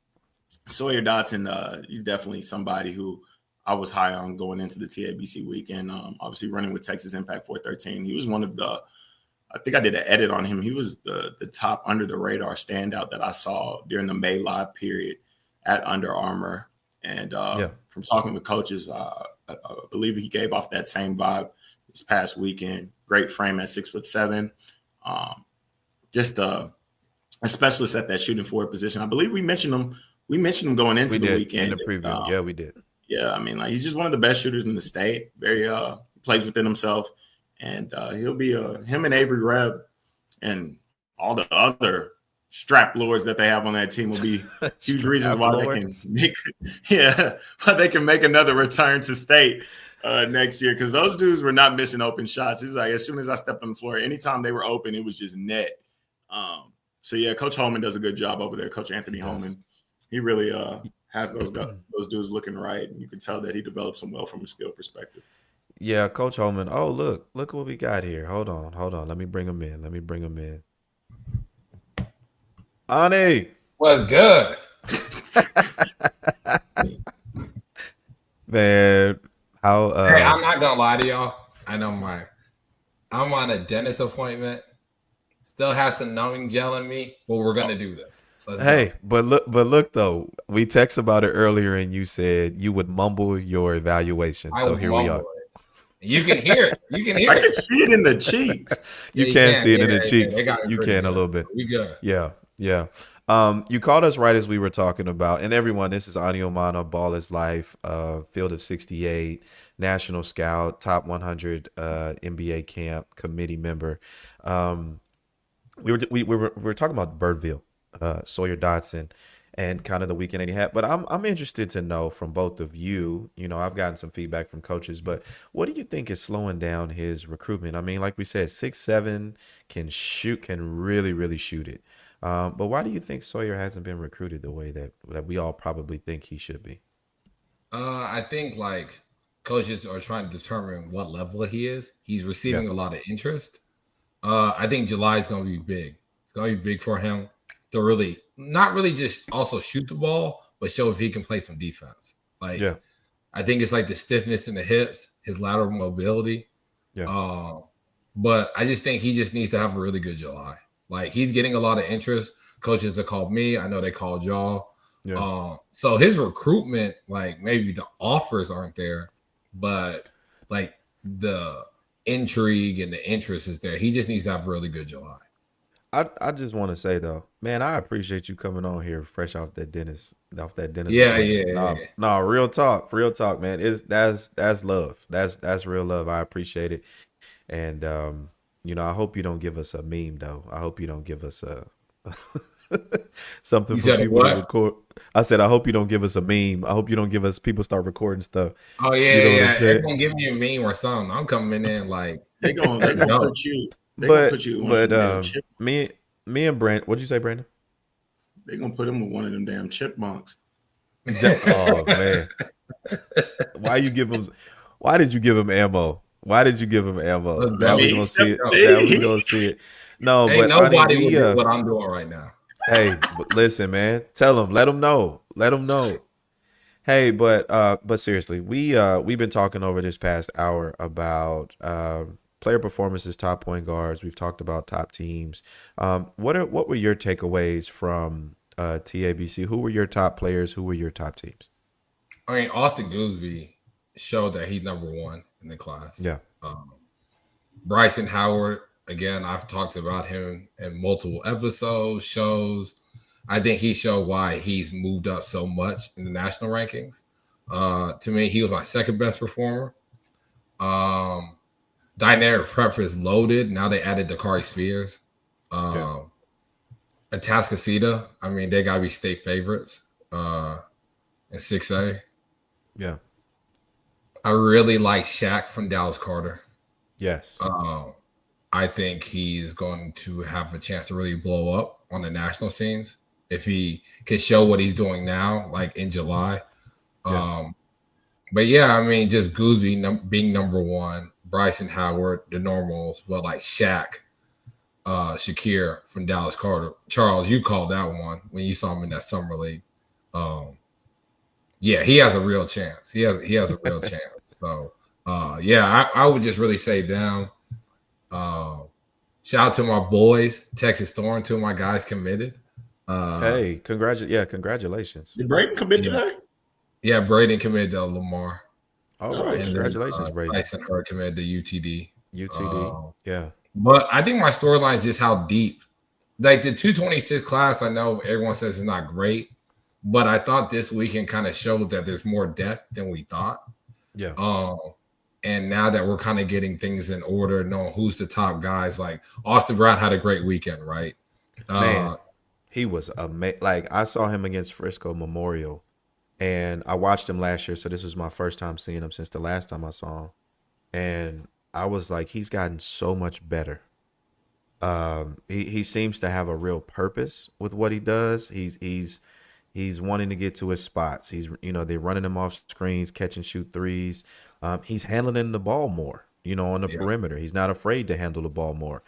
Speaker 2: Sawyer Dotson, he's definitely somebody who I was high on going into the TABC weekend. Obviously running with Texas Impact 413. He was one of I think I did an edit on him. He was the top under the radar standout that I saw during the May Live period at Under Armour. And from talking with coaches, I believe he gave off that same vibe this past weekend. Great frame at 6'7". Just a specialist at that shooting forward position. I believe we mentioned him. We mentioned him going into the weekend
Speaker 1: in the preview. Yeah, we did.
Speaker 2: Yeah, I mean, like he's just one of the best shooters in the state. Very plays within himself, and he'll be him and Avery Webb and all the other strap lords that they have on that team will be huge reasons why they can make why they can make another return to state next year, because those dudes were not missing open shots. It's like as soon as I stepped on the floor, anytime they were open, it was just net. So yeah, Coach Holman does a good job over there. Coach Anthony Holman, he really has those dudes looking right, and you can tell that he develops them well from a skill perspective.
Speaker 1: Yeah, Coach Holman. Oh, look what we got here. Hold on. Let me bring him in. Ani,
Speaker 3: what's good?
Speaker 1: Man, how?
Speaker 3: Hey, I'm not gonna lie to y'all. I know I'm on a dentist appointment. Still has some numbing gel in me, but we're gonna do this.
Speaker 1: Hey, but look though, we texted about it earlier, and you said you would mumble your evaluation. So here we are.
Speaker 3: You can hear it. You can hear
Speaker 2: I
Speaker 3: it.
Speaker 2: can see it in the cheeks.
Speaker 1: You can see it in the cheeks. You can a little bit.
Speaker 3: We good.
Speaker 1: Yeah. You called us right as we were talking about, and everyone, this is Ani Umana, Ball is Life, Field of 68, National Scout, Top 100 NBA Camp Committee member. We were talking about Birdville, Sawyer Dotson, and kind of the weekend that he had. But I'm interested to know from both of you. You know, I've gotten some feedback from coaches, but what do you think is slowing down his recruitment? I mean, like we said, 6'7", can really shoot it. But why do you think Sawyer hasn't been recruited the way that we all probably think he should be?
Speaker 3: I think like coaches are trying to determine what level he is. He's receiving a lot of interest. I think July is going to be big. It's going to be big for him to really, not really just also shoot the ball, but show if he can play some defense. I think it's like the stiffness in the hips, his lateral mobility. But I just think he just needs to have a really good July. Like he's getting a lot of interest. Coaches have called me. I know they called y'all. So his recruitment, like maybe the offers aren't there, but like the intrigue and the interest is there. He just needs to have a really good July.
Speaker 1: I just want to say though, man, I appreciate you coming on here fresh off that dentist.
Speaker 3: Yeah.
Speaker 1: No, real talk, man. That's love. That's real love. I appreciate it. And I hope you don't give us a meme though. I hope you don't give us a something for people to record. I said, I hope you don't give us a meme. I hope you don't give us people start recording stuff.
Speaker 3: Oh yeah, you know everyone give me a meme or something. I'm coming in like
Speaker 2: they're gonna put you.
Speaker 1: Me and Brent, what'd you say, Brandon?
Speaker 2: They're gonna put him with one of them damn chipmunks.
Speaker 1: Oh man. Why did you give him ammo? Now we're gonna see it. No,
Speaker 3: ain't
Speaker 1: but
Speaker 3: nobody will do what I'm doing right now.
Speaker 1: Hey, but listen, man. Tell them. Let them know. Let them know. Hey, but seriously, we've been talking over this past hour about player performances, top point guards. We've talked about top teams. What were your takeaways from TABC? Who were your top players? Who were your top teams?
Speaker 3: I mean, Austin Goolsby showed that he's number one in the class.
Speaker 1: Yeah,
Speaker 3: Bryson Howard, again, I've talked about him in multiple episodes, shows. I think he showed why he's moved up so much in the national rankings. To me, he was my second best performer. Dynamic Prep is loaded. Now they added Dakari Spears.
Speaker 1: yeah,
Speaker 3: Atascocita, I mean, they got to be state favorites in 6A.
Speaker 1: yeah.
Speaker 3: I really like Shaq from Dallas Carter.
Speaker 1: Yes.
Speaker 3: I think he's going to have a chance to really blow up on the national scenes if he can show what he's doing now, like in July.
Speaker 1: Yeah.
Speaker 3: But yeah, I mean, just Gooseby being number one, Bryson Howard, the normals, but like Shaq, Shakir from Dallas Carter. Charles, you called that one when you saw him in that summer league. Yeah, he has a real chance. He has a real chance. So yeah, I would just really say down. Shout out to my boys, Texas Storm, two of my guys committed.
Speaker 1: Hey, congratulations.
Speaker 2: Did Brayton commit
Speaker 3: Yeah,
Speaker 2: today?
Speaker 3: yeah, Braden committed to Lamar,
Speaker 1: All
Speaker 2: No.
Speaker 1: right,
Speaker 3: and then
Speaker 1: congratulations, Brayden.
Speaker 3: Tyson Hurd committed to UTD.
Speaker 1: UTD. Yeah,
Speaker 3: But I think my storyline is just how deep. Like the 226 class, I know everyone says it's not great, but I thought this weekend kind of showed that there's more depth than we thought.
Speaker 1: yeah.
Speaker 3: And now that we're kind of getting things in order, knowing who's the top guys, like Austin Brown had a great weekend, right?
Speaker 1: Man, he was amazing. Like I saw him against Frisco Memorial, and I watched him last year, so this was my first time seeing him since the last time I saw him, and I was like, he's gotten so much better. He seems to have a real purpose with what he does. He's wanting to get to his spots. He's they're running him off screens, catch and shoot threes. He's handling the ball more. On the
Speaker 3: Yeah.
Speaker 1: perimeter. He's not afraid to handle the ball more.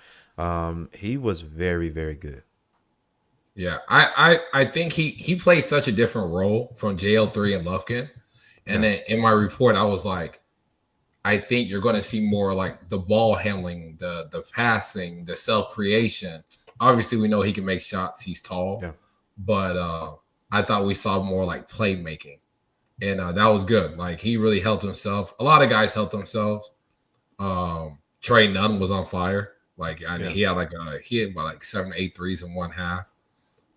Speaker 1: He was very, very good.
Speaker 3: Yeah, I think he plays such a different role from JL3 and Lufkin. And
Speaker 1: Yeah.
Speaker 3: then in my report, I was like, I think you're going to see more like the ball handling, the passing, the self creation. Obviously, we know he can make shots. He's tall,
Speaker 1: Yeah.
Speaker 3: but I thought we saw more like playmaking, and that was good. Like he really helped himself. A lot of guys helped themselves. Trey Nunn was on fire. Like I mean,
Speaker 1: Yeah.
Speaker 3: he had about like 7 or 8 threes in one half.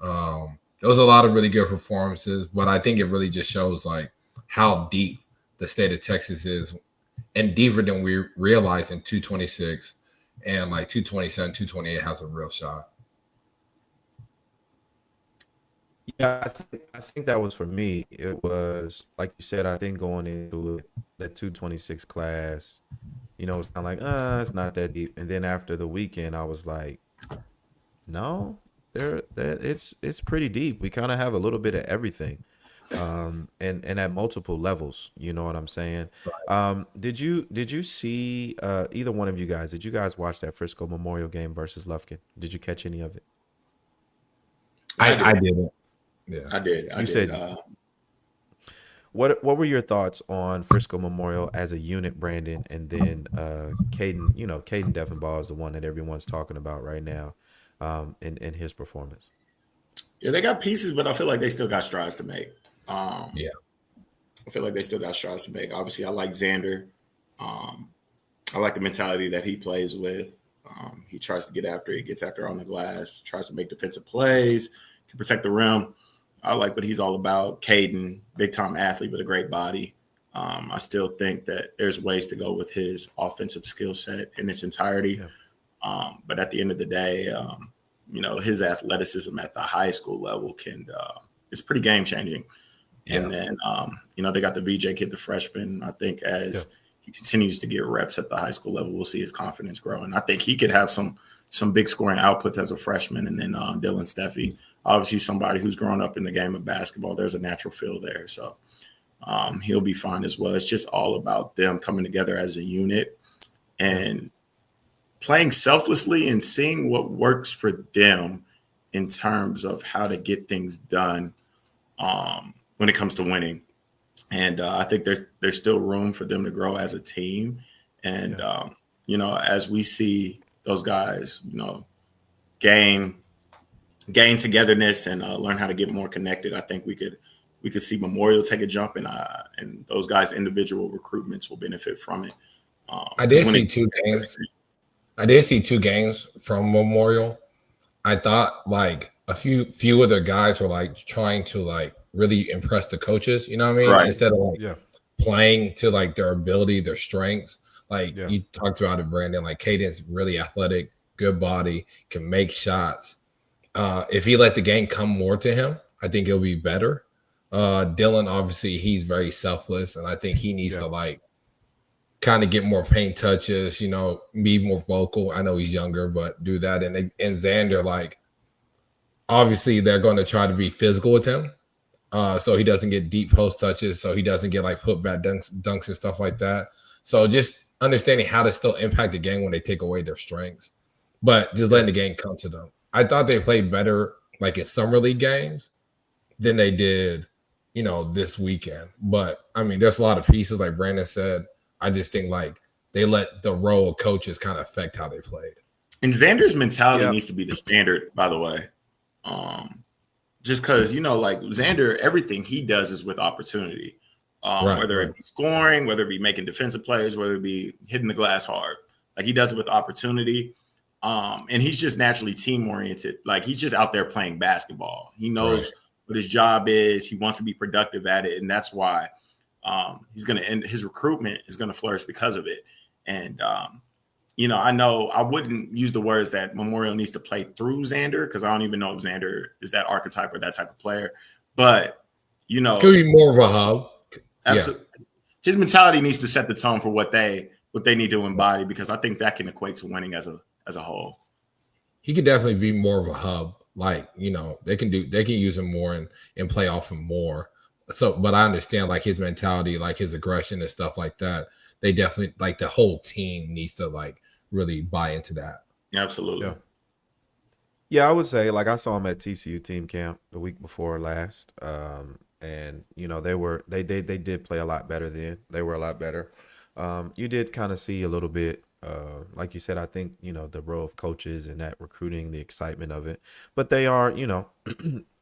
Speaker 3: There was a lot of really good performances, but I think it really just shows like how deep the state of Texas is, and deeper than we realized in 226, and like 227, 228 has a real shot.
Speaker 1: Yeah, I think that was for me. It was like you said. I think going into it, that 226 class, it's kind of like, it's not that deep. And then after the weekend, I was like, no, it's pretty deep. We kind of have a little bit of everything, and at multiple levels. You know what I'm saying? Did you see either one of you guys? Did you guys watch that Frisco Memorial game versus Lufkin? Did you catch any of it?
Speaker 3: I didn't. Yeah.
Speaker 2: I did.
Speaker 1: You said what were your thoughts on Frisco Memorial as a unit, Brandon, and then Caden? Caden Deffenbaugh is the one that everyone's talking about right now, in his performance.
Speaker 2: Yeah, they got pieces, but I feel like they still got strides to make.
Speaker 3: Yeah.
Speaker 2: I feel like they still got strides to make. Obviously, I like Xander. I like the mentality that he plays with. He tries to get after it, gets after on the glass, tries to make defensive plays, can protect the rim. I like what he's all about. Caden, big-time athlete with a great body. I still think that there's ways to go with his offensive skill set in its entirety.
Speaker 1: Yeah.
Speaker 2: But at the end of the day, his athleticism at the high school level is pretty game-changing.
Speaker 3: Yeah.
Speaker 2: And then, they got the VJ kid, the freshman. I think as he continues to get reps at the high school level, we'll see his confidence grow. And I think he could have some big scoring outputs as a freshman. And then Dylan Steffi, obviously somebody who's grown up in the game of basketball. There's a natural feel there. So he'll be fine as well. It's just all about them coming together as a unit and playing selflessly and seeing what works for them in terms of how to get things done when it comes to winning. And I think there's still room for them to grow as a team. And, as we see those guys, gain togetherness and learn how to get more connected, I think we could see Memorial take a jump, and those guys' individual recruitments will benefit from it.
Speaker 3: I did see 2 games. I did see 2 games from Memorial. I thought like a few of the guys were like trying to like really impress the coaches, you know what I mean?
Speaker 2: Right.
Speaker 3: Instead of like playing to like their ability, their strengths. Like you talked about it, Brandon. Like Caden's really athletic, good body, can make shots. If he let the game come more to him, I think it'll be better. Dylan, obviously, he's very selfless, and I think he needs to like kind of get more paint touches, be more vocal. I know he's younger, but do that. And Xander, like, obviously they're going to try to be physical with him, so he doesn't get deep post touches, so he doesn't get like put back dunks and stuff like that. So just understanding how to still impact the game when they take away their strengths, but just letting the game come to them. I thought they played better like in summer league games than they did, this weekend. But I mean, there's a lot of pieces, like Brandon said. I just think like they let the role of coaches kind of affect how they played.
Speaker 2: And Xander's mentality needs to be the standard, by the way. Just because, like Xander, everything he does is with opportunity. Whether it be scoring, whether it be making defensive plays, whether it be hitting the glass hard. Like he does it with opportunity. And he's just naturally team oriented. Like he's just out there playing basketball. He knows what his job is. He wants to be productive at it. And that's why he's going to end his recruitment is going to flourish because of it. And, I know I wouldn't use the words that Memorial needs to play through Xander, because I don't even know if Xander is that archetype or that type of player. But,
Speaker 3: could be more of a hub.
Speaker 2: Absolutely. Yeah. His mentality needs to set the tone for what they need to embody, because I think that can equate to winning as a whole.
Speaker 3: He could definitely be more of a hub. Like, they can use him more and play off him more. So, but I understand like his mentality, like his aggression and stuff like that. They definitely, like, the whole team needs to like really buy into that.
Speaker 2: Yeah, absolutely.
Speaker 1: Yeah, I would say, like, I saw him at TCU team camp the week before last. And they did play a lot better then. They were a lot better. You did kind of see a little bit, like you said, I think, the role of coaches and that recruiting, the excitement of it. But they are,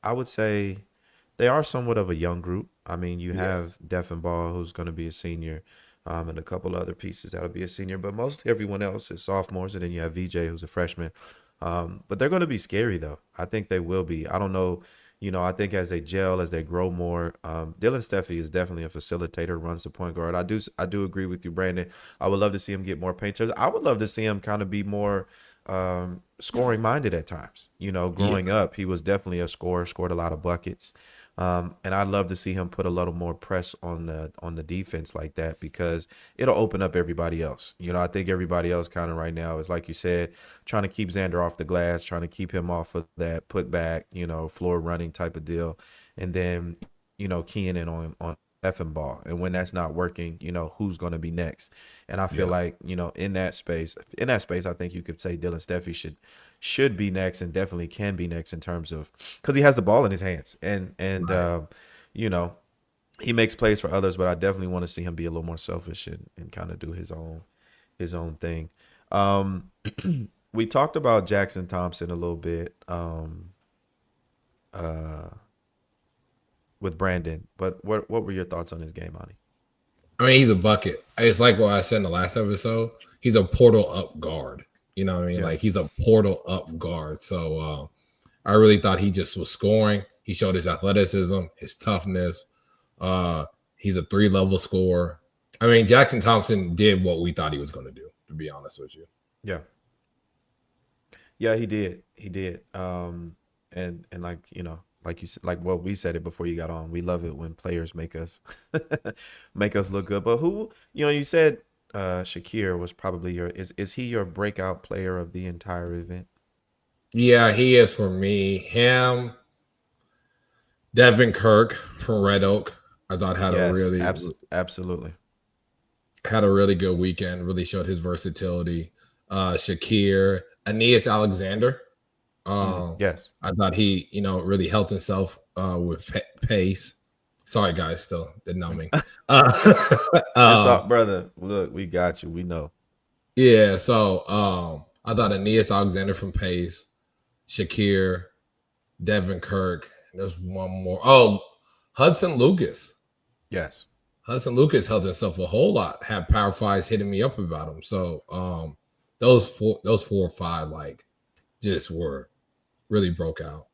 Speaker 1: I would say they are somewhat of a young group. I mean, you have Ball, who's going to be a senior, and a couple other pieces that'll be a senior. But mostly everyone else is sophomores. And then you have VJ, who's a freshman. But they're going to be scary, though. I think they will be. I don't know. I think as they gel, as they grow more, Dylan Steffi is definitely a facilitator, runs the point guard. I do agree with you, Brandon. I would love to see him get more painters. I would love to see him kind of be more scoring minded at times. Growing up, he was definitely a scorer, scored a lot of buckets. And I'd love to see him put a little more press on the defense like that, because it'll open up everybody else. I think everybody else kind of right now is, like you said, trying to keep Xander off the glass, trying to keep him off of that put back, floor running type of deal. And then, keying in on effing ball. And when that's not working, who's going to be next? And I feel like, in that space, I think you could say Dylan Steffi should be next, and definitely can be next in terms of, because he has the ball in his hands, and he makes plays for others. But I definitely want to see him be a little more selfish and kind of do his own thing. We talked about Jackson Thompson a little bit with Brandon, but what were your thoughts on his game, Ani?
Speaker 3: I mean, he's a bucket. It's like what I said in the last episode. He's a portal up guard. You know what I mean? Like, he's a portal up guard. So I really thought he just was scoring. He showed his athleticism, his toughness. He's a 3-level scorer. I mean, Jackson Thompson did what we thought he was going to do, to be honest with you.
Speaker 1: Yeah. Yeah, he did. He did. And like, like you said, like what we said it before you got on, we love it when players make us look good. But who, you said Shakir was probably is he your breakout player of the entire event?
Speaker 3: Yeah, he is for me. Him, Devin Kirk from Red Oak, I thought had a really
Speaker 1: absolutely
Speaker 3: had a really good weekend. Really showed his versatility. Shakir, Aeneas Alexander,
Speaker 1: Yes.
Speaker 3: I thought he, really helped himself with pace. Sorry, guys, still the numbing.
Speaker 1: It's
Speaker 3: Um,
Speaker 1: up, brother. Look, we got you. We know.
Speaker 3: yeah, so I thought Aeneas Alexander from pace, Shakir, Devin Kirk. There's one more. Oh, Hudson Lucas.
Speaker 1: Yes.
Speaker 3: Hudson Lucas held himself a whole lot. Had Power Fives hitting me up about him. So those four or five just were really broke out.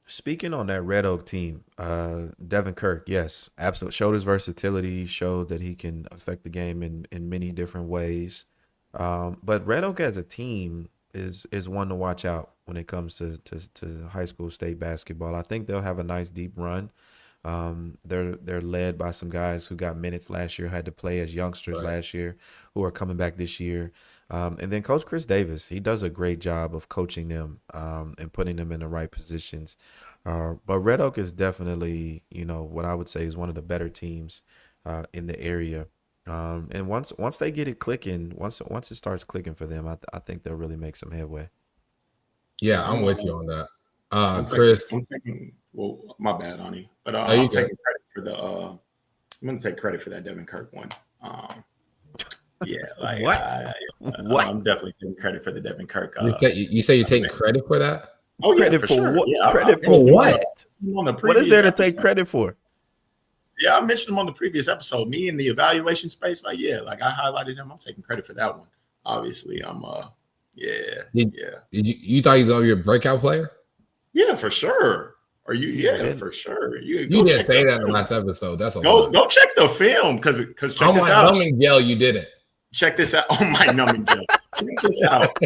Speaker 1: Speaking on that Red Oak team, Devin Kirk, yes, absolutely showed his versatility, showed that he can affect the game in many different ways. But Red Oak as a team is one to watch out when it comes to high school state basketball. I think they'll have a nice deep run. They're led by some guys who got minutes last year, had to play as youngsters last year, who are coming back this year. And then Coach Chris Davis, he does a great job of coaching them and putting them in the right positions. But Red Oak is definitely, what I would say is one of the better teams in the area. And once they get it clicking, once it starts clicking for them, I think they'll really make some headway.
Speaker 3: Yeah, I'm with you on that.
Speaker 2: Chris, I'm taking. Well, my bad, Ani, but I'm taking credit for the. I'm going to take credit for that Devin Kirk one. Yeah, like
Speaker 1: what?
Speaker 2: I'm definitely taking credit for the Devin Kirk.
Speaker 3: You say you're taking credit for that?
Speaker 2: Oh yeah,
Speaker 1: credit
Speaker 2: for
Speaker 1: for
Speaker 2: sure.
Speaker 1: what?
Speaker 2: Yeah,
Speaker 1: credit for what?
Speaker 2: What
Speaker 1: is there to take credit for?
Speaker 2: Yeah, I mentioned him on the previous episode. Me in the evaluation space, I highlighted him. I'm taking credit for that one. Obviously, I'm
Speaker 3: You thought he was gonna be a breakout player?
Speaker 2: Yeah, for sure. Or for sure. You
Speaker 3: didn't say that in the last episode. That's a
Speaker 2: go check the film because check
Speaker 3: on
Speaker 2: this
Speaker 3: my
Speaker 2: out.
Speaker 3: numbing gel, you didn't.
Speaker 2: Check this out. On my numbing gel. Check this out.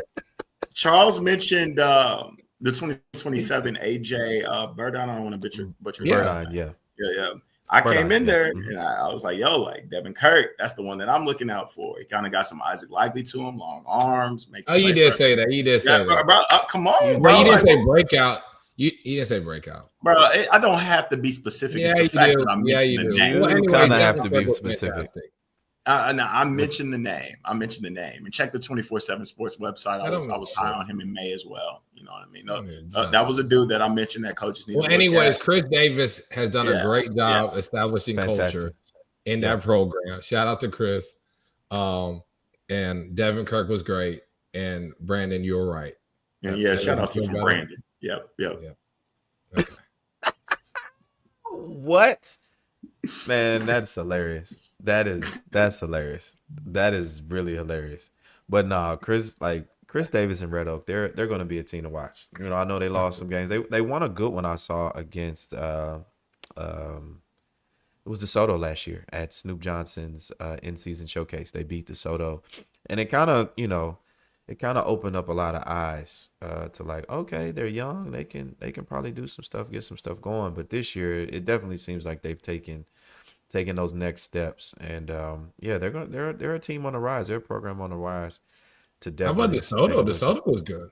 Speaker 2: Charles mentioned the 2027 AJ Burdine. I don't want to butcher
Speaker 1: Burdine, yeah.
Speaker 2: I came in there and I was like, Devin Kirk, that's the one that I'm looking out for. He kind of got some Isaac Likely to him, long arms.
Speaker 3: You did say that. You did say that.
Speaker 2: Bro, come on, bro.
Speaker 3: You didn't say breakout. You didn't say breakout.
Speaker 2: Bro, I don't have to be specific.
Speaker 3: Yeah, you do.
Speaker 1: You kind of have to be specific.
Speaker 2: No, I mentioned the name. And check the 24/7 Sports website. I was high on him in May as well. You know what I mean? No, that was a dude that I mentioned that coaches need.
Speaker 3: Well, anyways, Chris Davis has done a great job establishing culture in that program. Shout out to Chris. And Devin Kirk was great. And Brandon, you're right.
Speaker 2: And shout out to Brandon. Yep.
Speaker 3: Okay.
Speaker 1: What? Man, that's hilarious. That's hilarious. That is really hilarious. But no, Chris Davis and Red Oak, they're going to be a team to watch. I know they lost some games. They won a good one I saw against it was DeSoto last year at Snoop Johnson's in-season showcase. They beat DeSoto, and it kind of opened up a lot of eyes to okay, they're young, they can probably do some stuff, get some stuff going. But this year, it definitely seems like they've taken those next steps, and they're a team on the rise. They're a program on the rise. To definitely.
Speaker 3: How about DeSoto? DeSoto was good.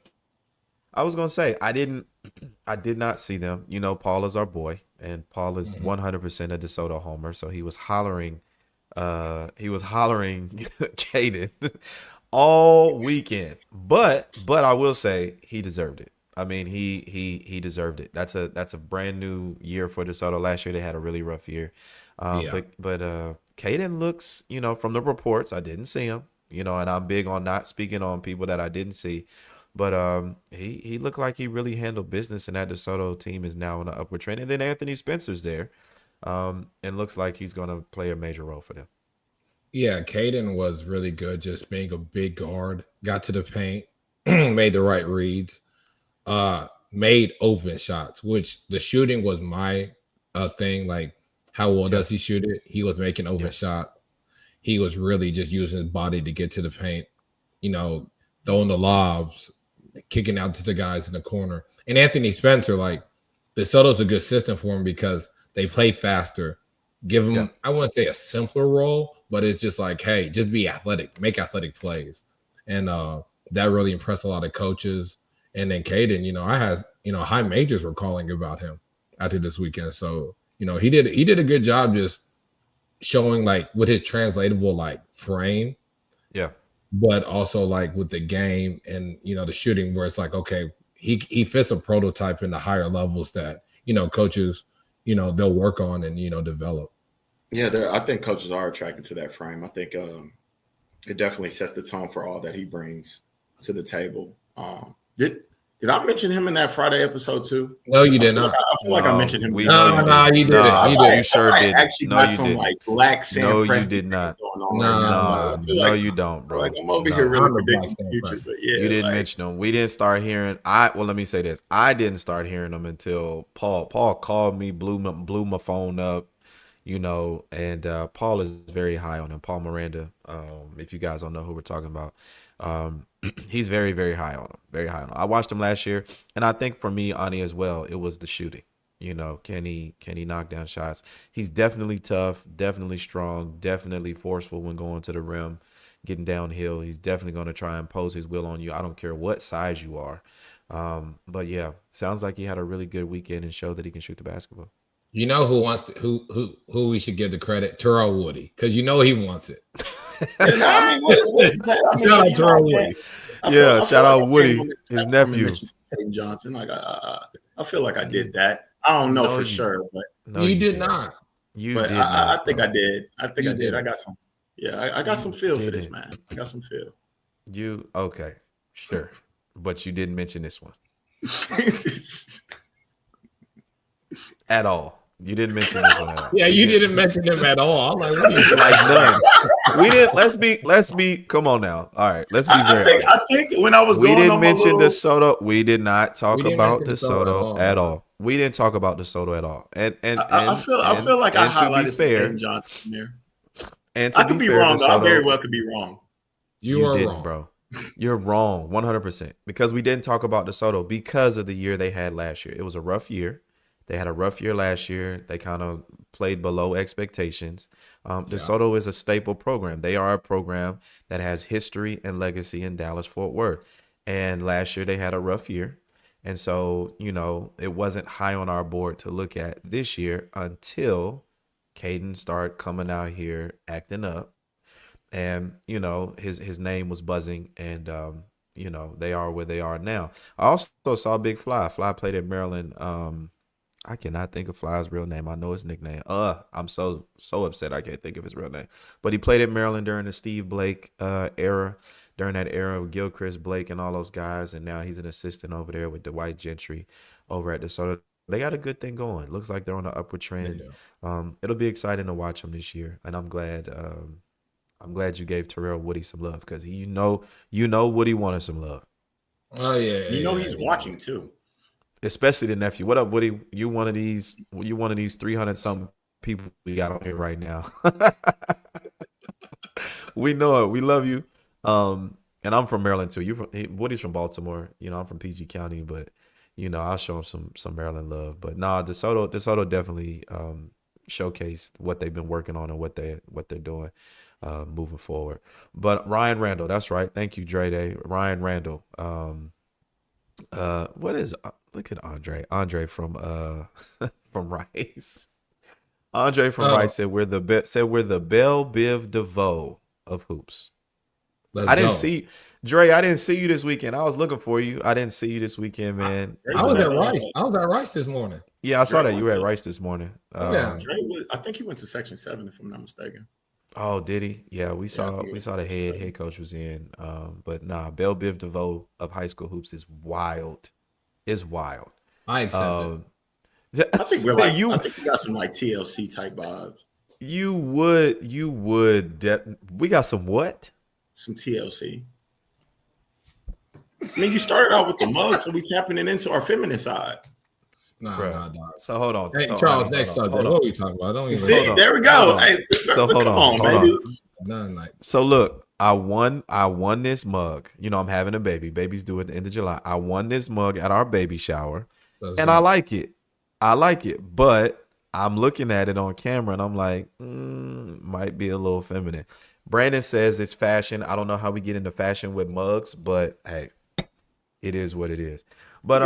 Speaker 1: I was gonna say I did not see them. Paul is our boy, and Paul is 100% a DeSoto homer. So he was hollering Caden all weekend. But I will say he deserved it. I mean, he deserved it. That's a brand new year for DeSoto. Last year they had a really rough year. But Caden looks, from the reports, I didn't see him, and I'm big on not speaking on people that I didn't see. But he looked like he really handled business, and that DeSoto team is now on an upward trend. And then Anthony Spencer's there, and looks like he's going to play a major role for them.
Speaker 3: Yeah, Caden was really good, just being a big guard, got to the paint, made the right reads, made open shots, which the shooting was my thing. Like, how well does he shoot it? He was making open shots. He was really just using his body to get to the paint, throwing the lobs, kicking out to the guys in the corner. And Anthony Spencer, DeSoto's a good system for him because they play faster. Give him, I wouldn't say a simpler role, but it's just hey, just be athletic, make athletic plays. And that really impressed a lot of coaches. And then Caden, I had, high majors were calling about him after this weekend. So, he did a good job just showing with his translatable frame. Yeah. But also with the game and, the shooting where it's okay, he fits a prototype in the higher levels that coaches they'll work on and develop.
Speaker 2: Yeah, I think coaches are attracted to that frame. I think it definitely sets the tone for all that he brings to the table. Did I mention him in that Friday episode too?
Speaker 3: No, you did not.
Speaker 2: I feel like I mentioned him.
Speaker 1: We know you
Speaker 3: No,
Speaker 1: did.
Speaker 3: you didn't. You
Speaker 1: You sure did.
Speaker 2: Actually
Speaker 1: No,
Speaker 2: got
Speaker 1: you
Speaker 2: some
Speaker 1: didn't.
Speaker 2: like black Sam
Speaker 1: No, you
Speaker 2: Presti
Speaker 1: did not.
Speaker 2: going on right now.
Speaker 3: No,
Speaker 1: No, you don't, bro.
Speaker 2: Like I'm over
Speaker 1: No.
Speaker 2: here really
Speaker 3: I'm the black
Speaker 2: predicting
Speaker 3: Sam
Speaker 2: futures,
Speaker 3: Presti.
Speaker 2: but yeah,
Speaker 1: You didn't mention them. We didn't start hearing. Well, let me say this. I didn't start hearing them until Paul. Paul called me, blew my phone up, and Paul is very high on him. Paul Miranda. If you guys don't know who we're talking about, he's very, very high on him. Very high on him. I watched him last year, and I think for me, Ani as well, it was the shooting. Can he knock down shots? He's definitely tough, definitely strong, definitely forceful when going to the rim, getting downhill. He's definitely going to try and impose his will on you. I don't care what size you are. But yeah, sounds like he had a really good weekend and showed that he can shoot the basketball.
Speaker 3: You know who wants to who we should give the credit? Terrell Woody, because he wants it.
Speaker 2: Shout out
Speaker 3: Terrell Woody.
Speaker 1: Shout out Woody, his nephew.
Speaker 2: Peyton Johnson. Like I feel like I did that. I don't know for sure, but
Speaker 3: you did not.
Speaker 2: I think I did. I think I did. I got some. Yeah, I got some feel for this, man. I got some feel.
Speaker 1: Okay, sure, but you didn't mention this one at all. You didn't mention this one at all.
Speaker 3: Yeah, you didn't mention him at all. I'm like, what are you
Speaker 1: like none. We didn't. Let's be. Come on now. All right. Let's be very.
Speaker 2: I think when I was
Speaker 1: we
Speaker 2: going
Speaker 1: didn't
Speaker 2: on
Speaker 1: mention
Speaker 2: little...
Speaker 1: DeSoto. We did not talk about DeSoto at all. We didn't talk about DeSoto at all. And
Speaker 2: I feel like I highlighted Peyton Johnson there.
Speaker 1: And
Speaker 2: I could be wrong. DeSoto, I very well could be wrong.
Speaker 3: You are wrong,
Speaker 1: bro. You're wrong, 100%. Because we didn't talk about DeSoto because of the year they had last year. It was a rough year. They had a rough year last year. They kind of played below expectations. DeSoto is a staple program. They are a program that has history and legacy in Dallas-Fort Worth. And last year they had a rough year. And so, it wasn't high on our board to look at this year until Caden started coming out here acting up. And, his name was buzzing. And, they are where they are now. I also saw Big Fly. Fly played at Maryland. I cannot think of Fly's real name. I know his nickname. I'm so upset I can't think of his real name. But he played at Maryland during the Steve Blake era, during that era with Gilchrist, Blake, and all those guys. And now he's an assistant over there with Dwight Gentry over at DeSoto. They got a good thing going. Looks like they're on an upward trend. It'll be exciting to watch them this year. And I'm glad you gave Terrell Woody some love because you know Woody wanted some love.
Speaker 3: Oh yeah.
Speaker 2: He's watching too.
Speaker 1: Especially the nephew. What up, Woody? You one of these 300 something people we got on here right now. We know it. We love you. And I'm from Maryland too. Woody's from Baltimore. I'm from PG County, but I'll show him some Maryland love. But nah, DeSoto definitely showcased what they've been working on and what they're doing moving forward. But Ryan Randall, that's right. Thank you, Dre Day. Ryan Randall. What is look at Andre from from Rice. Andre from Rice said we're the Belle Biv DeVoe of hoops. I didn't see you this weekend. I was looking for you. I didn't see you this weekend, man.
Speaker 3: I was at Rice. I was at Rice this morning.
Speaker 1: Yeah, I saw that you were at Rice this morning.
Speaker 3: Yeah,
Speaker 2: I think he went to Section 7 if I'm not mistaken.
Speaker 1: Oh, did he? Yeah, we saw the head coach was in. But nah, Belle Biv DeVoe of high school hoops is wild. Is wild.
Speaker 3: I accept
Speaker 2: it. I think I think you got some like TLC type vibes.
Speaker 1: You would. We got some what?
Speaker 2: Some TLC. I mean, you started out with the mug, so we tapping it into our feminine side.
Speaker 3: Nah.
Speaker 1: So hold on.
Speaker 3: Hey, Charles, next subject. What are we talking about?
Speaker 2: There we go. Hey,
Speaker 1: so hold on,
Speaker 3: baby.
Speaker 1: So look, I won this mug. I'm having a baby. Baby's due at the end of July. I won this mug at our baby shower. I like it. But I'm looking at it on camera and I'm like, might be a little feminine. Brandon says it's fashion. I don't know how we get into fashion with mugs, but hey, it is what it is. But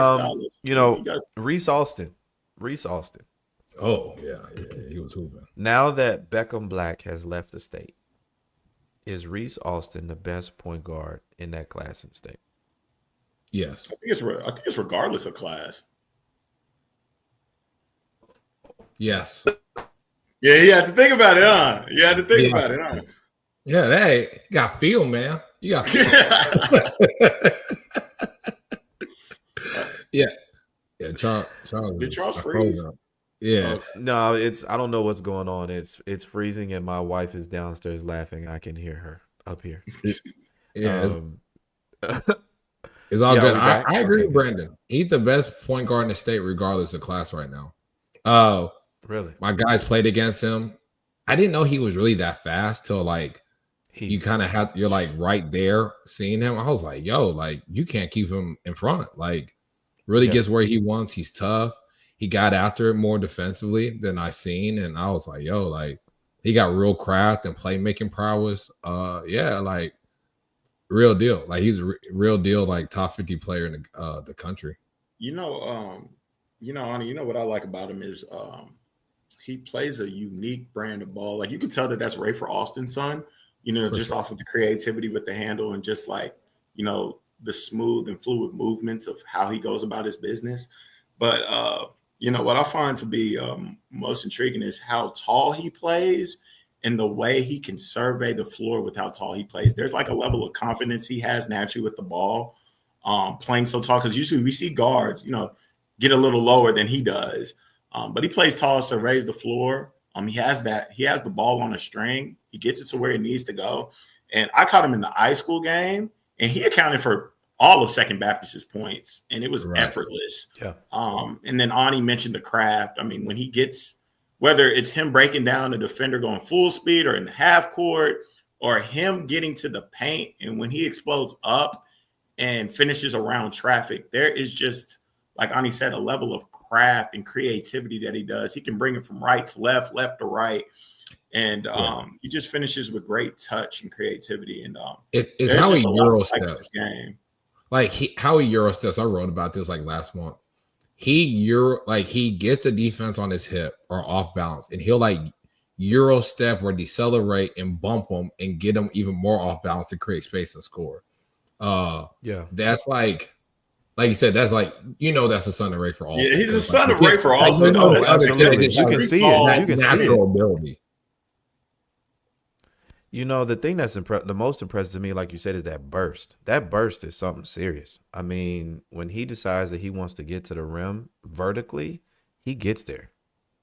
Speaker 1: Reese Austin.
Speaker 3: Oh yeah, he was hooping.
Speaker 1: Now that Beckham Black has left the state, is Reese Austin the best point guard in that class in state?
Speaker 3: Yes.
Speaker 2: I think it's regardless of class.
Speaker 3: Yes.
Speaker 2: Yeah, you have to think about it, huh? You have to think
Speaker 3: Yeah.
Speaker 2: about it, huh?
Speaker 3: Yeah. Hey, you got feel, man. You got feel. Yeah. Yeah. Charles
Speaker 2: Did
Speaker 3: is
Speaker 2: Charles
Speaker 3: a
Speaker 2: freeze?
Speaker 3: program. Yeah.
Speaker 2: Okay.
Speaker 1: No, I don't know what's going on. It's freezing and my wife is downstairs laughing. I can hear her up here.
Speaker 3: Yeah.
Speaker 1: Um,
Speaker 3: It's all
Speaker 1: yeah, are
Speaker 3: good.
Speaker 1: we back?
Speaker 3: I agree
Speaker 1: Okay,
Speaker 3: with
Speaker 1: good.
Speaker 3: Brandon. He's the best point guard in the state, regardless of class right now. Uh,
Speaker 1: Really?
Speaker 3: my guys played against him. I didn't know he was really that fast till like you
Speaker 1: He's
Speaker 3: kind of have you're like right there seeing him. I was like, yo, like you can't keep him in front. Like really
Speaker 1: yeah.
Speaker 3: gets where he wants. He's tough. He got after it more defensively than I've seen. And I was like, yo, like he got real craft and playmaking prowess. Yeah, like real deal. Like he's a real deal, like top 50 player in the country.
Speaker 2: You know, Ani, you know what I like about him is he plays a unique brand of ball. Like you can tell that that's Ray for Austin's son,
Speaker 3: For
Speaker 2: just
Speaker 3: sure.
Speaker 2: off of the creativity with the handle and just like, the smooth and fluid movements of how he goes about his business. But what I find to be most intriguing is how tall he plays and the way he can survey the floor with how tall he plays. There's like a level of confidence he has naturally with the ball, playing so tall. Because usually we see guards, get a little lower than he does. But he plays tall, surveys the floor. He has that. He has the ball on a string. He gets it to where it needs to go. And I caught him in the high school game, and he accounted for all of Second Baptist's points, and it was
Speaker 3: Right.
Speaker 2: effortless.
Speaker 1: Yeah.
Speaker 2: And then Ani mentioned the craft. I mean, when he gets, whether it's him breaking down the defender going full speed or in the half court, or him getting to the paint, and when he explodes up and finishes around traffic, there is just, like Ani said, a level of craft and creativity that he does. He can bring it from right to left, left to right. And he just finishes with great touch and creativity. And
Speaker 3: It's
Speaker 2: there's
Speaker 3: how
Speaker 2: just
Speaker 3: he
Speaker 2: a lot
Speaker 3: Euro
Speaker 2: to like in
Speaker 3: steps.
Speaker 2: this game.
Speaker 3: Like how he Euro steps. I wrote about this like last month. He gets the defense on his hip or off balance, and he'll like Euro step or decelerate and bump them and get them even more off balance to create space and score.
Speaker 1: Yeah.
Speaker 3: That's like you said, that's like that's the son of Ray for Austin.
Speaker 2: Yeah, he's the
Speaker 3: 'Cause, like,
Speaker 2: son
Speaker 3: you
Speaker 2: of Ray
Speaker 3: can't-
Speaker 2: for
Speaker 3: like,
Speaker 2: Austin.
Speaker 3: no
Speaker 2: That's
Speaker 3: other kid
Speaker 1: absolutely.
Speaker 3: just
Speaker 1: You
Speaker 3: has
Speaker 1: can see it.
Speaker 3: that
Speaker 1: You can see
Speaker 3: natural
Speaker 1: it.
Speaker 3: ability.
Speaker 1: The thing that's the most impressive to me, like you said, is that burst. That burst is something serious. I mean, when he decides that he wants to get to the rim vertically, he gets there.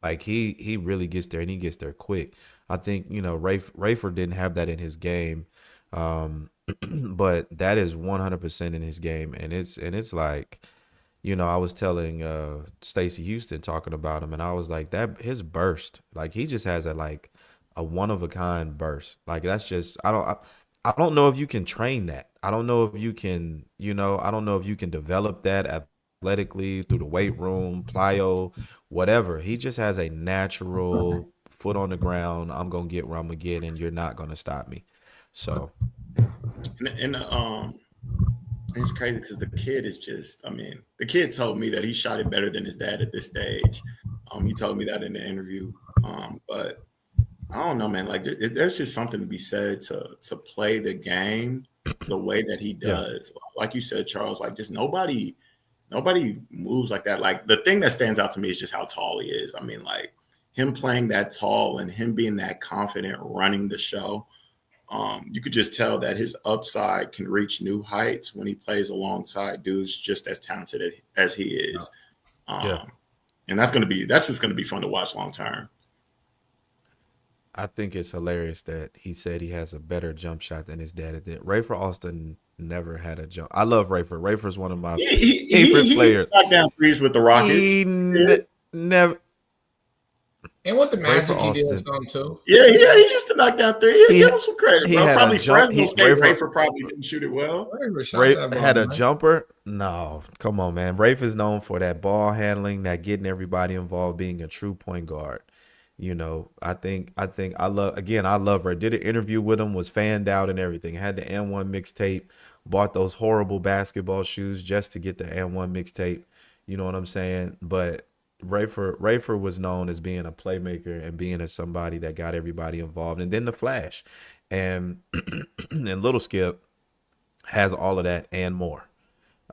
Speaker 1: Like he really gets there, and he gets there quick. I think Rayford didn't have that in his game, but that is 100% in his game, and it's like, I was telling Stacey Houston talking about him, and I was like, that his burst, like he just has a one of a kind burst. Like that's just I don't know if you can train that. I don't know if you can, I don't know if you can develop that athletically through the weight room, plyo, whatever. He just has a natural foot on the ground. I'm gonna get where I'm gonna get, and you're not gonna stop me. So
Speaker 2: And it's crazy because the kid is just, the kid told me that he shot it better than his dad at this stage. He told me that in the interview. But I don't know, man. Like, there's just something to be said to play the game the way that he
Speaker 1: yeah,
Speaker 2: does. Like you said, Charles, like just nobody moves like that. Like the thing that stands out to me is just how tall he is. I mean, like him playing that tall and him being that confident running the show. You could just tell that his upside can reach new heights when he plays alongside dudes just as talented as he is.
Speaker 1: yeah.
Speaker 2: And that's just gonna be fun to watch long term.
Speaker 1: I think it's hilarious that he said he has a better jump shot than his dad did. Rayford Austin never had a jump. I love Rayford. Rayford's one of my favorite
Speaker 2: He used to
Speaker 1: players.
Speaker 2: knock down threes with the Rockets.
Speaker 1: He never.
Speaker 3: And with the
Speaker 1: Rayford
Speaker 3: Magic, he did
Speaker 1: Austin.
Speaker 3: some too.
Speaker 2: Yeah, he used to knock down three.
Speaker 1: He
Speaker 2: Give him some credit,
Speaker 1: he
Speaker 2: bro.
Speaker 1: had
Speaker 2: Probably
Speaker 1: a jump.
Speaker 2: Fresno State.
Speaker 1: Rayford
Speaker 2: Rayford probably didn't shoot it well.
Speaker 1: Ray
Speaker 3: That
Speaker 1: had a
Speaker 3: man.
Speaker 1: jumper. No, come on, man. Rafe is known for that ball handling, that getting everybody involved, being a true point guard. I think I love Ray. Did an interview with him, was fanned out and everything. Had the N1 mixtape, bought those horrible basketball shoes just to get the N1 mixtape. You know what I'm saying? But Rayford was known as being a playmaker and being as somebody that got everybody involved. And then the Flash. And and Little Skip has all of that and more.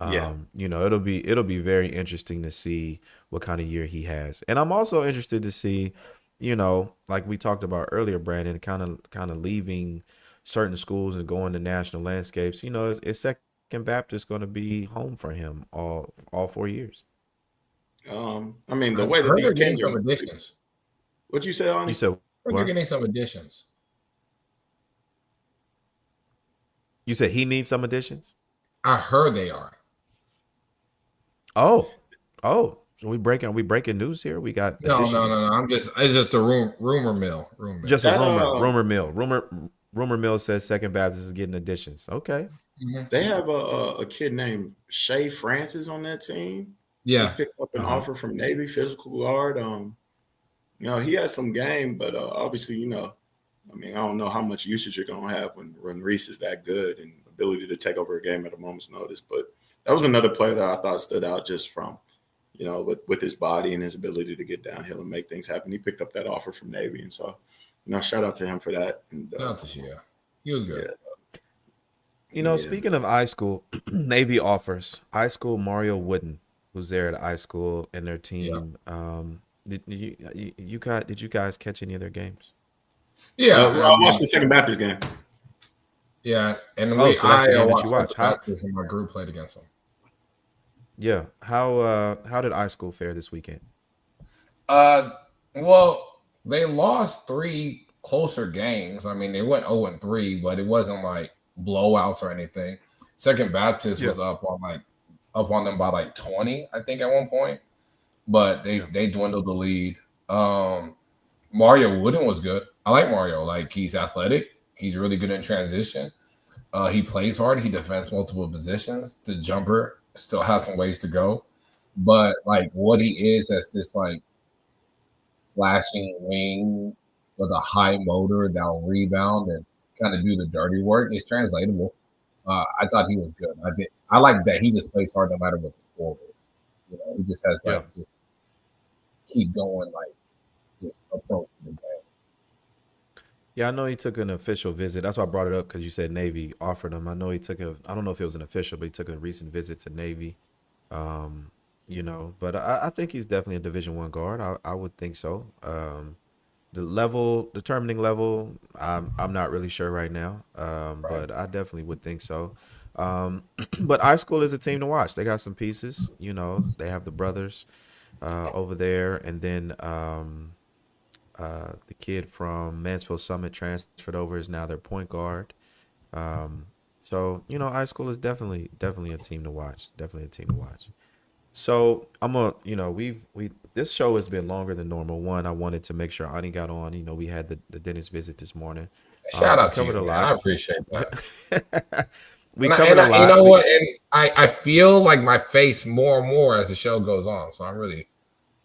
Speaker 2: Yeah.
Speaker 1: It'll be very interesting to see what kind of year he has. And I'm also interested to see, like we talked about earlier, Brandon, kind of leaving certain schools and going to national landscapes. Is Second Baptist going to be home for him all 4 years?
Speaker 2: I mean, the
Speaker 3: I
Speaker 2: way that
Speaker 3: heard
Speaker 2: these
Speaker 3: they're getting
Speaker 2: kids
Speaker 3: some
Speaker 2: are.
Speaker 3: additions.
Speaker 2: What you say,
Speaker 1: You
Speaker 2: Ani?
Speaker 1: said
Speaker 3: I heard they're
Speaker 1: what?
Speaker 3: getting some additions.
Speaker 1: You said he needs some additions?
Speaker 3: I heard they are.
Speaker 1: Oh, oh. So we breaking news here. We got
Speaker 3: No.
Speaker 1: additions.
Speaker 3: It's just the rumor mill. Rumor mill.
Speaker 1: Just a
Speaker 2: That
Speaker 1: rumor mill. Rumor mill says Second Baptist is getting additions. Okay.
Speaker 2: they have a kid named Shay Francis on that team. He
Speaker 3: Yeah.
Speaker 2: picked up an
Speaker 1: Uh-huh.
Speaker 2: offer from Navy physical guard. He has some game, but obviously, I mean, I don't know how much usage you're gonna have when Reese is that good and ability to take over a game at a moment's notice. But that was another player that I thought stood out just from, with his body and his ability to get downhill and make things happen. He picked up that offer from Navy, and so, shout out to him for that. And
Speaker 3: Shout out to Shia. He was good.
Speaker 2: Yeah.
Speaker 1: Speaking of iSchool, Navy offers iSchool Mario Wooden, who's there at iSchool, and their team. Did you guys catch any of their games?
Speaker 3: Yeah.
Speaker 2: I watched the Second Baptist game.
Speaker 3: Yeah. And
Speaker 1: Oh, so that's the game that
Speaker 3: watched
Speaker 1: you watch. How?
Speaker 3: Baptist and my group played against them.
Speaker 1: Yeah. How did iSchool fare this weekend?
Speaker 3: Well, they lost 3 closer games. I mean, they went 0-3, but it wasn't like blowouts or anything. Second Baptist was up on them by like 20, I think, at one point. But they dwindled the lead. Mario Wooden was good. I like Mario. Like, he's athletic. He's really good in transition. He plays hard. He defends multiple positions. The jumper still has some ways to go. But like what he is as this like flashing wing with a high motor that'll rebound and kind of do the dirty work is translatable. I thought he was good. I like that he just plays hard no matter what the score is. He just has just keep going, like just approach to the game.
Speaker 1: Yeah, I know he took an official visit. That's why I brought it up because you said Navy offered him. I know he took I don't know if it was an official, but he took a recent visit to Navy. But I think he's definitely a Division I guard. I would think so. The determining level, I'm not really sure right now. But I definitely would think so. But iSchool is a team to watch. They got some pieces. They have the brothers over there, and then the kid from Mansfield Summit transferred over is now their point guard. So iSchool is definitely a team to watch. Definitely a team to watch. So we this show has been longer than normal. One, I wanted to make sure Ani got on. We had the dentist visit this morning.
Speaker 3: Shout out to
Speaker 1: covered
Speaker 3: you,
Speaker 1: a
Speaker 3: man.
Speaker 1: lot.
Speaker 3: I appreciate that.
Speaker 1: We covered a lot.
Speaker 3: You know what? And I feel like my face more and more as the show goes on. So I'm really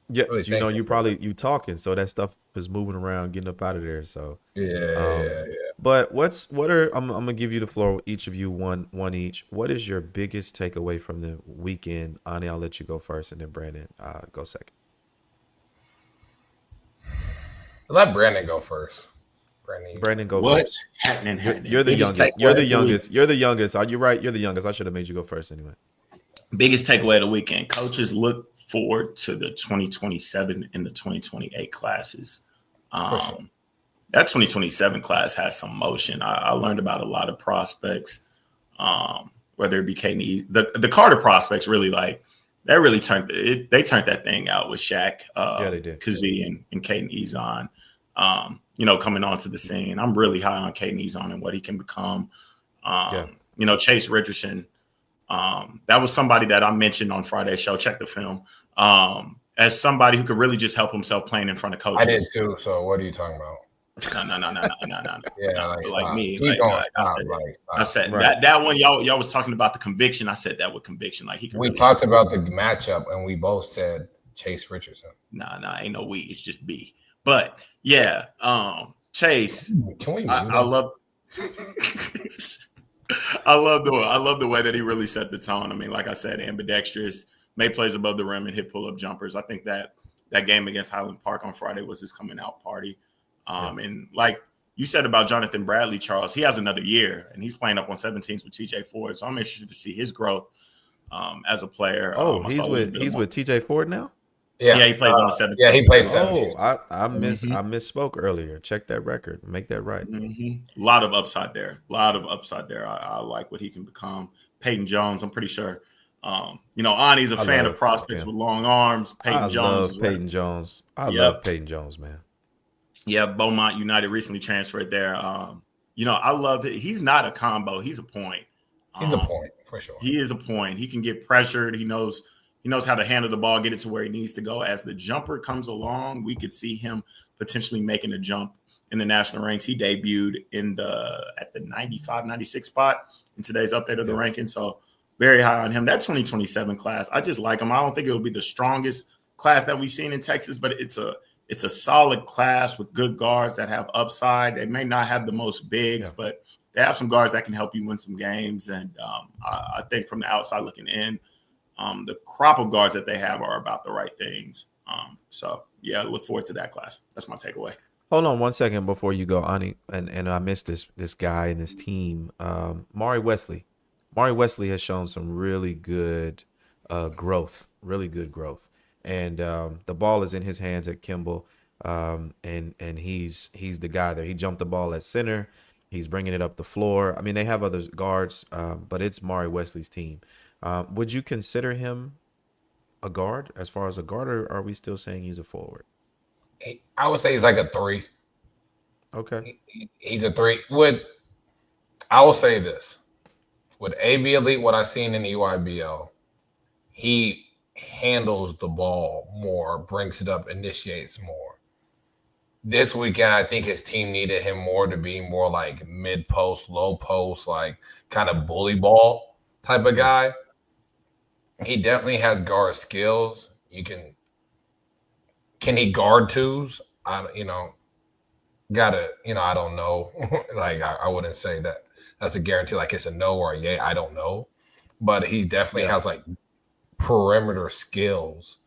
Speaker 1: you probably you talking, so that stuff is moving around, getting up out of there. So
Speaker 3: yeah.
Speaker 1: But I'm gonna give you the floor, each of you one each. What is your biggest takeaway from the weekend? Ani, I'll let you go first, and then Brandon go second.
Speaker 3: Let Brandon go first.
Speaker 1: Brandon, go
Speaker 2: What's
Speaker 1: first.
Speaker 2: happening?
Speaker 1: You're the
Speaker 2: Biggest
Speaker 1: youngest.
Speaker 2: takeaway
Speaker 1: You're the
Speaker 2: of the
Speaker 1: youngest. You're the youngest. Are you right? You're the youngest. I should have made you go first anyway.
Speaker 2: Biggest takeaway of the weekend: coaches look forward to the 2027 and the 2028 classes.
Speaker 3: Sure.
Speaker 2: That 2027 class has some motion. I learned about a lot of prospects, whether it be Caden, the Carter prospects really they really turned that thing out with Shaq,
Speaker 1: They did.
Speaker 2: Kazee, and Caden Ezon, coming onto the scene. I'm really high on Caden Ezon and what he can become. Chase Richardson, that was somebody that I mentioned on Friday's show. Check the film. As somebody who could really just help himself playing in front of coaches.
Speaker 3: I did too. So what are you talking about?
Speaker 2: No.
Speaker 3: Yeah,
Speaker 2: like me.
Speaker 3: Keep going.
Speaker 2: I said right. that one. Y'all was talking about the conviction. I said that with conviction. Like
Speaker 3: we talked about the matchup, and we both said Chase Richardson.
Speaker 2: Nah, ain't no we. It's just B. But yeah, Chase.
Speaker 3: Can we?
Speaker 2: I love. I love the way that he really set the tone. I mean, like I said, ambidextrous, made plays above the rim and hit pull-up jumpers. I think that game against Highland Park on Friday was his coming out party. And like you said about Jonathan Bradley, Charles, he has another year and he's playing up on 17s with TJ Ford. So I'm interested to see his growth as a player.
Speaker 1: Oh,
Speaker 2: I saw a little bit
Speaker 1: he's
Speaker 2: more.
Speaker 1: with TJ Ford now.
Speaker 2: Yeah, he plays on the 17th.
Speaker 3: Yeah, he plays
Speaker 2: team.
Speaker 3: 17.
Speaker 1: Oh, I
Speaker 2: Mhm.
Speaker 1: misspoke earlier. Check that record. Make that right.
Speaker 2: A lot of upside there. A lot of upside there. I like what he can become. Peyton Jones, I'm pretty sure. Ani's a
Speaker 1: I
Speaker 2: fan of
Speaker 1: love
Speaker 2: prospects
Speaker 1: him.
Speaker 2: with long arms.
Speaker 1: I
Speaker 2: Peyton Jones
Speaker 1: love
Speaker 2: is right.
Speaker 1: Peyton Jones. I love
Speaker 2: Yep.
Speaker 1: Peyton Jones, man.
Speaker 2: Yeah, Beaumont United recently transferred there. I love it. He's not a combo. He's a point.
Speaker 3: He's a
Speaker 2: Um,
Speaker 3: point for sure.
Speaker 2: he is a point. He can get pressured. He knows how to handle the ball, get it to where he needs to go. As the jumper comes along, we could see him potentially making a jump in the national ranks. He debuted at the 95, 96 spot in today's update of the
Speaker 1: Yeah.
Speaker 2: ranking. So very high on him. That 2027 class, I just like him. I don't think it will be the strongest class that we've seen in Texas, but it's a solid class with good guards that have upside. They may not have the most bigs,
Speaker 1: Yeah.
Speaker 2: but they have some guards that can help you win some games. And I think from the outside looking in, the crop of guards that they have are about the right things. I look forward to that class. That's my takeaway.
Speaker 1: Hold on 1 second before you go, Ani, and I missed this guy and this team. Mari Wesley. Mari Wesley has shown some really good growth, really good growth, and the ball is in his hands at Kimball, and he's the guy there. He jumped the ball at center. He's bringing it up the floor. I mean, they have other guards, but it's Mari Wesley's team. Would you consider him a guard as far as a guard, or are we still saying he's a forward?
Speaker 3: I would say he's like a 3.
Speaker 1: Okay.
Speaker 3: He's a 3. I will say this. With AB Elite, what I've seen in the EYBL, he handles the ball more, brings it up, initiates more. This weekend, I think his team needed him more to be more like mid-post, low-post, like kind of bully ball type of guy. He definitely has guard skills. Can he guard twos? I don't know. Like I wouldn't say that that's a guarantee. Like it's a no or a yay. I don't know, but he definitely has like perimeter skills,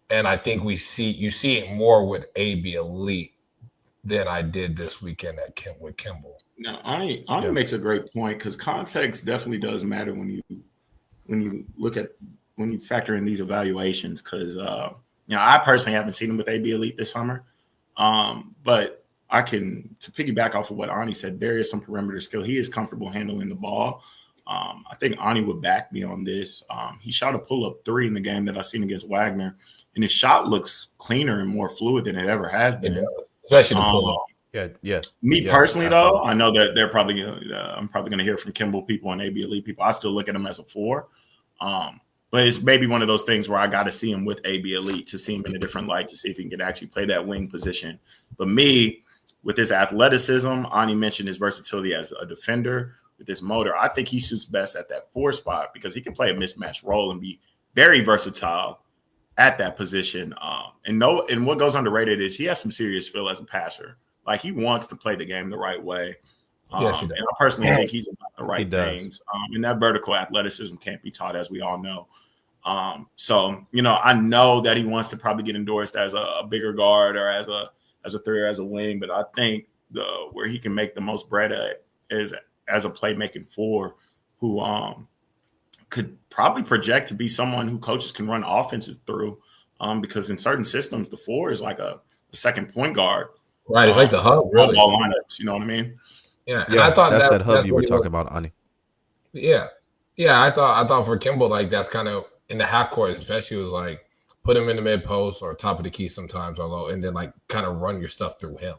Speaker 3: and I think you see it more with AB Elite than I did this weekend with Kimball.
Speaker 2: Now, Ani makes a great point because context definitely does matter when you factor in these evaluations. Because I personally haven't seen him with AB Elite this summer, but to piggyback off of what Ani said, there is some perimeter skill. He is comfortable handling the ball. I think Ani would back me on this. He shot a pull-up 3 in the game that I seen against Wagner, and his shot looks cleaner and more fluid than it ever has been.
Speaker 3: Especially the pull-up.
Speaker 1: Yeah.
Speaker 2: Me personally, though, I know that I'm probably going to hear from Kimball people and AB Elite people. I still look at him as a 4. But it's maybe one of those things where I got to see him with AB Elite to see him in a different light, to see if he can actually play that wing position. But me, with his athleticism, Ani mentioned his versatility as a defender with his motor. I think he suits best at that 4 spot because he can play a mismatch role and be very versatile at that position. And what goes underrated is he has some serious feel as a passer. Like he wants to play the game the right way.
Speaker 3: Yes, he does.
Speaker 2: And I personally think he's about the right things. And that vertical athleticism can't be taught, as we all know. I know that he wants to probably get endorsed as a bigger guard or as a 3 or as a wing, but I think where he can make the most bread at is as a playmaking 4 who could probably project to be someone who coaches can run offenses through, because in certain systems the 4 is like a second point guard.
Speaker 3: Right, it's like the hub, really.
Speaker 2: Ball lineups, you know what I mean?
Speaker 3: Yeah, and I thought
Speaker 1: that hub you were talking about, Ani.
Speaker 3: Yeah, I thought for Kimball, like that's kind of in the half court, especially, was like put him in the mid post or top of the key sometimes, and then like kind of run your stuff through him.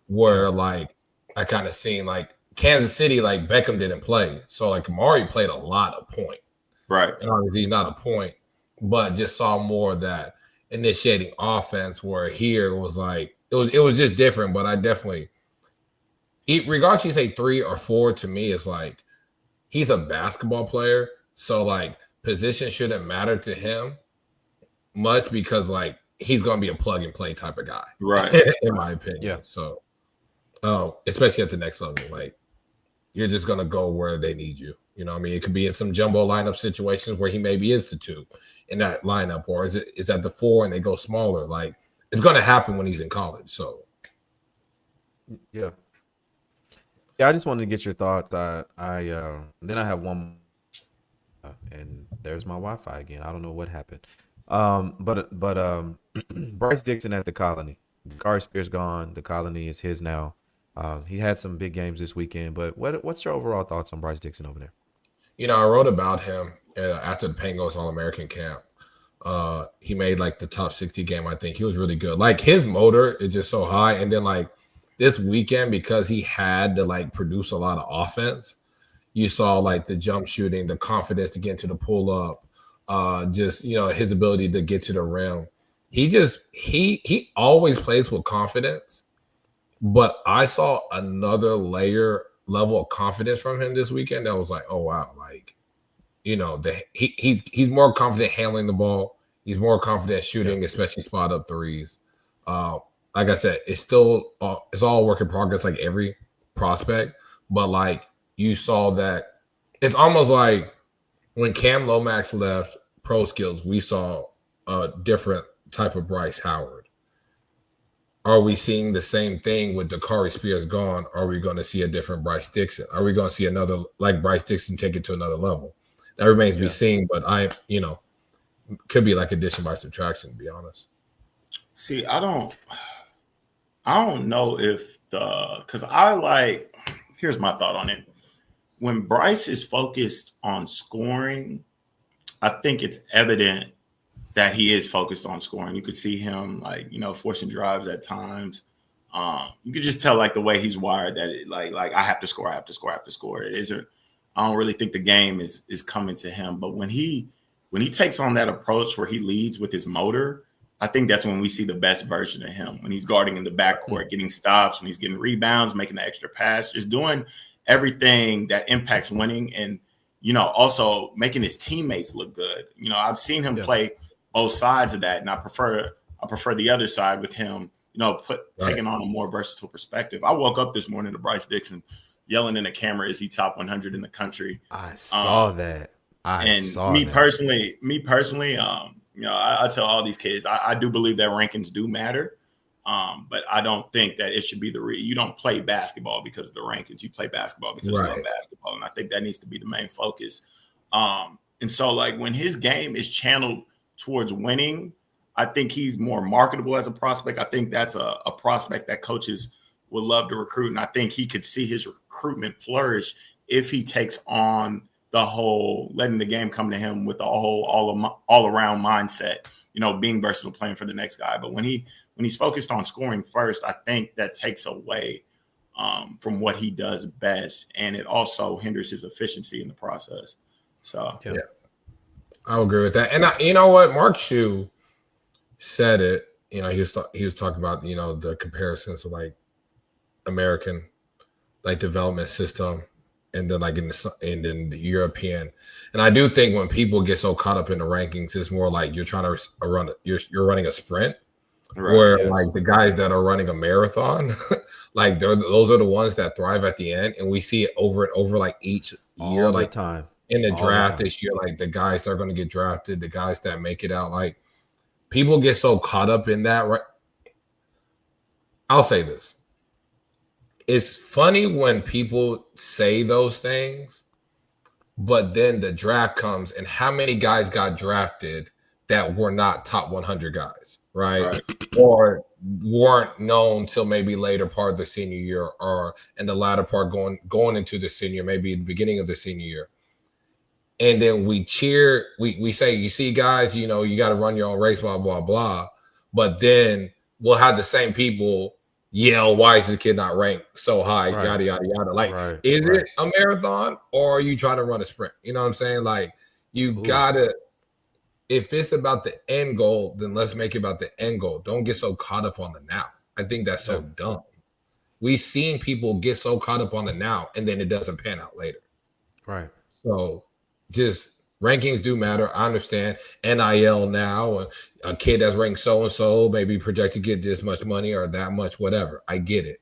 Speaker 3: Where like I kind of seen like Kansas City, like Beckham didn't play, so like Amari played a lot of point,
Speaker 2: right?
Speaker 3: And obviously he's not a point, but just saw more of that initiating offense. Where here was like it was just different, but I definitely. Regardless, you say 3 or 4, to me, is like he's a basketball player, so like position shouldn't matter to him much because like he's gonna be a plug and play type of guy,
Speaker 2: right?
Speaker 3: In my opinion.
Speaker 1: Yeah.
Speaker 3: So, especially at the next level, like you're just gonna go where they need you. You know what I mean? It could be in some jumbo lineup situations where he maybe is the 2 in that lineup, or is at the 4 and they go smaller. Like it's gonna happen when he's in college. So,
Speaker 1: yeah. Yeah, I just wanted to get your thought. Then I have one And there's my Wi-Fi again. I don't know what happened. But Bryce Dixon at the Colony. Dakari Spears gone. The Colony is his now. He had some big games this weekend. But what's your overall thoughts on Bryce Dixon over there?
Speaker 3: I wrote about him after the Penguins All-American camp. He made like the top 60 game. I think he was really good. Like his motor is just so high. And then like this weekend, because he had to like produce a lot of offense, you saw like the jump shooting, the confidence to get into the pull up, just his ability to get to the rim. He always plays with confidence, but I saw another level of confidence from him this weekend that was like, oh wow, like he's more confident handling the ball. He's more confident shooting, especially spot up threes. Like I said, it's all work in progress, like every prospect. But like you saw that, it's almost like when Cam Lomax left Pro Skills, we saw a different type of Bryce Howard. Are we seeing the same thing with Dakari Spears gone? Are we going to see a different Bryce Dixon? Are we going to see another like Bryce Dixon take it to another level? That remains to be seen, but could be like addition by subtraction, to be honest.
Speaker 2: See, I don't know if because here's my thought on it. When Bryce is focused on scoring, I think it's evident that he is focused on scoring. You could see him forcing drives at times. You could just tell like the way he's wired that I have to score. It isn't. I don't really think the game is coming to him. But when he takes on that approach where he leads with his motor, I think that's when we see the best version of him. When he's guarding in the backcourt, getting stops, when he's getting rebounds, making the extra pass, just doing everything that impacts winning, and also making his teammates look good. I've seen him play both sides of that, and I prefer the other side with him. Taking on a more versatile perspective. I woke up this morning to Bryce Dixon yelling in the camera, "Is he top 100 in the country?"
Speaker 1: I saw that.
Speaker 2: Me personally, I tell all these kids, I do believe that rankings do matter, but I don't think that it should be you don't play basketball because of the rankings. You play basketball because you love basketball, and I think that needs to be the main focus. And so, like when his game is channeled towards winning, I think he's more marketable as a prospect. I think that's a prospect that coaches would love to recruit, and I think he could see his recruitment flourish if he takes on the whole letting the game come to him with the whole all around mindset, being versatile, playing for the next guy. But when he's focused on scoring first, I think that takes away from what he does best, and it also hinders his efficiency in the process. So
Speaker 3: yeah, I agree with that. And you know what, Mark Shue said it. He was talking about the comparisons of like American like development system, and then like in the European. And I do think when people get so caught up in the rankings, it's more like you're trying to you're running a sprint, where like the guys that are running a marathon, like those are the ones that thrive at the end. And we see it over and over, like each year,
Speaker 1: all
Speaker 3: like
Speaker 1: the time
Speaker 3: in the draft this year, like the guys that are going to get drafted, the guys that make it out, like people get so caught up in that. Right. I'll say this. It's funny when people say those things, but then the draft comes and how many guys got drafted that were not top 100 guys, right? Or weren't known till maybe later part of the senior year, or in the latter part going into the senior, maybe the beginning of the senior year. And then we cheer, we say, you see guys, you got to run your own race, blah, blah, blah. But then we'll have the same people yell, why is this kid not ranked so high? Yada, yada, yada. Like, is it a marathon or are you trying to run a sprint? You know what I'm saying? Like, you gotta, if it's about the end goal, then let's make it about the end goal. Don't get so caught up on the now. I think that's so dumb. We've seen people get so caught up on the now and then it doesn't pan out later.
Speaker 1: Right.
Speaker 3: So just rankings do matter. I understand NIL now, a kid that's ranked so-and-so may be projected to get this much money or that much, whatever. I get it.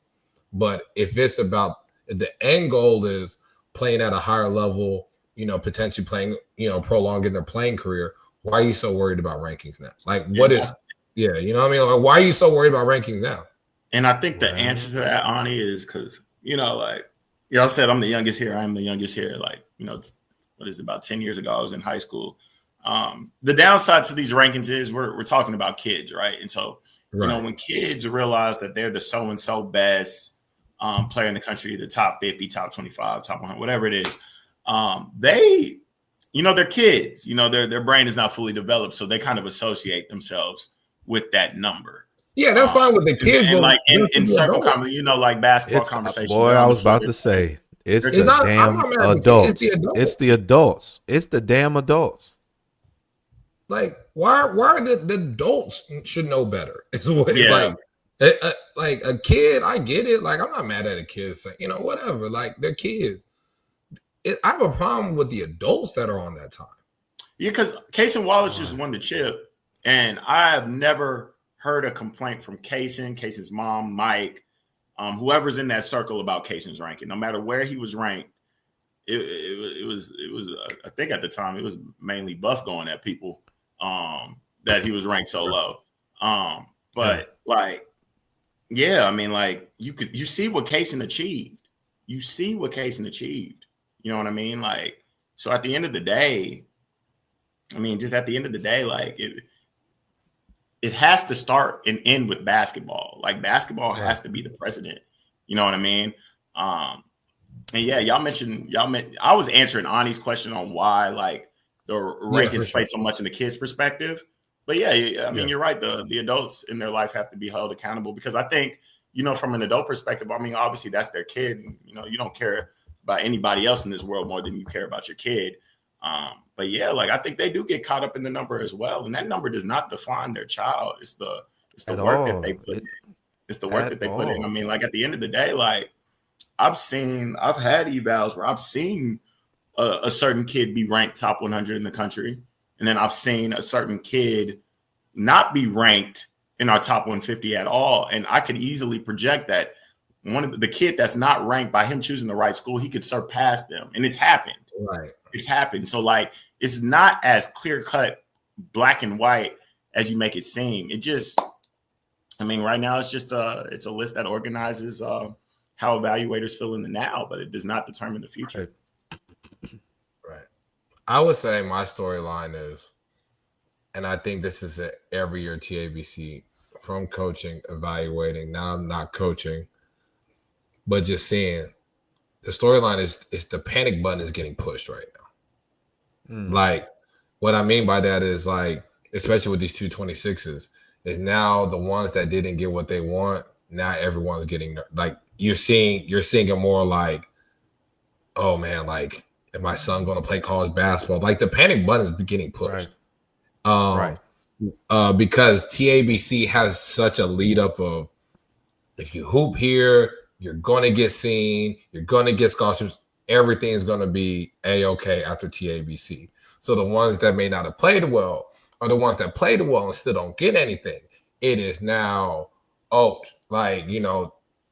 Speaker 3: But if it's about the end goal is playing at a higher level, potentially playing, prolonging their playing career, why are you so worried about rankings now? Like what is, you know what I mean? Like, why are you so worried about rankings now?
Speaker 2: And I think the answer to that, Ani, is because, like y'all said, I'm the youngest here. I am the youngest here. Like, what is it, about 10 years ago. I was in high school. The downside to these rankings is we're talking about kids, right? And so, when kids realize that they're the so-and-so best player in the country, the top 50, top 25, top 100, whatever it is, they, they're kids, their brain is not fully developed. So they kind of associate themselves with that number.
Speaker 3: Yeah, that's fine with the kids.
Speaker 2: And like in circle conversation, like basketball conversation.
Speaker 1: Boy, I was about to say, it's the damn adults. It's the adults. It's the damn adults.
Speaker 3: Like, why are the adults should know better? Is what like a kid. I get it. Like, I'm not mad at a kid saying, whatever. Like, they're kids. I have a problem with the adults that are on that time.
Speaker 2: Yeah, because Casey Wallace just won the chip, and I have never heard a complaint from Casey's mom, Mike, whoever's in that circle about Casey's ranking. No matter where he was ranked, it was. I think at the time it was mainly Buff going at people that he was ranked so low. But like, yeah, I mean, like you see what Casey achieved. You see what Casey achieved. You know what I mean? Like, so at the end of the day, like it has to start and end with basketball. Like, basketball has to be the president. You know what I mean? And yeah, y'all mentioned I was answering Ani's question on why like the rankings play so much in the kids' perspective. But yeah, I mean, you're right. The adults in their life have to be held accountable, because I think, from an adult perspective, I mean, obviously that's their kid. And, you don't care about anybody else in this world more than you care about your kid. But yeah, like, I think they do get caught up in the number as well. And that number does not define their child. It's the work that they put in. It's the work that they put in. I mean, like, at the end of the day, like, I've had evals where I've seen a certain kid be ranked top 100 in the country. And then I've seen a certain kid not be ranked in our top 150 at all. And I could easily project that one of the kid that's not ranked, by him choosing the right school, he could surpass them. And it's happened.
Speaker 3: Right.
Speaker 2: It's happened. So like, it's not as clear cut, black and white as you make it seem. It just, I mean, right now it's just it's a list that organizes how evaluators feel in the now, but it does not determine the future.
Speaker 3: Right. I would say my storyline is, and I think this is every year TABC, from coaching, evaluating. Now I'm not coaching, but just seeing the storyline is the panic button is getting pushed right now. Like, what I mean by that is, like, especially with these 226s, is now the ones that didn't get what they want, now everyone's getting, like, you're seeing it more like, oh man, like, is my son going to play college basketball? Like, the panic button is getting pushed. Right. Because TABC has such a lead up of, if you hoop here, you're going to get seen, you're going to get scholarships, everything's going to be A-okay after TABC. So the ones that may not have played well are the ones that played well and still don't get anything. It is now, like,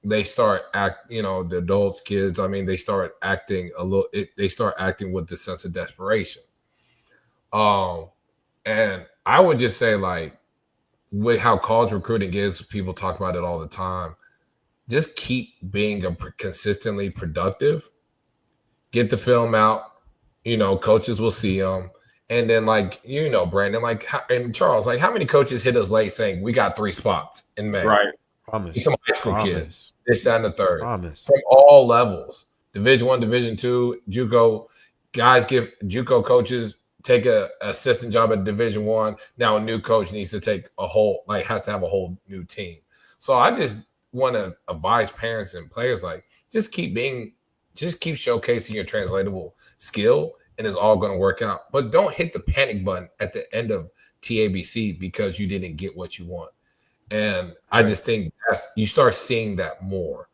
Speaker 3: they start the adults, kids, I mean, they start acting they start acting with the sense of desperation. And I would just say, like, with how college recruiting is, people talk about it all the time. Just keep being consistently productive. Get the film out. Coaches will see them. And then, like, Brandon, like, and Charles, like, how many coaches hit us late saying we got 3 spots in May?
Speaker 2: Right.
Speaker 1: Promise.
Speaker 3: Some high school kids. This, that, and the third.
Speaker 1: Promise.
Speaker 3: From all levels. Division I, Division II, JUCO. Guys give JUCO coaches take a assistant job at Division I. Now a new coach needs to take has to have a whole new team. So I just want to advise parents and players, like, just keep showcasing your translatable skill, and it's all going to work out. But don't hit the panic button at the end of TABC because you didn't get what you want. And I just think you start seeing that more.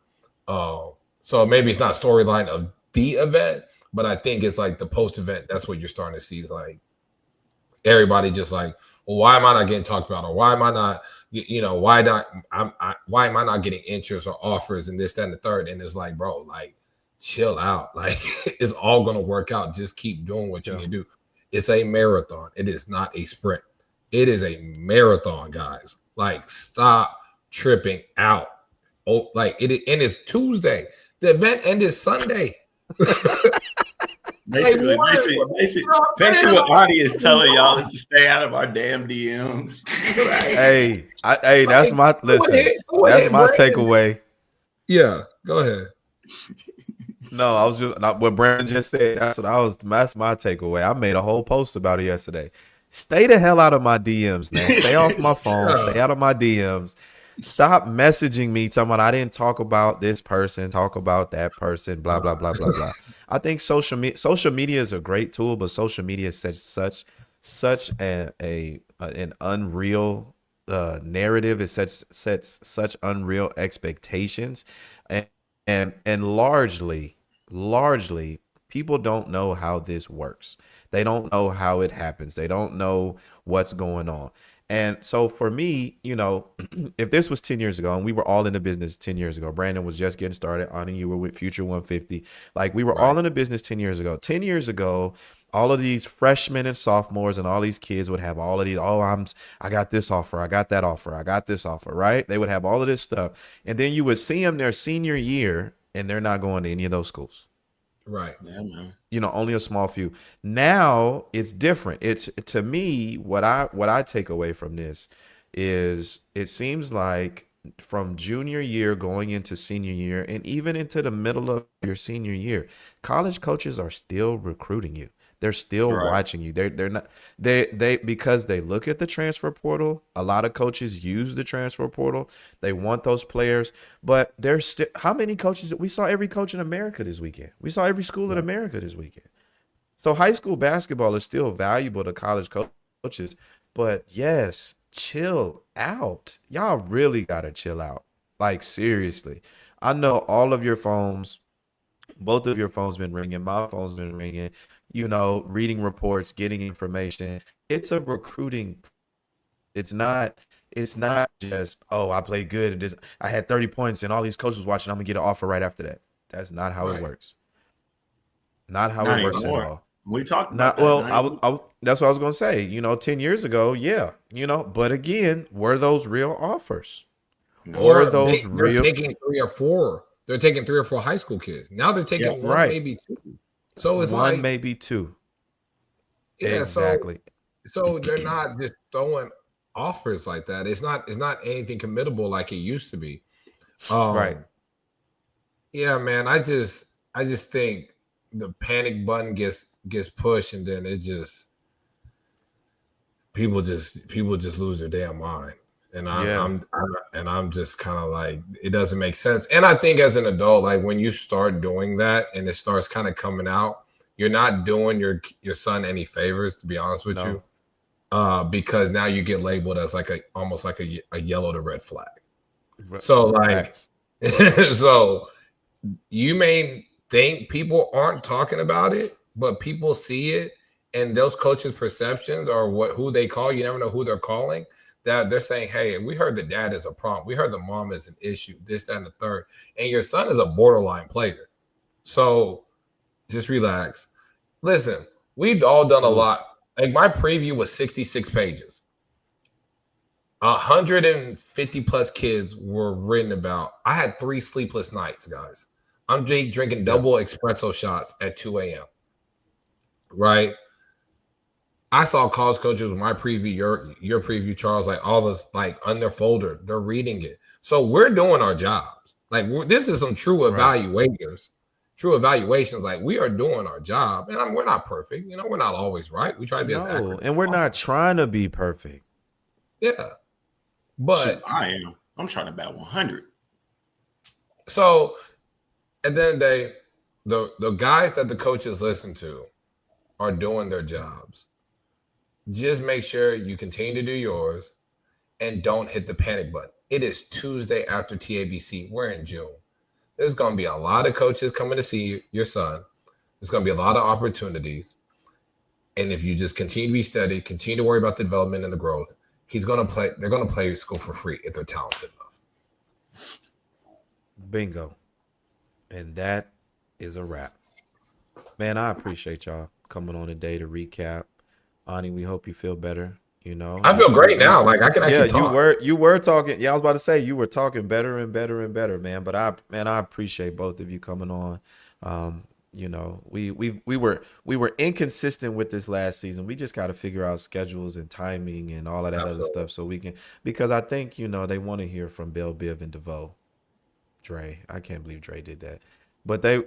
Speaker 3: So maybe it's not storyline of the event, but I think it's like the post-event. That's what you're starting to see, is like everybody just like, well, why am I not getting talked about? Or why am I not, why am I not getting interest or offers and this, that, and the third? And it's like, bro, like, chill out. Like, it's all going to work out. Just keep doing what you need to do. It's a marathon. It is not a sprint. It is a marathon, guys. Like, stop tripping out. And it's Tuesday. The event ended Sunday.
Speaker 2: Basically,
Speaker 3: what?
Speaker 2: basically what Audie is telling y'all is to stay out of our damn DMs.
Speaker 1: Hey, that's my listen. That's my takeaway.
Speaker 3: Yeah, go ahead.
Speaker 1: No, I was just what Brandon just said. That's my takeaway. I made a whole post about it yesterday. Stay the hell out of my DMs, man. Stay off my phone. Stay out of my DMs. Stop messaging me talking about I didn't talk about this person, talk about that person, blah blah blah blah blah. I think social media is a great tool, but social media sets such an unreal narrative. It sets such unreal expectations, and and largely people don't know how this works. They don't know how it happens. They don't know what's going on. And so for me, if this was 10 years ago and we were all in the business 10 years ago, Brandon was just getting started, Ani, you were with Future 150. Like we were all in the business 10 years ago. 10 years ago, all of these freshmen and sophomores and all these kids would have all of these, I got this offer, I got that offer, I got this offer, right? They would have all of this stuff. And then you would see them their senior year and they're not going to any of those schools.
Speaker 3: Right.
Speaker 2: Yeah, man.
Speaker 1: Only a small few. Now it's different. It's to me what I take away from this is it seems like from junior year going into senior year and even into the middle of your senior year, college coaches are still recruiting you. They're still watching you. They're not they because they look at the transfer portal. A lot of coaches use the transfer portal. They want those players, but there's still how many coaches we saw every coach in America this weekend. We saw every school in America this weekend. So high school basketball is still valuable to college coaches, but yes, chill out. Y'all really gotta chill out. Like seriously. I know all of your phones, both of your phones been ringing, my phone's been ringing, reading reports, getting information. It's a recruiting. It's not just, oh, I played good and this, I had 30 points and all these coaches watching, I'm gonna get an offer right after that. That's not how it works. Not how it works at all.
Speaker 2: We talked
Speaker 1: Not
Speaker 2: about that.
Speaker 1: well, that's what I was gonna say. 10 years ago, yeah, but again, were those real offers?
Speaker 3: Or they're taking 3 or 4. They're taking 3 or 4 high school kids. Now they're taking one, maybe 2. So it's
Speaker 1: one, maybe 2.
Speaker 3: Yeah,
Speaker 1: exactly.
Speaker 3: So they're not just throwing offers like that. It's not anything committable like it used to be.
Speaker 1: Right.
Speaker 3: Yeah, man. I just think the panic button gets pushed, and then it just people just lose their damn mind. And I'm just kind of like, it doesn't make sense. And I think as an adult, like when you start doing that and it starts kind of coming out, you're not doing your son any favors, to be honest with you, because now you get labeled as like almost like a yellow to red flag. So like, so you may think people aren't talking about it, but people see it, and those coaches' perceptions or who they call, you never know who they're calling. That they're saying, hey, we heard the dad is a problem. We heard the mom is an issue, this, that, and the third. And your son is a borderline player. So just relax. Listen, we've all done a lot. Like my preview was 66 pages. 150 plus kids were written about. I had 3 sleepless nights, guys. I'm drinking double espresso shots at 2 a.m. Right? I saw college coaches with my preview, your preview, Charles, like all of us, like on their folder, they're reading it. So we're doing our jobs. Like this is some true evaluators, true evaluations. Like we are doing our job, and we're not perfect. We're not always right. We try to be as accurate,
Speaker 1: and we're not trying to be perfect.
Speaker 3: Yeah, but
Speaker 2: I am. I'm trying to bat 100.
Speaker 3: So at the end of the day, the guys that the coaches listen to are doing their jobs. Just make sure you continue to do yours and don't hit the panic button. It is Tuesday after TABC. We're in June. There's going to be a lot of coaches coming to see your son. There's going to be a lot of opportunities. And if you just continue to be steady, continue to worry about the development and the growth, they're going to play school for free if they're talented enough.
Speaker 1: Bingo. And that is a wrap. Man, I appreciate y'all coming on today to recap. Ani, we hope you feel better.
Speaker 3: I feel great now. Like I can actually talk.
Speaker 1: You were talking. Yeah, I was about to say you were talking better and better and better, man. But I appreciate both of you coming on. we were inconsistent with this last season. We just got to figure out schedules and timing and all of that other
Speaker 3: Absolutely.
Speaker 1: stuff so we can, because I think they want to hear from Bill, Biv, and DeVoe. Dre, I can't believe Dre did that, but they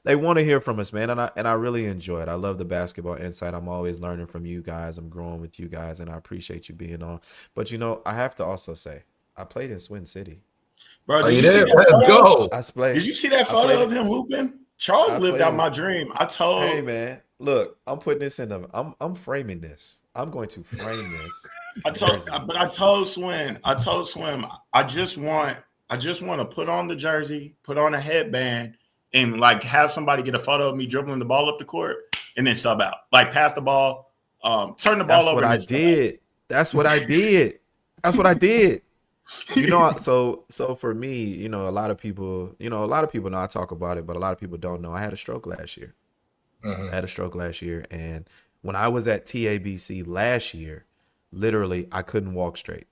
Speaker 1: they want to hear from us, man, and I really enjoy it. I love the basketball insight. I'm always learning from you guys. I'm growing with you guys, and I appreciate you being on. But I have to also say, I played in Swin City.
Speaker 2: Bro,
Speaker 3: Oh,
Speaker 2: did
Speaker 3: you
Speaker 2: you see
Speaker 3: did?
Speaker 2: that
Speaker 3: Let's
Speaker 2: photo?
Speaker 3: go.
Speaker 2: Did you see that
Speaker 1: I played
Speaker 2: photo of
Speaker 1: it.
Speaker 2: him hooping? Charles
Speaker 1: I
Speaker 2: lived
Speaker 1: played
Speaker 2: out
Speaker 1: in.
Speaker 2: my dream.
Speaker 1: Hey man, look, I'm putting this in the. I'm framing this. I'm going to frame this jersey.
Speaker 2: I told Swim, I just want to put on the jersey, put on a headband, and like have somebody get a photo of me dribbling the ball up the court and then sub out. Like pass the ball, turn the ball
Speaker 1: That's
Speaker 2: over
Speaker 1: what
Speaker 2: and
Speaker 1: I
Speaker 2: then sub out.
Speaker 1: did. That's what I did. That's what I did. So for me, a lot of people know I talk about it, but a lot of people don't know. I had a stroke last year. I
Speaker 3: Mhm.
Speaker 1: had a stroke last year, and when I was at TABC last year, literally I couldn't walk straight.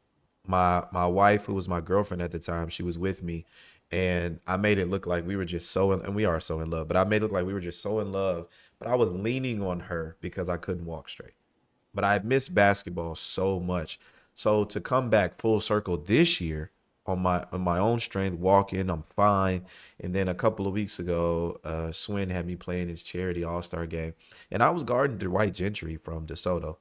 Speaker 1: My wife, who was my girlfriend at the time, she was with me, and I made it look like we were just and we are so in love, but I made it look like we were just so in love, but I was leaning on her because I couldn't walk straight. But I missed basketball so much. So to come back full circle this year on my own strength, walking, I'm fine. And then a couple of weeks ago, Swin had me playing his charity All Star game, and I was guarding Dwight Gentry from DeSoto.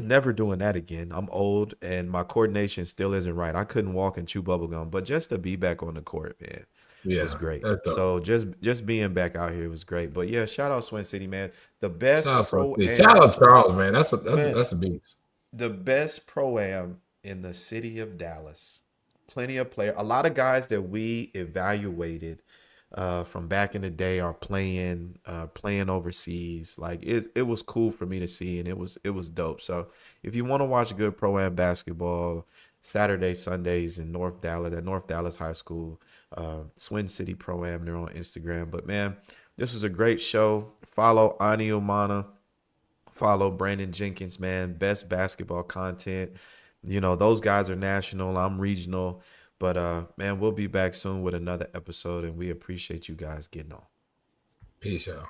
Speaker 1: Never doing that again. I'm old and my coordination still isn't right. I couldn't walk and chew bubblegum, but just to be back on the court, man, was
Speaker 3: Yeah,
Speaker 1: great.
Speaker 3: that's dope.
Speaker 1: So just being back out here was great. But yeah, shout out Swin City, man. The
Speaker 3: Shout
Speaker 1: best
Speaker 3: out to
Speaker 1: pro
Speaker 3: City. Shout
Speaker 1: am
Speaker 3: out Charles, man.
Speaker 1: man,
Speaker 3: That's a beast.
Speaker 1: the best pro am in the city of Dallas. Plenty of player. A lot of guys that we evaluated from back in the day are playing overseas. Like it was cool for me to see, and it was dope. So if you want to watch good pro am basketball, Saturday, Sundays in North Dallas at North Dallas High School, Swin City Pro Am. They're on Instagram. But man, this was a great show. Follow Ani Umana. Follow Brandon Jenkins, man. Best basketball content. Those guys are national. I'm regional. But man, we'll be back soon with another episode, and we appreciate you guys getting on.
Speaker 3: Peace, y'all.